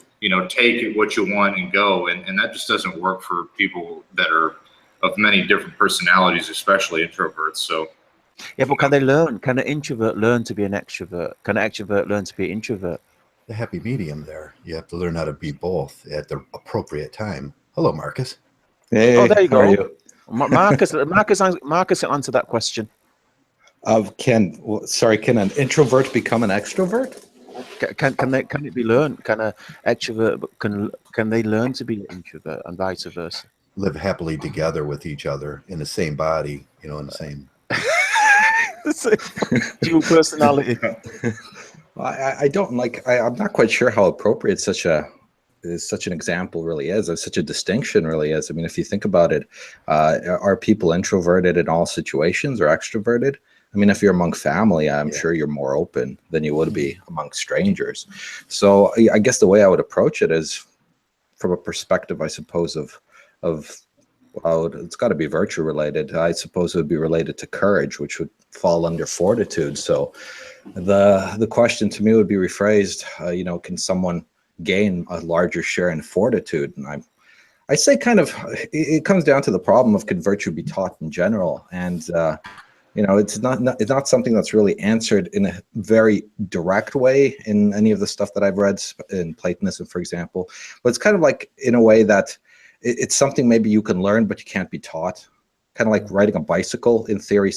take what you want and go. And that just doesn't work for people that are of many different personalities, especially introverts. So, yeah, but can they learn? Can an introvert learn to be an extrovert? Can an extrovert learn to be an introvert? The happy medium there. You have to learn how to be both at the appropriate time. Hello, Marcus. Hey, there you go. How are you? Marcus answer that question. Can an introvert become an extrovert? Can it be learned? Can an extrovert can they learn to be an introvert and vice versa? Live happily together with each other in the same body, in the same dual personality. I don't I'm not quite sure how appropriate such an example really is, or such a distinction really is. I mean, if you think about it, are people introverted in all situations or extroverted? I mean, if you're among family, I'm sure you're more open than you would be among strangers. So I guess the way I would approach it is from a perspective, I suppose, well, it's got to be virtue related. I suppose it would be related to courage, which would fall under fortitude. So the question to me would be rephrased, can someone gain a larger share in fortitude? And I say kind of, it comes down to the problem of can virtue be taught in general? And, it's not something that's really answered in a very direct way in any of the stuff that I've read in Platonism, for example. But it's kind of like in a way that it's something maybe you can learn, but you can't be taught, kind of like riding a bicycle. In theory,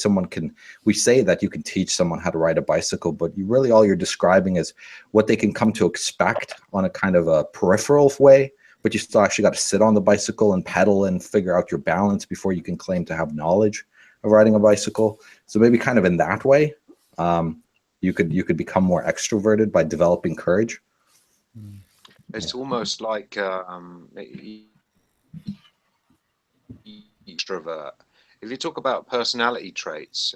we say that you can teach someone how to ride a bicycle, but all you're describing is what they can come to expect on a kind of a peripheral way, but you still actually got to sit on the bicycle and pedal and figure out your balance before you can claim to have knowledge of riding a bicycle. So maybe kind of in that way, you could become more extroverted by developing courage. It's almost like extrovert. If you talk about personality traits,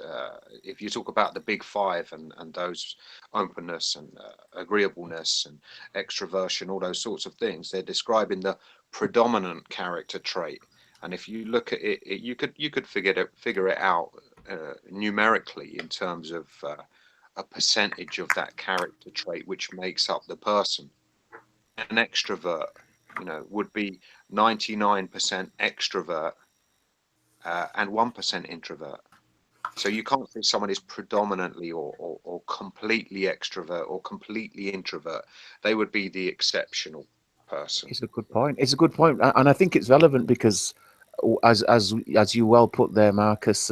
if you talk about the big five and those openness and agreeableness and extroversion, all those sorts of things, they're describing the predominant character trait. And if you look at it, you could figure it out numerically in terms of a percentage of that character trait which makes up the person. An extrovert, would be 99% extrovert and 1% introvert. So you can't say someone is predominantly or completely extrovert or completely introvert. They would be the exceptional person. It's a good point. It's a good point, and I think it's relevant because, as you well put there, Marcus,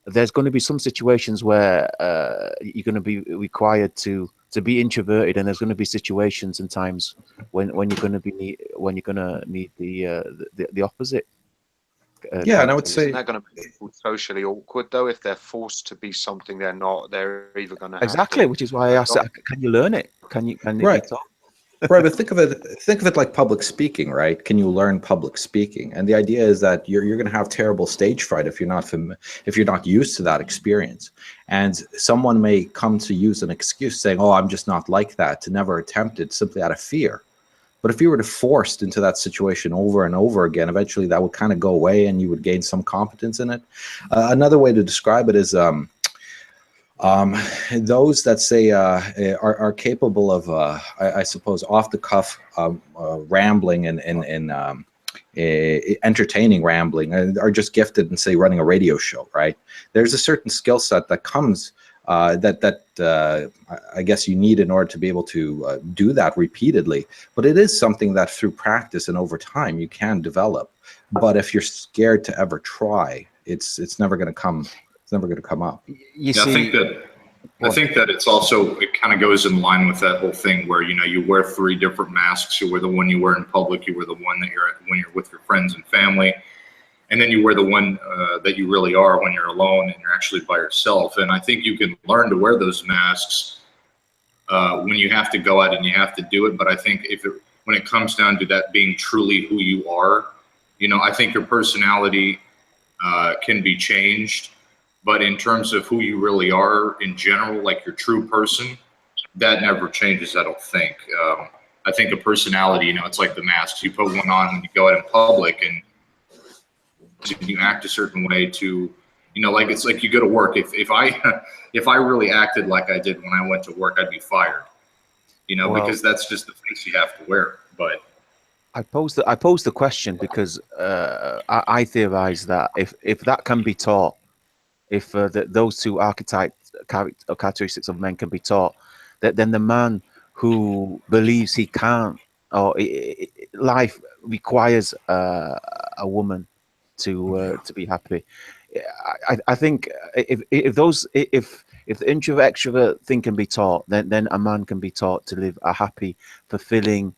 there's going to be some situations where you're going to be required to be introverted, and there's going to be situations and times when you're going to need the opposite. Yeah, and I would say, isn't that going to make people socially awkward though? If they're forced to be something they're not, they're either going to exactly, which is why I asked, can you learn it? Can you right. talk? Right, but think of it like public speaking, right? Can you learn public speaking? And the idea is that you're going to have terrible stage fright if you're not used to that experience. And someone may come to use an excuse saying, "Oh, I'm just not like that," to never attempt it simply out of fear. But if you were forced into that situation over and over again, eventually that would kind of go away, and you would gain some competence in it. Another way to describe it is. Those that say are capable of, I suppose, off the cuff rambling and entertaining rambling, are just gifted in, say, running a radio show. Right? There's a certain skill set that comes that I guess you need in order to be able to do that repeatedly. But it is something that through practice and over time you can develop. But if you're scared to ever try, it's never going to come. Never going to come up. I think that it's also, it kind of goes in line with that whole thing where, you wear 3 different masks. You wear the one you wear in public, you wear the one that when you're with your friends and family, and then you wear the one that you really are when you're alone and you're actually by yourself. And I think you can learn to wear those masks when you have to go out and you have to do it. But I think when it comes down to that being truly who you are, I think your personality can be changed. But in terms of who you really are in general, like your true person, that never changes, I don't think. I think a personality, it's like the masks. You put one on when you go out in public and you act a certain way to, like it's like you go to work. If I really acted like I did when I went to work, I'd be fired, because that's just the face you have to wear. But I posed the question because I theorize that if that can be taught, if those 2 characteristics of men can be taught, then the man who believes he can't, or life requires a woman to be happy. I think if the introvert extrovert thing can be taught, then a man can be taught to live a happy, fulfilling,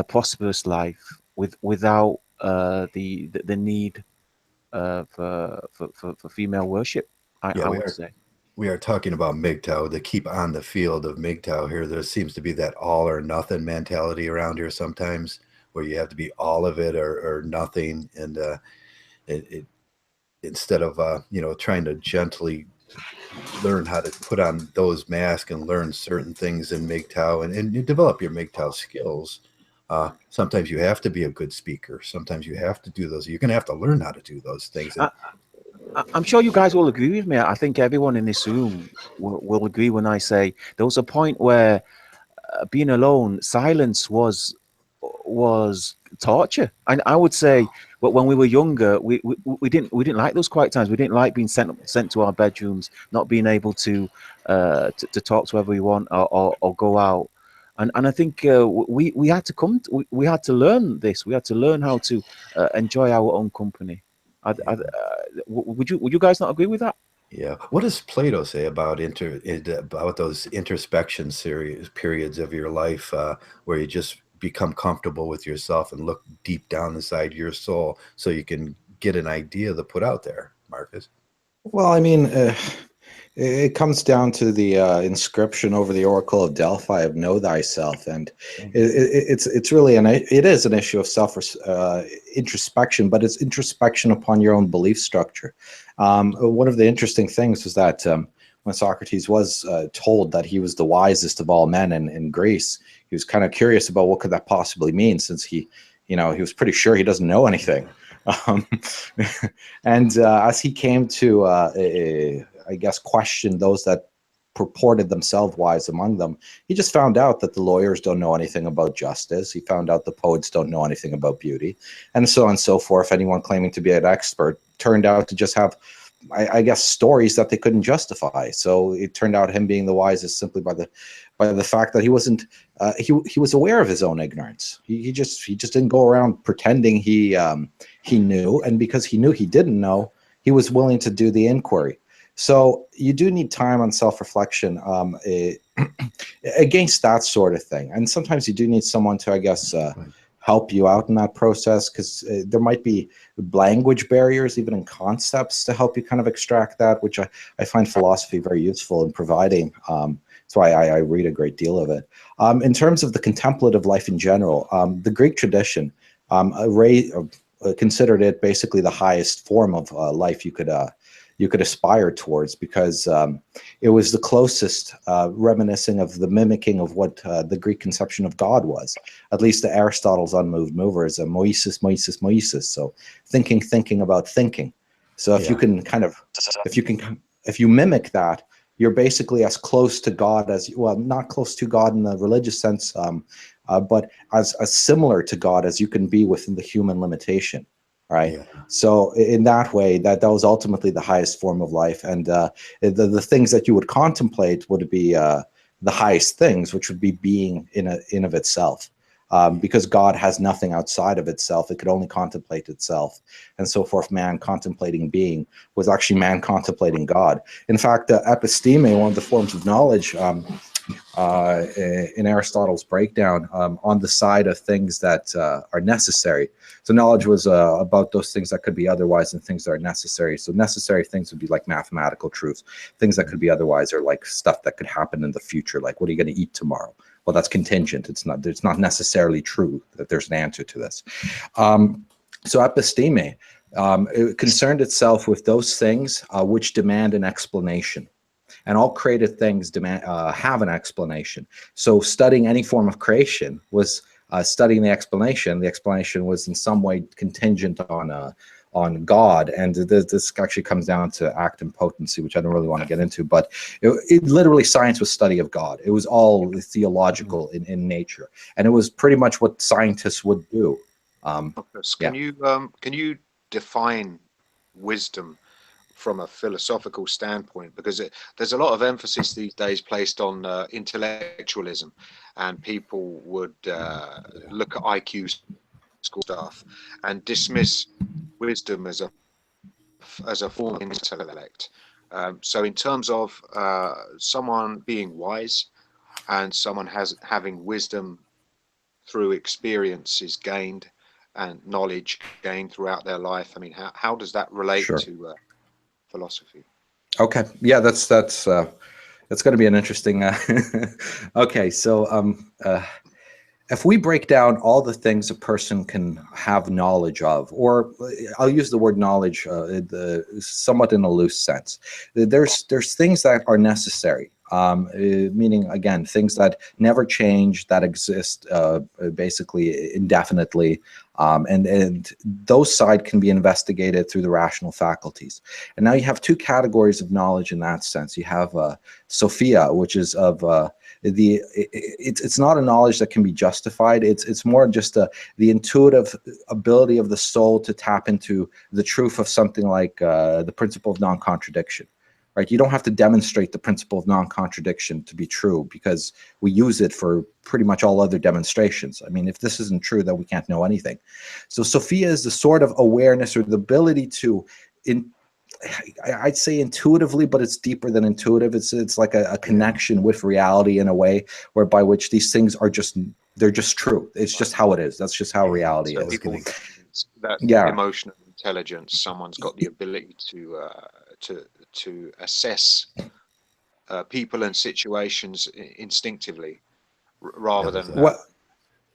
prosperous life without the need for female worship. I would say we are talking about Mgtow, to keep on the field of Mgtow here. There seems to be that all or nothing mentality around here sometimes, where you have to be all of it or nothing, and it instead of trying to gently learn how to put on those masks and learn certain things in Mgtow and you develop your Mgtow skills. Sometimes you have to be a good speaker. Sometimes you have to do those. You're going to have to learn how to do those things. I'm sure you guys will agree with me. I think everyone in this room will agree when I say there was a point where being alone, silence was torture. And I would say, but when we were younger, we didn't like those quiet times. We didn't like being sent to our bedrooms, not being able to talk to whoever we want or go out. And I think we had to learn this. We had to learn how to enjoy our own company. Would you guys not agree with that? Yeah. What does Plato say about those introspection periods of your life where you just become comfortable with yourself and look deep down inside your soul so you can get an idea to put out there, Marcus? Well, I mean, it comes down to the inscription over the Oracle of Delphi of "Know thyself," and it's really it is an issue of self introspection, but it's introspection upon your own belief structure. One of the interesting things was that when Socrates was told that he was the wisest of all men in Greece, he was kind of curious about what could that possibly mean, since he was pretty sure he doesn't know anything. And as he came to, I guess, question those that purported themselves wise among them, he just found out that the lawyers don't know anything about justice. He found out the poets don't know anything about beauty, and so on and so forth. Anyone claiming to be an expert turned out to just have, I guess, stories that they couldn't justify. So it turned out him being the wisest simply by the fact that he wasn't he was aware of his own ignorance. He just didn't go around pretending he knew, and because he knew he didn't know, he was willing to do the inquiry. So you do need time on self-reflection against that sort of thing, and sometimes you do need someone to, I guess, help you out in that process, because there might be language barriers even in concepts to help you kind of extract that, which I find philosophy very useful in providing. That's why I read a great deal of it. In terms of the contemplative life in general, the Greek tradition considered it basically the highest form of life you could aspire towards, because it was the closest reminiscing of the mimicking of what the Greek conception of God was. At least the Aristotle's unmoved mover is a moisis, moisis, moisis. So thinking about thinking. So if you can if you mimic that, you're basically as close to God as, well, not close to God in the religious sense, but as similar to God as you can be within the human limitation. Right. Yeah. So in that way, that was ultimately the highest form of life. And the things that you would contemplate would be the highest things, which would be being in of itself. Because God has nothing outside of itself. It could only contemplate itself. And so forth, man contemplating being was actually man contemplating God. In fact, episteme, one of the forms of knowledge, in Aristotle's breakdown, on the side of things that are necessary. So knowledge was about those things that could be otherwise and things that are necessary. So necessary things would be like mathematical truths. Things that could be otherwise are like stuff that could happen in the future. Like, what are you going to eat tomorrow? Well, that's contingent. It's not necessarily true that there's an answer to this. So episteme it concerned itself with those things which demand an explanation. And all created things have an explanation. So studying any form of creation was studying the explanation. The explanation was in some way contingent on God. And this actually comes down to act and potency, which I don't really want to get into. But it literally, science was study of God. It was all theological in nature. And it was pretty much what scientists would do. Can you define wisdom from a philosophical standpoint, because there's a lot of emphasis these days placed on intellectualism, and people would look at IQ score stuff and dismiss wisdom as a form of intellect. So in terms of someone being wise and someone having wisdom through experiences gained and knowledge gained throughout their life, I mean, how does that relate to philosophy? Okay, yeah, that's going to be an interesting. Okay, so if we break down all the things a person can have knowledge of, or I'll use the word knowledge somewhat in a loose sense, there's things that are necessary. Meaning, again, things that never change, that exist basically indefinitely, and those side can be investigated through the rational faculties. And now you have two categories of knowledge in that sense. You have Sophia, which is of it's not a knowledge that can be justified. It's more just the intuitive ability of the soul to tap into the truth of something like the principle of non-contradiction. right? You don't have to demonstrate the principle of non-contradiction to be true, because we use it for pretty much all other demonstrations. I mean, if this isn't true, then we can't know anything. So Sophia is the sort of awareness or the ability to, I'd say intuitively, but it's deeper than intuitive. It's like a connection with reality in a way whereby which these things are they're just true. It's just how it is. That's just how reality So is. people, that Yeah. emotional intelligence, someone's got the ability to assess people and situations instinctively, rather than What?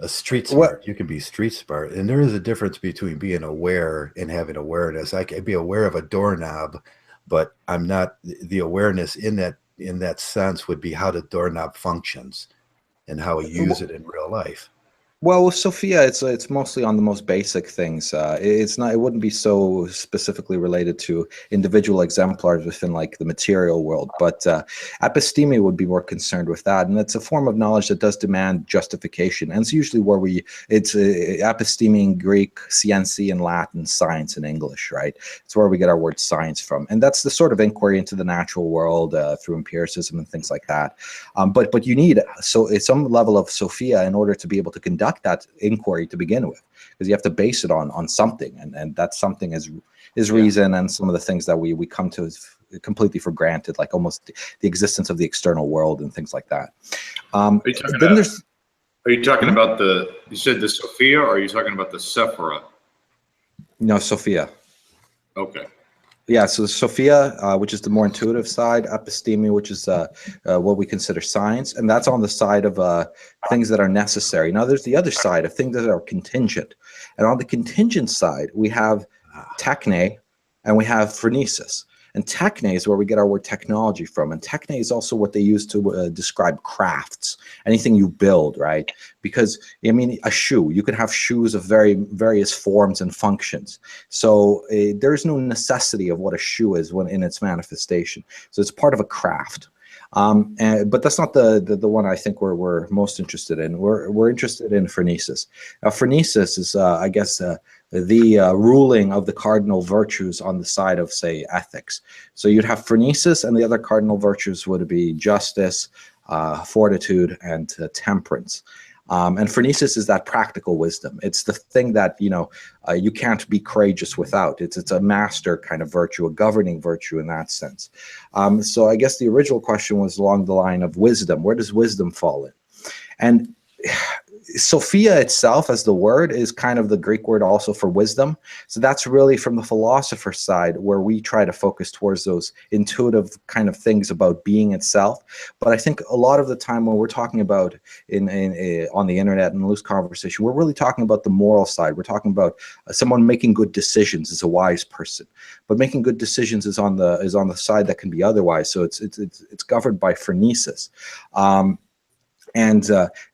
A street smart. You can be street smart, and there is a difference between being aware and having awareness. I can be aware of a doorknob, but I'm not. The awareness in that sense would be how the doorknob functions and how we use it in real life. Well, with Sophia, it's mostly on the most basic things. It's not. It wouldn't be so specifically related to individual exemplars within like the material world. But episteme would be more concerned with that, and it's a form of knowledge that does demand justification. And it's usually where it's episteme in Greek, scientia in Latin, science in English, right? It's where we get our word science from, and that's the sort of inquiry into the natural world through empiricism and things like that. But you need some level of Sophia in order to be able to conduct that inquiry to begin with, because you have to base it on something, and that something is reason and some of the things that we come to completely for granted, like almost the existence of the external world and things like that. Are you talking about you said the Sophia, or are you talking about the Sephira? No, Sophia. Okay. Yeah, so Sophia, which is the more intuitive side, episteme, which is what we consider science, and that's on the side of things that are necessary. Now, there's the other side of things that are contingent, and on the contingent side, we have techne, and we have phronesis. And techne is where we get our word technology from, and techne is also what they use to describe crafts, anything you build, right? Because, I mean, a shoe, you can have shoes of various forms and functions. So there's no necessity of what a shoe is when in its manifestation. So it's part of a craft. But that's not the one I think we're most interested in. We're interested in phronesis. Now, phronesis is, I guess, the ruling of the cardinal virtues on the side of, say, ethics. So you'd have phronesis, and the other cardinal virtues would be justice, fortitude, and temperance. And phronesis is that practical wisdom. It's the thing that, you can't be courageous without. It's a master kind of virtue, a governing virtue in that sense. So I guess the original question was along the line of wisdom. Where does wisdom fall in? And Sophia itself as the word is kind of the Greek word also for wisdom. So that's really from the philosopher side where we try to focus towards those intuitive kind of things about being itself. But I think a lot of the time when we're talking about on the internet and loose conversation, we're really talking about the moral side. We're talking about someone making good decisions is a wise person, but making good decisions is on the side that can be otherwise. So it's governed by phronesis. And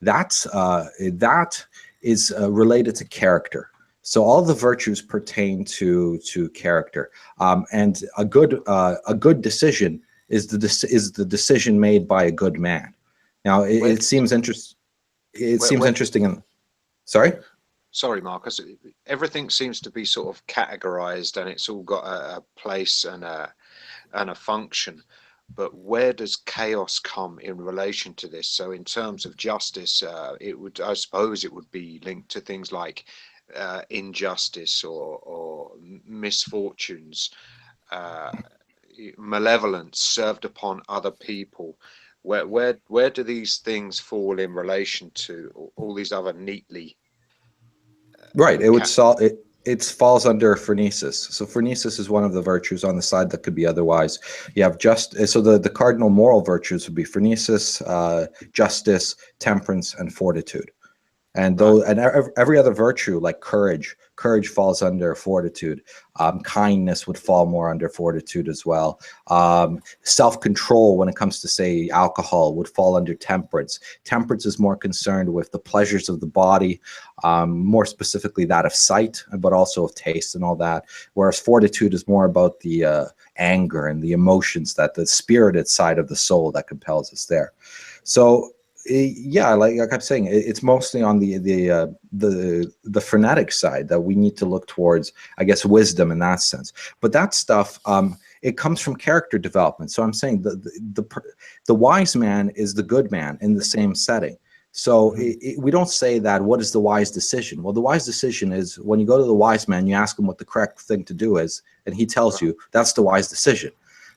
that is related to character. So all the virtues pertain to character, and a good decision is the decision made by a good man. Now it seems interesting. Interesting. And sorry, Marcus. Everything seems to be sort of categorized, and it's all got a place and a function. But where does chaos come in relation to this? So in terms of justice, I suppose it would be linked to things like injustice or misfortunes, malevolence served upon other people. Where do these things fall in relation to all these other neatly? Right. It would solve it. It falls under phronesis. So phronesis is one of the virtues on the side that could be otherwise. You have so the cardinal moral virtues would be phronesis, justice, temperance, and fortitude. And every other virtue, like courage falls under fortitude. Kindness would fall more under fortitude as well. Self-control, when it comes to, say, alcohol, would fall under temperance. Temperance is more concerned with the pleasures of the body, more specifically that of sight, but also of taste and all that. Whereas fortitude is more about the anger and the emotions, that the spirited side of the soul that compels us there. So yeah, like I'm saying, it's mostly on the frenetic side that we need to look towards, I guess, wisdom in that sense. But that stuff, it comes from character development. So I'm saying the wise man is the good man in the same setting. So we don't say that, what is the wise decision? Well, the wise decision is when you go to the wise man, you ask him what the correct thing to do is, and he tells you that's the wise decision.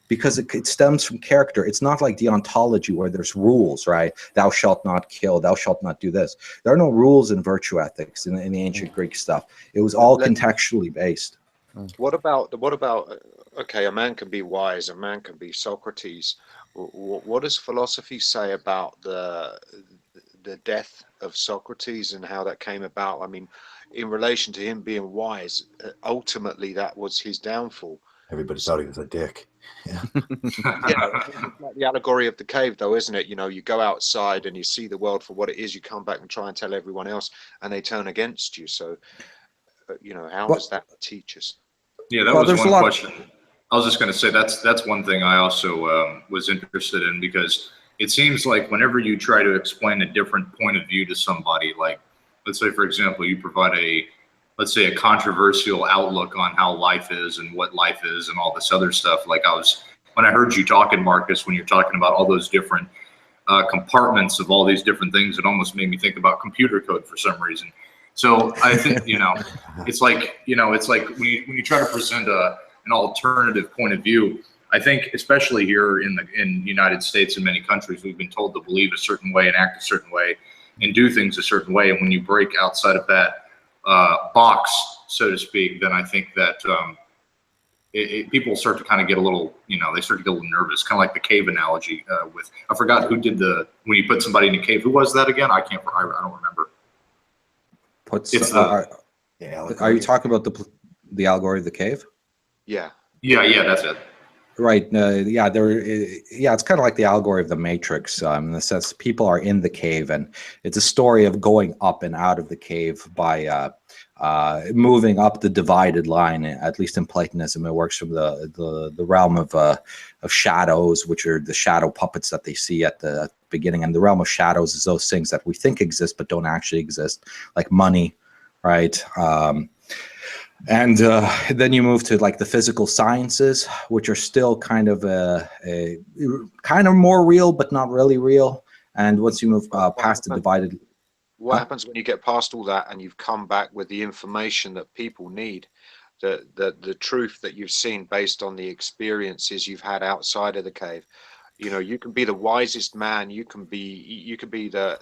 Because it stems from character. It's not like deontology where there's rules, right? Thou shalt not kill, thou shalt not do this. There are no rules in virtue ethics in the ancient Greek stuff. It was all contextually based. What about okay, a man can be wise, a man can be Socrates. What does philosophy say about the death of Socrates and how that came about? I mean, in relation to him being wise, ultimately that was his downfall. Everybody thought he was a dick. Yeah. Yeah, it's like the allegory of the cave, though, isn't it? You know, you go outside and you see the world for what it is. You come back and try and tell everyone else, and they turn against you. So, you know, how does that teach us? Yeah, that was one question. I was just going to say that's one thing I also was interested in, because it seems like whenever you try to explain a different point of view to somebody, like let's say, for example, you provide let's say a controversial outlook on how life is and what life is and all this other stuff. Like when I heard you talking, Marcus, when you're talking about all those different compartments of all these different things, it almost made me think about computer code for some reason. So I think, you know, it's like when you try to present an alternative point of view, I think especially here in the United States and many countries, we've been told to believe a certain way and act a certain way and do things a certain way. And when you break outside of that box, so to speak, then I think that people start to kind of get a little, you know, they start to get a little nervous, kind of like the cave analogy I forgot who did when you put somebody in a cave. Who was that again? I don't remember. Are you talking about the allegory of the cave? Yeah, that's it. Right. It's kind of like the allegory of the Matrix. In the sense, people are in the cave, and it's a story of going up and out of the cave by moving up the divided line. At least in Platonism, it works from the realm of shadows, which are the shadow puppets that they see at the beginning. And the realm of shadows is those things that we think exist but don't actually exist, like money, right? And then you move to like the physical sciences, which are still kind of kind of more real, but not really real. And once you move past the divided, what happens when you get past all that and you've come back with the information that people need, the truth that you've seen based on the experiences you've had outside of the cave? You know, you can be the wisest man. You can be the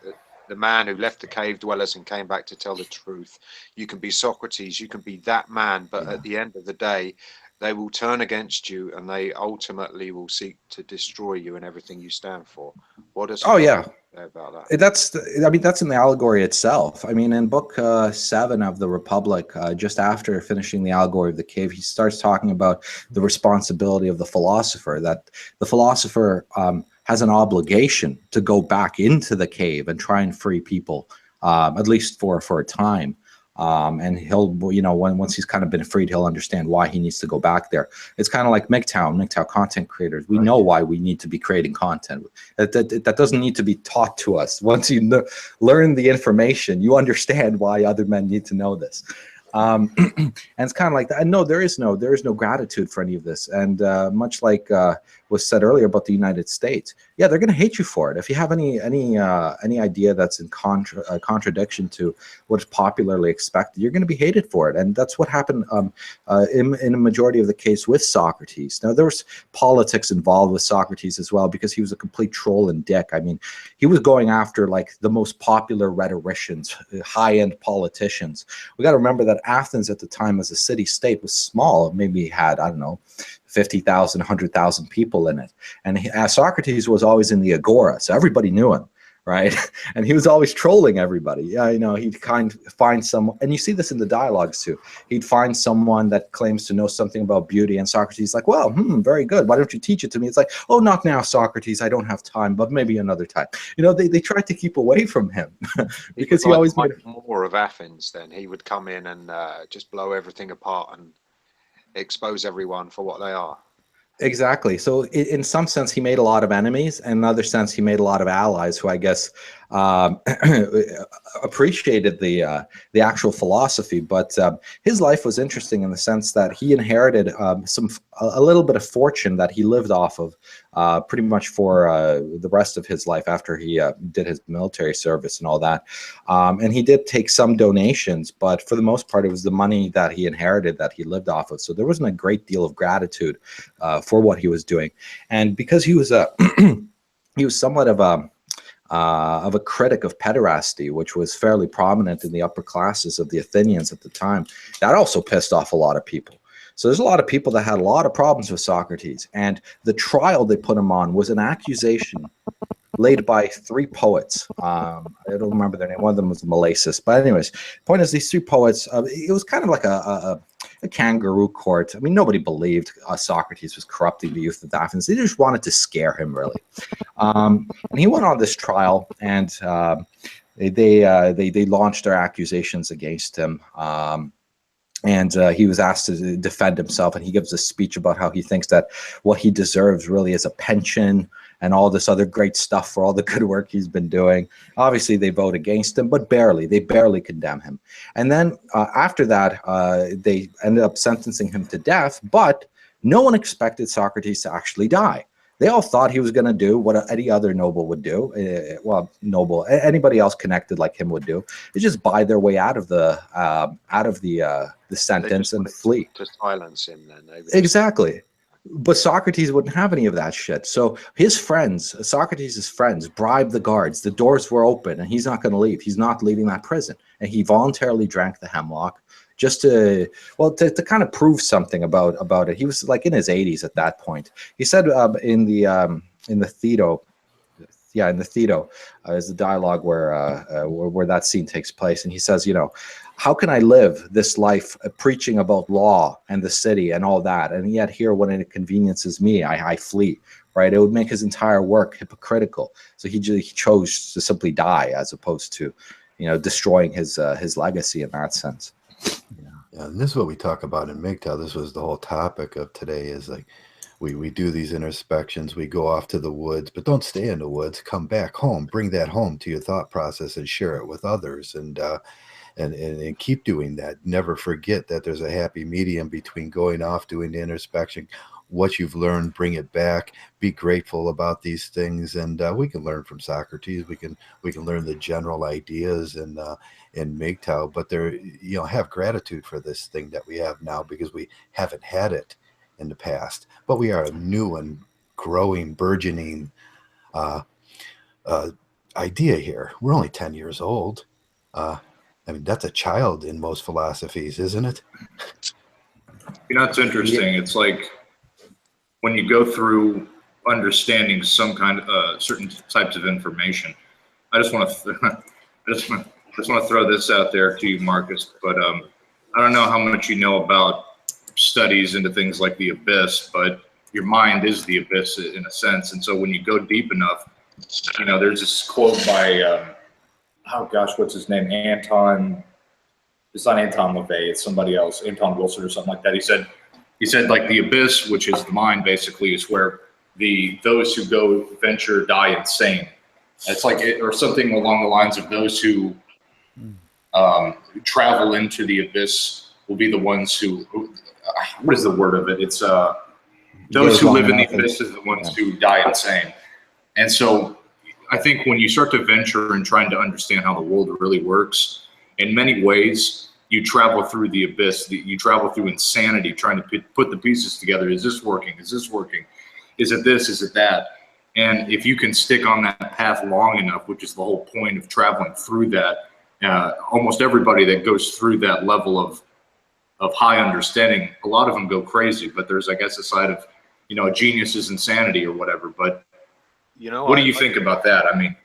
man who left the cave dwellers and came back to tell the truth. You can be Socrates, you can be that man, but at the end of the day, they will turn against you and they ultimately will seek to destroy you and everything you stand for. What does about that? That's in the allegory itself. I mean, in book 7 of the Republic, just after finishing the allegory of the cave, he starts talking about the responsibility of the philosopher, that the philosopher has an obligation to go back into the cave and try and free people, at least for a time. And he'll, you know, once he's kind of been freed, he'll understand why he needs to go back there. It's kind of like Mgtow content creators. We know why we need to be creating content. That doesn't need to be taught to us. Once you learn the information, you understand why other men need to know this. And it's kind of like that. And no, there is no gratitude for any of this. And much like was said earlier about the United States, yeah, they're going to hate you for it. If you have any idea that's in contradiction to what's popularly expected, you're going to be hated for it. And that's what happened in a majority of the case with Socrates. Now, there was politics involved with Socrates as well, because he was a complete troll and dick. I mean, he was going after like the most popular rhetoricians, high-end politicians. We got to remember that Athens at the time as a city-state was small. Maybe it had, I don't know, 50,000, 100,000 people in it. And Socrates was always in the agora, so everybody knew him, right? And he was always trolling everybody. Yeah, you know, he'd find someone, and you see this in the dialogues too. He'd find someone that claims to know something about beauty, and Socrates is like, well, very good. Why don't you teach it to me? It's like, oh, not now, Socrates. I don't have time, but maybe another time. You know, they tried to keep away from him because he always made more of Athens. Then he would come in and just blow everything apart and expose everyone for what they are. Exactly. So in some sense, he made a lot of enemies, and in another sense, he made a lot of allies who I guess appreciated the actual philosophy, but his life was interesting in the sense that he inherited a little bit of fortune that he lived off of pretty much for the rest of his life after he did his military service and all that. And he did take some donations, but for the most part, it was the money that he inherited that he lived off of. So there wasn't a great deal of gratitude for what he was doing. And because he was he was somewhat of a critic of pederasty, which was fairly prominent in the upper classes of the Athenians at the time, that also pissed off a lot of people. So there's a lot of people that had a lot of problems with Socrates, and the trial they put him on was an accusation laid by three poets. I don't remember their name. One of them was Malasis. But anyways, point is, these three poets, it was kind of like a kangaroo court. I mean, nobody believed Socrates was corrupting the youth of Athens. They just wanted to scare him, really. And he went on this trial, and they launched their accusations against him. And he was asked to defend himself, and he gives a speech about how he thinks that what he deserves really is a pension and all this other great stuff for all the good work he's been doing. Obviously, they vote against him, but barely. They barely condemn him. And then after that, they ended up sentencing him to death, but no one expected Socrates to actually die. They all thought he was going to do what any other noble would do. Anybody else connected like him would do, is just buy their way out of the sentence and flee. To silence him, then. Exactly. But Socrates wouldn't have any of that shit. So his friends, Socrates' friends, bribed the guards. The doors were open, and he's not going to leave. He's not leaving that prison. And he voluntarily drank the hemlock just to kind of prove something about it. He was like in his 80s at that point. He said in the Thedo, in the Thedo, is the dialogue where that scene takes place, and he says, how can I live this life preaching about law and the city and all that, and yet here when it conveniences me, I flee, right? It would make his entire work hypocritical. So he chose to simply die as opposed to, destroying his legacy in that sense. Yeah, and this is what we talk about in Mgtow. This was the whole topic of today, is like we do these introspections, we go off to the woods, but don't stay in the woods. Come back home, bring that home to your thought process and share it with others, and keep doing that. Never forget that there's a happy medium between going off, doing the introspection, what you've learned, bring it back, be grateful about these things, and we can learn from Socrates. We can learn the general ideas in Mgtow, but have gratitude for this thing that we have now, because we haven't had it in the past. But we are a new and growing, burgeoning idea here. We're only 10 years old. I mean, that's a child in most philosophies, isn't it? It's interesting. It's like when you go through understanding some kind of certain types of information. I just want to throw this out there to you, Marcus. But I don't know how much you know about studies into things like the abyss, but your mind is the abyss in a sense. And so when you go deep enough, there's this quote by what's his name? Anton. It's not Anton LaVey. It's somebody else, Anton Wilson or something like that. He said like the abyss, which is the mind, basically, is where those who go venture die insane. It's like or something along the lines of those who travel into the abyss will be the ones who. What is the word of it? It's those who live in the abyss is the ones who die insane. And so I think when you start to venture and trying to understand how the world really works, in many ways, you travel through the abyss. You travel through insanity, trying to put the pieces together. Is this working? Is this working? Is it this? Is it that? And if you can stick on that path long enough, which is the whole point of traveling through that, almost everybody that goes through that level of high understanding, a lot of them go crazy. But there's, I guess, a side of, a genius is insanity or whatever. But what do you think about that? I mean,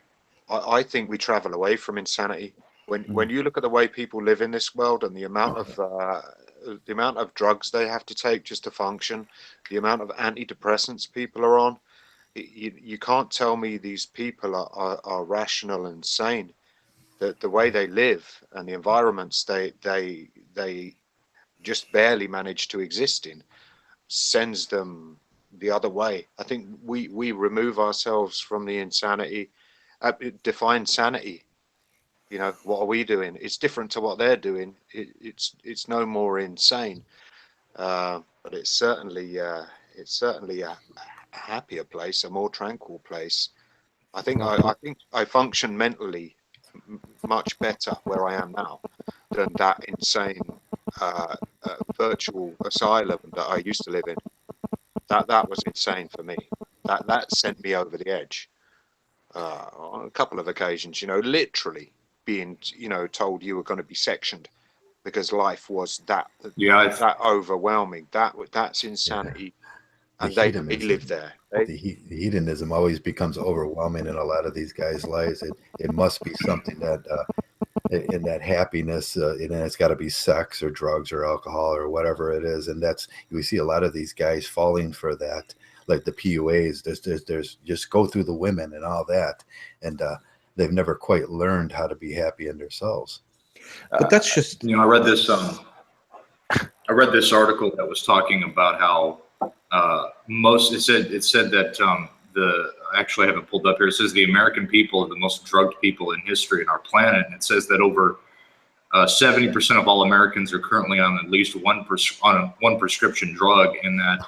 I think we travel away from insanity. When you look at the way people live in this world and the amount of drugs they have to take just to function, the amount of antidepressants people are on, you can't tell me these people are rational and sane. The way they live and the environments they just barely manage to exist in sends them the other way. I think we remove ourselves from the insanity define sanity. You know, what are we doing? It's different to what they're doing. It's no more insane, but it's certainly a happier place, a more tranquil place. I think I function mentally much better where I am now than that insane virtual asylum that I used to live in. That was insane for me. That sent me over the edge on a couple of occasions. You know, literally being told you were going to be sectioned because life was that overwhelming. That's insanity, and they live there. The hedonism always becomes overwhelming in a lot of these guys' lives. It must be something that in that happiness, and it's got to be sex or drugs or alcohol or whatever it is. And that's, we see a lot of these guys falling for that, like the PUAs. There's just go through the women and all that, and they've never quite learned how to be happy in themselves. But that's just, I read this article that was talking about how it said that actually I have it pulled up here. It says the American people are the most drugged people in history in our planet. And it says that over 70% of all Americans are currently on at least one prescription drug, and that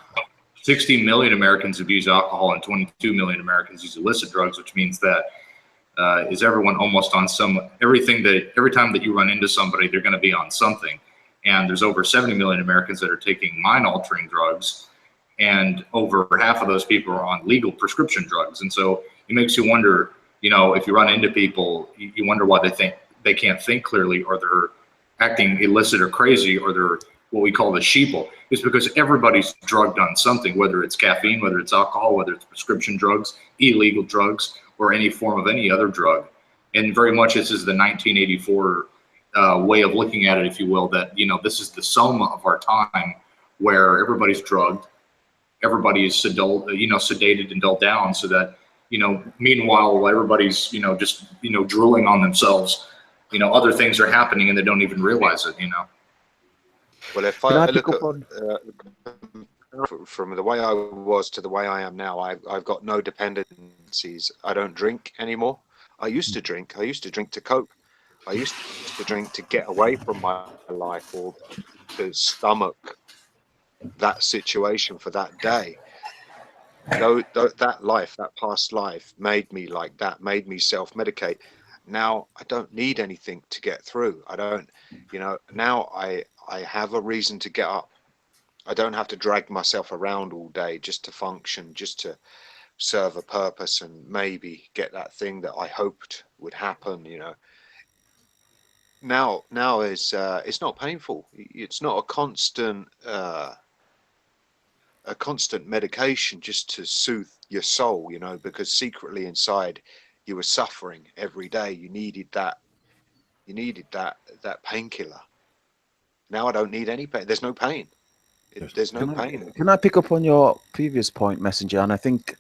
60 million Americans abuse alcohol and 22 million Americans use illicit drugs, which means that is everyone almost on every time that you run into somebody, they're going to be on something. And there's over 70 million Americans that are taking mind-altering drugs, and over half of those people are on legal prescription drugs. And so it makes you wonder, if you run into people, you wonder why they think they can't think clearly, or they're acting illicit or crazy, or they're what we call the sheeple. It's because everybody's drugged on something, whether it's caffeine, whether it's alcohol, whether it's prescription drugs, illegal drugs, or any form of any other drug. And very much this is the 1984 way of looking at it, if you will, that, this is the soma of our time, where everybody's drugged, everybody is sedated and dulled down, so that, meanwhile, everybody's, just, drooling on themselves, other things are happening and they don't even realize it, Well, if I look at from the way I was to the way I am now, I've got no dependencies. I don't drink anymore. I used to drink. I used to drink to cope. I used to drink to get away from my life, or to stomach that situation for that day. That life, that past life, made me like that, made me self-medicate. Now I don't need anything to get through. I don't, now I have a reason to get up. I don't have to drag myself around all day just to function, just to serve a purpose and maybe get that thing that I hoped would happen. Now is it's not painful. It's not a constant medication just to soothe your soul, because secretly inside you were suffering every day. You needed that painkiller. Now I don't need any pain. There's no pain. There's no pain. Can I pick up on your previous point, Messenger? And I think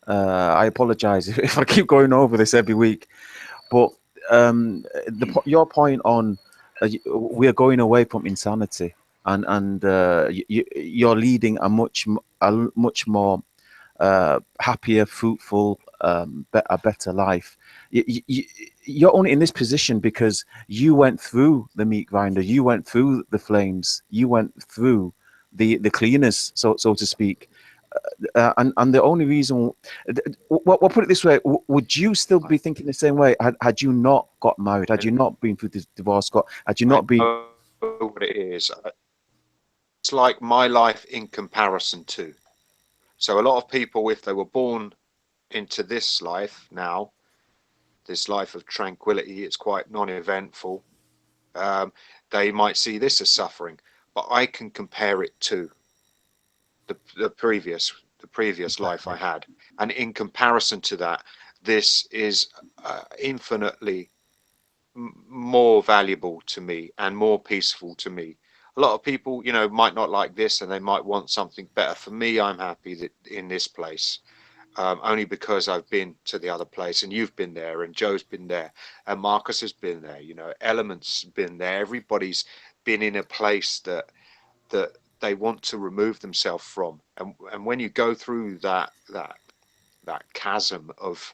I apologize if I keep going over this every week, but your point on we are going away from insanity, and you're leading a much more happier, fruitful, a better life. You're only in this position because you went through the meat grinder, you went through the flames, you went through the cleaners, so to speak. And the only reason, we'll put it this way: would you still be thinking the same way had you not got married, had you not been through this divorce, had you not been? I know what it is. It's like my life in comparison to. So a lot of people, if they were born into this life now, this life of tranquility, it's quite non-eventful. They might see this as suffering, but I can compare it to the previous life I had, and in comparison to that, this is infinitely more valuable to me and more peaceful to me. A lot of people, might not like this, and they might want something better. For me, I'm happy that in this place, only because I've been to the other place, and you've been there, and Joe's been there, and Marcus has been there. Element's been there. Everybody's been in a place that they want to remove themselves from, and when you go through that chasm of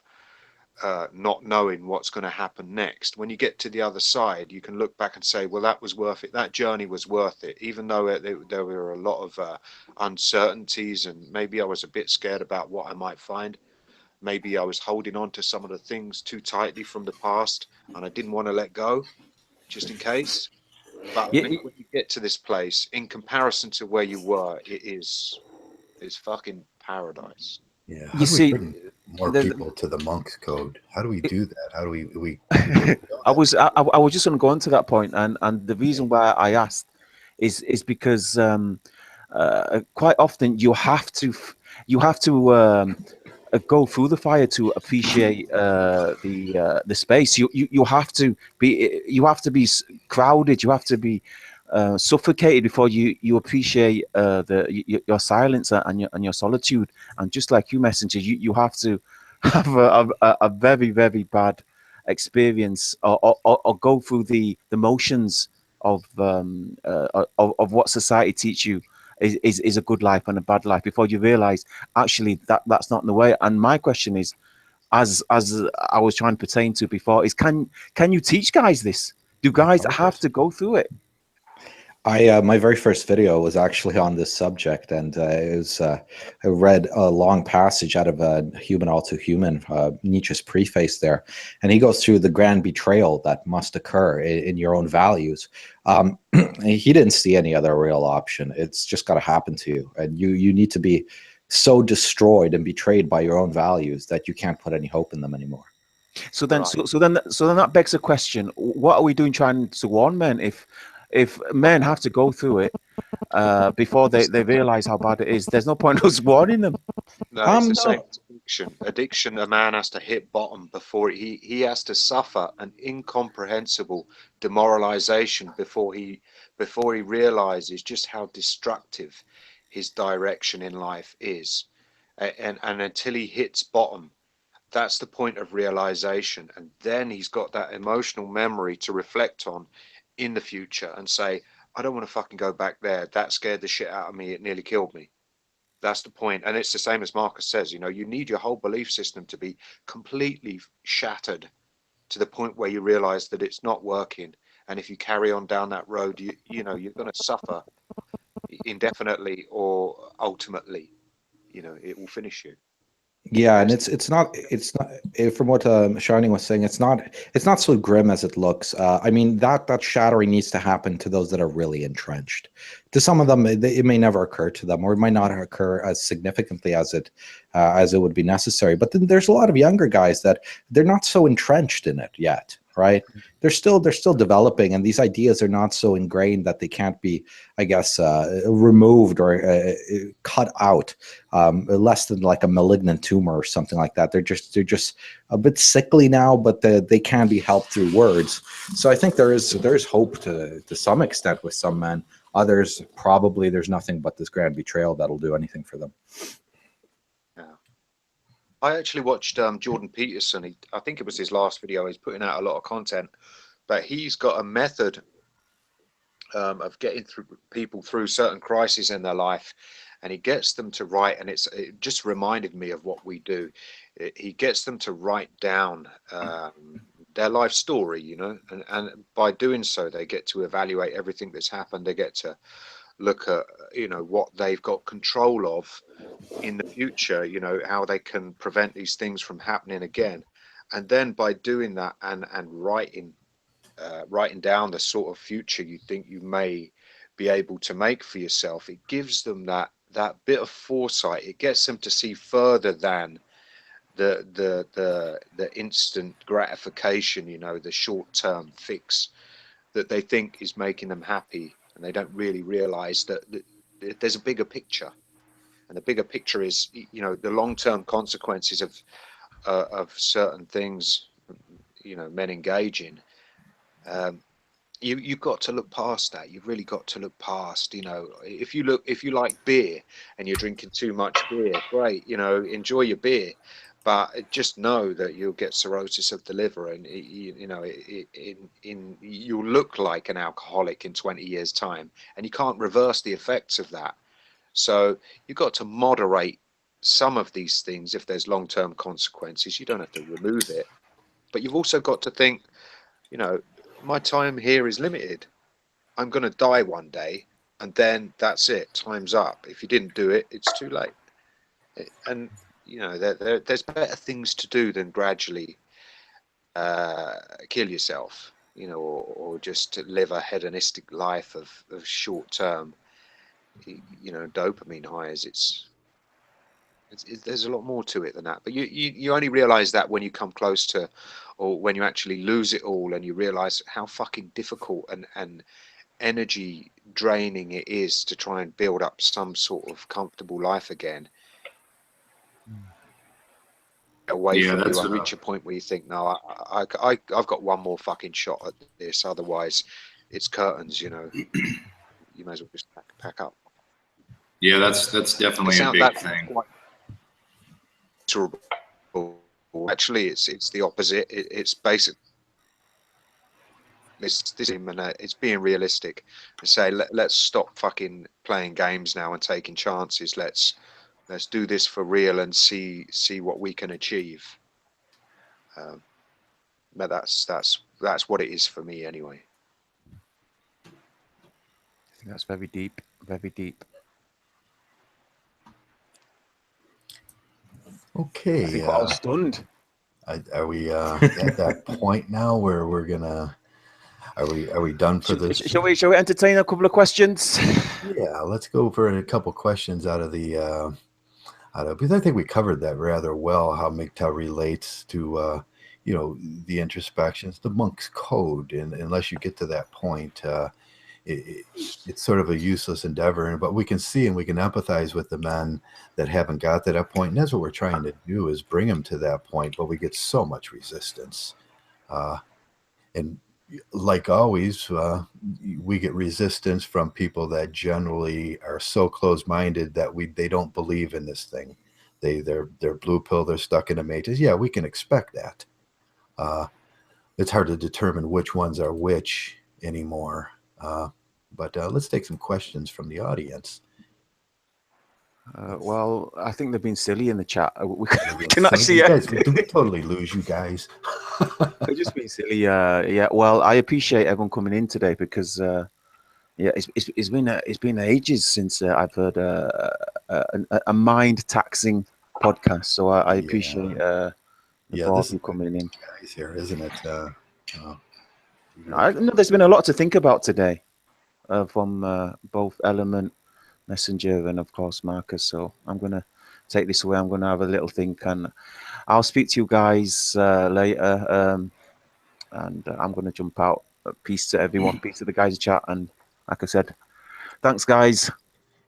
not knowing what's going to happen next. When you get to the other side, you can look back and say, well, that was worth it. That journey was worth it, even though there were a lot of uncertainties, and maybe I was a bit scared about what I might find. Maybe I was holding on to some of the things too tightly from the past, and I didn't want to let go, just in case. But Yeah, when you get to this place, in comparison to where you were, it's fucking paradise. Yeah. How you do we see, bring more the, people to the monk's code? How do we do that? How do we I was just going to go on to that point, and the reason why I asked is because quite often you have to go through the fire to appreciate the space. You have to be crowded. You have to be suffocated before you appreciate your silence and your solitude. And just like you, messenger, you have to have a very, very bad experience, or go through the motions of what society teach you is a good life and a bad life before you realize actually that's not in the way. And my question is, as I was trying to pertain to before, is can you teach guys this? Do guys have to go through it? My very first video was actually on this subject, and I read a long passage out of Human All Too Human, Nietzsche's preface there, and he goes through the grand betrayal that must occur in your own values. He didn't see any other real option. It's just got to happen to you, and you need to be so destroyed and betrayed by your own values that you can't put any hope in them anymore. So then, so then that begs a question: what are we doing trying to warn men if men have to go through it before they realize how bad it is? There's no point us warning them. No, it's the same No. as addiction. Addiction, a man has to hit bottom before he has to suffer an incomprehensible demoralization before he realizes just how destructive his direction in life is. And until he hits bottom, that's the point of realization. And then he's got that emotional memory to reflect on in the future and say, I don't want to fucking go back there. That scared the shit out of me. It nearly killed me. That's the point. And it's the same as Marcus says, you know, you need your whole belief system to be completely shattered to the point where you realize that it's not working. And if you carry on down that road, you know, you're going to suffer indefinitely, or ultimately, you know, it will finish you. Yeah, and it's not from what Shining was saying, it's not so grim as it looks. I mean, that shattering needs to happen to those that are really entrenched. To some of them, it may never occur to them, or it might not occur as significantly as it would be necessary. But then there's a lot of younger guys that they're not so entrenched in it yet, right? They're still developing, and these ideas are not so ingrained that they can't be, I guess, removed or cut out, less than like a malignant tumor or something like that. They're just a bit sickly now, but they can be helped through words. So I think there's hope to some extent with some men. Others, probably there's nothing but this grand betrayal that'll do anything for them. Yeah. I actually watched Jordan Peterson. I think it was his last video. He's putting out a lot of content, but he's got a method of getting through people through certain crises in their life, and he gets them to write. And it just reminded me of what we do. He gets them to write down their life story, you know, and by doing so, they get to evaluate everything that's happened. They get to look at, you know, what they've got control of in the future, you know, how they can prevent these things from happening again. And then by doing that and writing down the sort of future you think you may be able to make for yourself, it gives them that bit of foresight. It gets them to see further than the instant gratification, you know, the short-term fix that they think is making them happy, and they don't really realize that there's a bigger picture. And the bigger picture is, you know, the long-term consequences of certain things, you know, men engage in. You've got to look past that. You've really got to look past, you know, if you like beer and you're drinking too much beer, great, you know, enjoy your beer, but just know that you'll get cirrhosis of the liver, and you know, you'll look like an alcoholic in 20 years time, and you can't reverse the effects of that. So you've got to moderate some of these things, if there's long-term consequences, you don't have to remove it. But you've also got to think, you know, my time here is limited. I'm going to die one day, and then that's it. Time's up. If you didn't do it, it's too late. And, you know, there's better things to do than gradually kill yourself, you know, or just to live a hedonistic life of short-term, you know, dopamine highs. There's a lot more to it than that. But you only realize that when you come close to, or when you actually lose it all, and you realize how fucking difficult and energy draining it is to try and build up some sort of comfortable life again. Away from you and reach a point where you think, no, I've got one more fucking shot at this, otherwise it's curtains, you know. You may as well just pack up. Yeah, that's definitely a big thing. Actually, it's the opposite. It's basically it's being realistic and say, let's stop fucking playing games now and taking chances. Let's do this for real and see what we can achieve. But that's what it is for me anyway. I think that's very deep, very deep. Okay. I think we're all stunned. Are we at that point now where we're gonna? Are we done for this? Shall we entertain a couple of questions? Yeah, let's go for a couple questions out of the because I think we covered that rather well. How Mgtow relates to you know, the introspections, the monk's code, and unless you get to that point, it's sort of a useless endeavor. But we can see and we can empathize with the men that haven't got to that point, and that's what we're trying to do, is bring them to that point. But we get so much resistance, and like always, we get resistance from people that generally are so close-minded that they don't believe in this thing. They're blue pill. They're stuck in a matrix. Yeah, we can expect that. It's hard to determine which ones are which anymore. But let's take some questions from the audience. Well, I think they've been silly in the chat. We cannot see it. Did we totally lose you guys? They've just been silly. Yeah. Well, I appreciate everyone coming in today because yeah, it's been ages since I've heard a mind taxing podcast. So I appreciate the both of you coming in. Guys here, isn't it? I know there's been a lot to think about today from both Element, Messenger, and of course Marcus. So I'm gonna take this away. I'm gonna have a little think, and I'll speak to you guys later. And I'm gonna jump out. Peace to everyone. Peace to the guys in chat. And like I said, thanks, guys.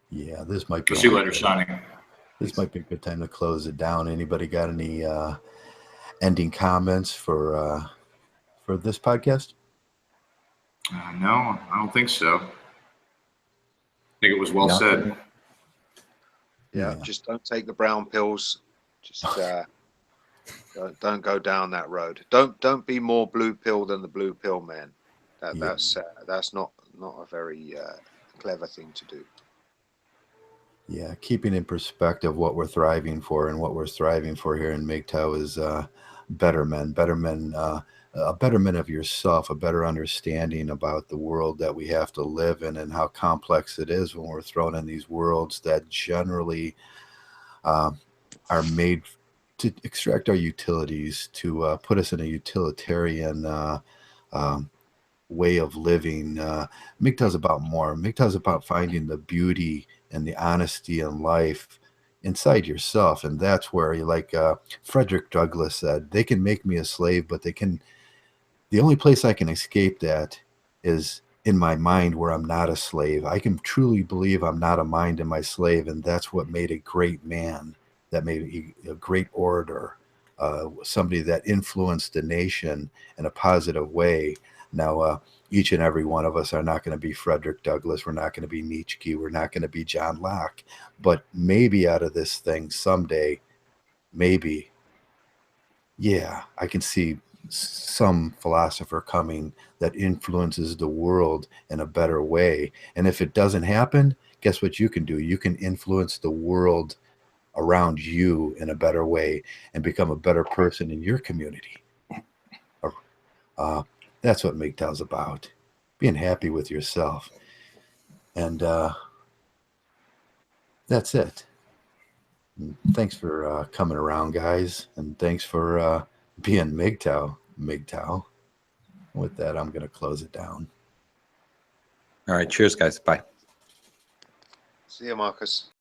Yeah, this might be. See you later, Shining. This might be a good time to close it down. Anybody got any ending comments for this podcast? No, I don't think so. I think it was well said. Yeah, just don't take the brown pills. Just don't go down that road. Don't be more blue pill than the blue pill man. That's not a very clever thing to do. Yeah, keeping in perspective what we're thriving for, and what we're thriving for here in Mgtow is better men, a betterment of yourself, a better understanding about the world that we have to live in, and how complex it is when we're thrown in these worlds that generally are made to extract our utilities, to put us in a utilitarian way of living. Mgtow's about more. Mgtow's about finding the beauty and the honesty in life inside yourself, and that's where, like Frederick Douglass said, they can make me a slave, but the only place I can escape that is in my mind, where I'm not a slave. I can truly believe I'm not a mind in my slave, and that's what made a great man, that made a great orator, somebody that influenced a nation in a positive way. Now, each and every one of us are not going to be Frederick Douglass. We're not going to be Nietzsche. We're not going to be John Locke. But maybe out of this thing someday, maybe, yeah, I can see some philosopher coming that influences the world in a better way. And if it doesn't happen, guess what you can do? You can influence the world around you in a better way and become a better person in your community. That's what Mgtow's about. Being happy with yourself. And that's it. And thanks for coming around, guys. And thanks for being Mgtow. With that, I'm going to close it down. All right. Cheers, guys. Bye. See you, Marcus.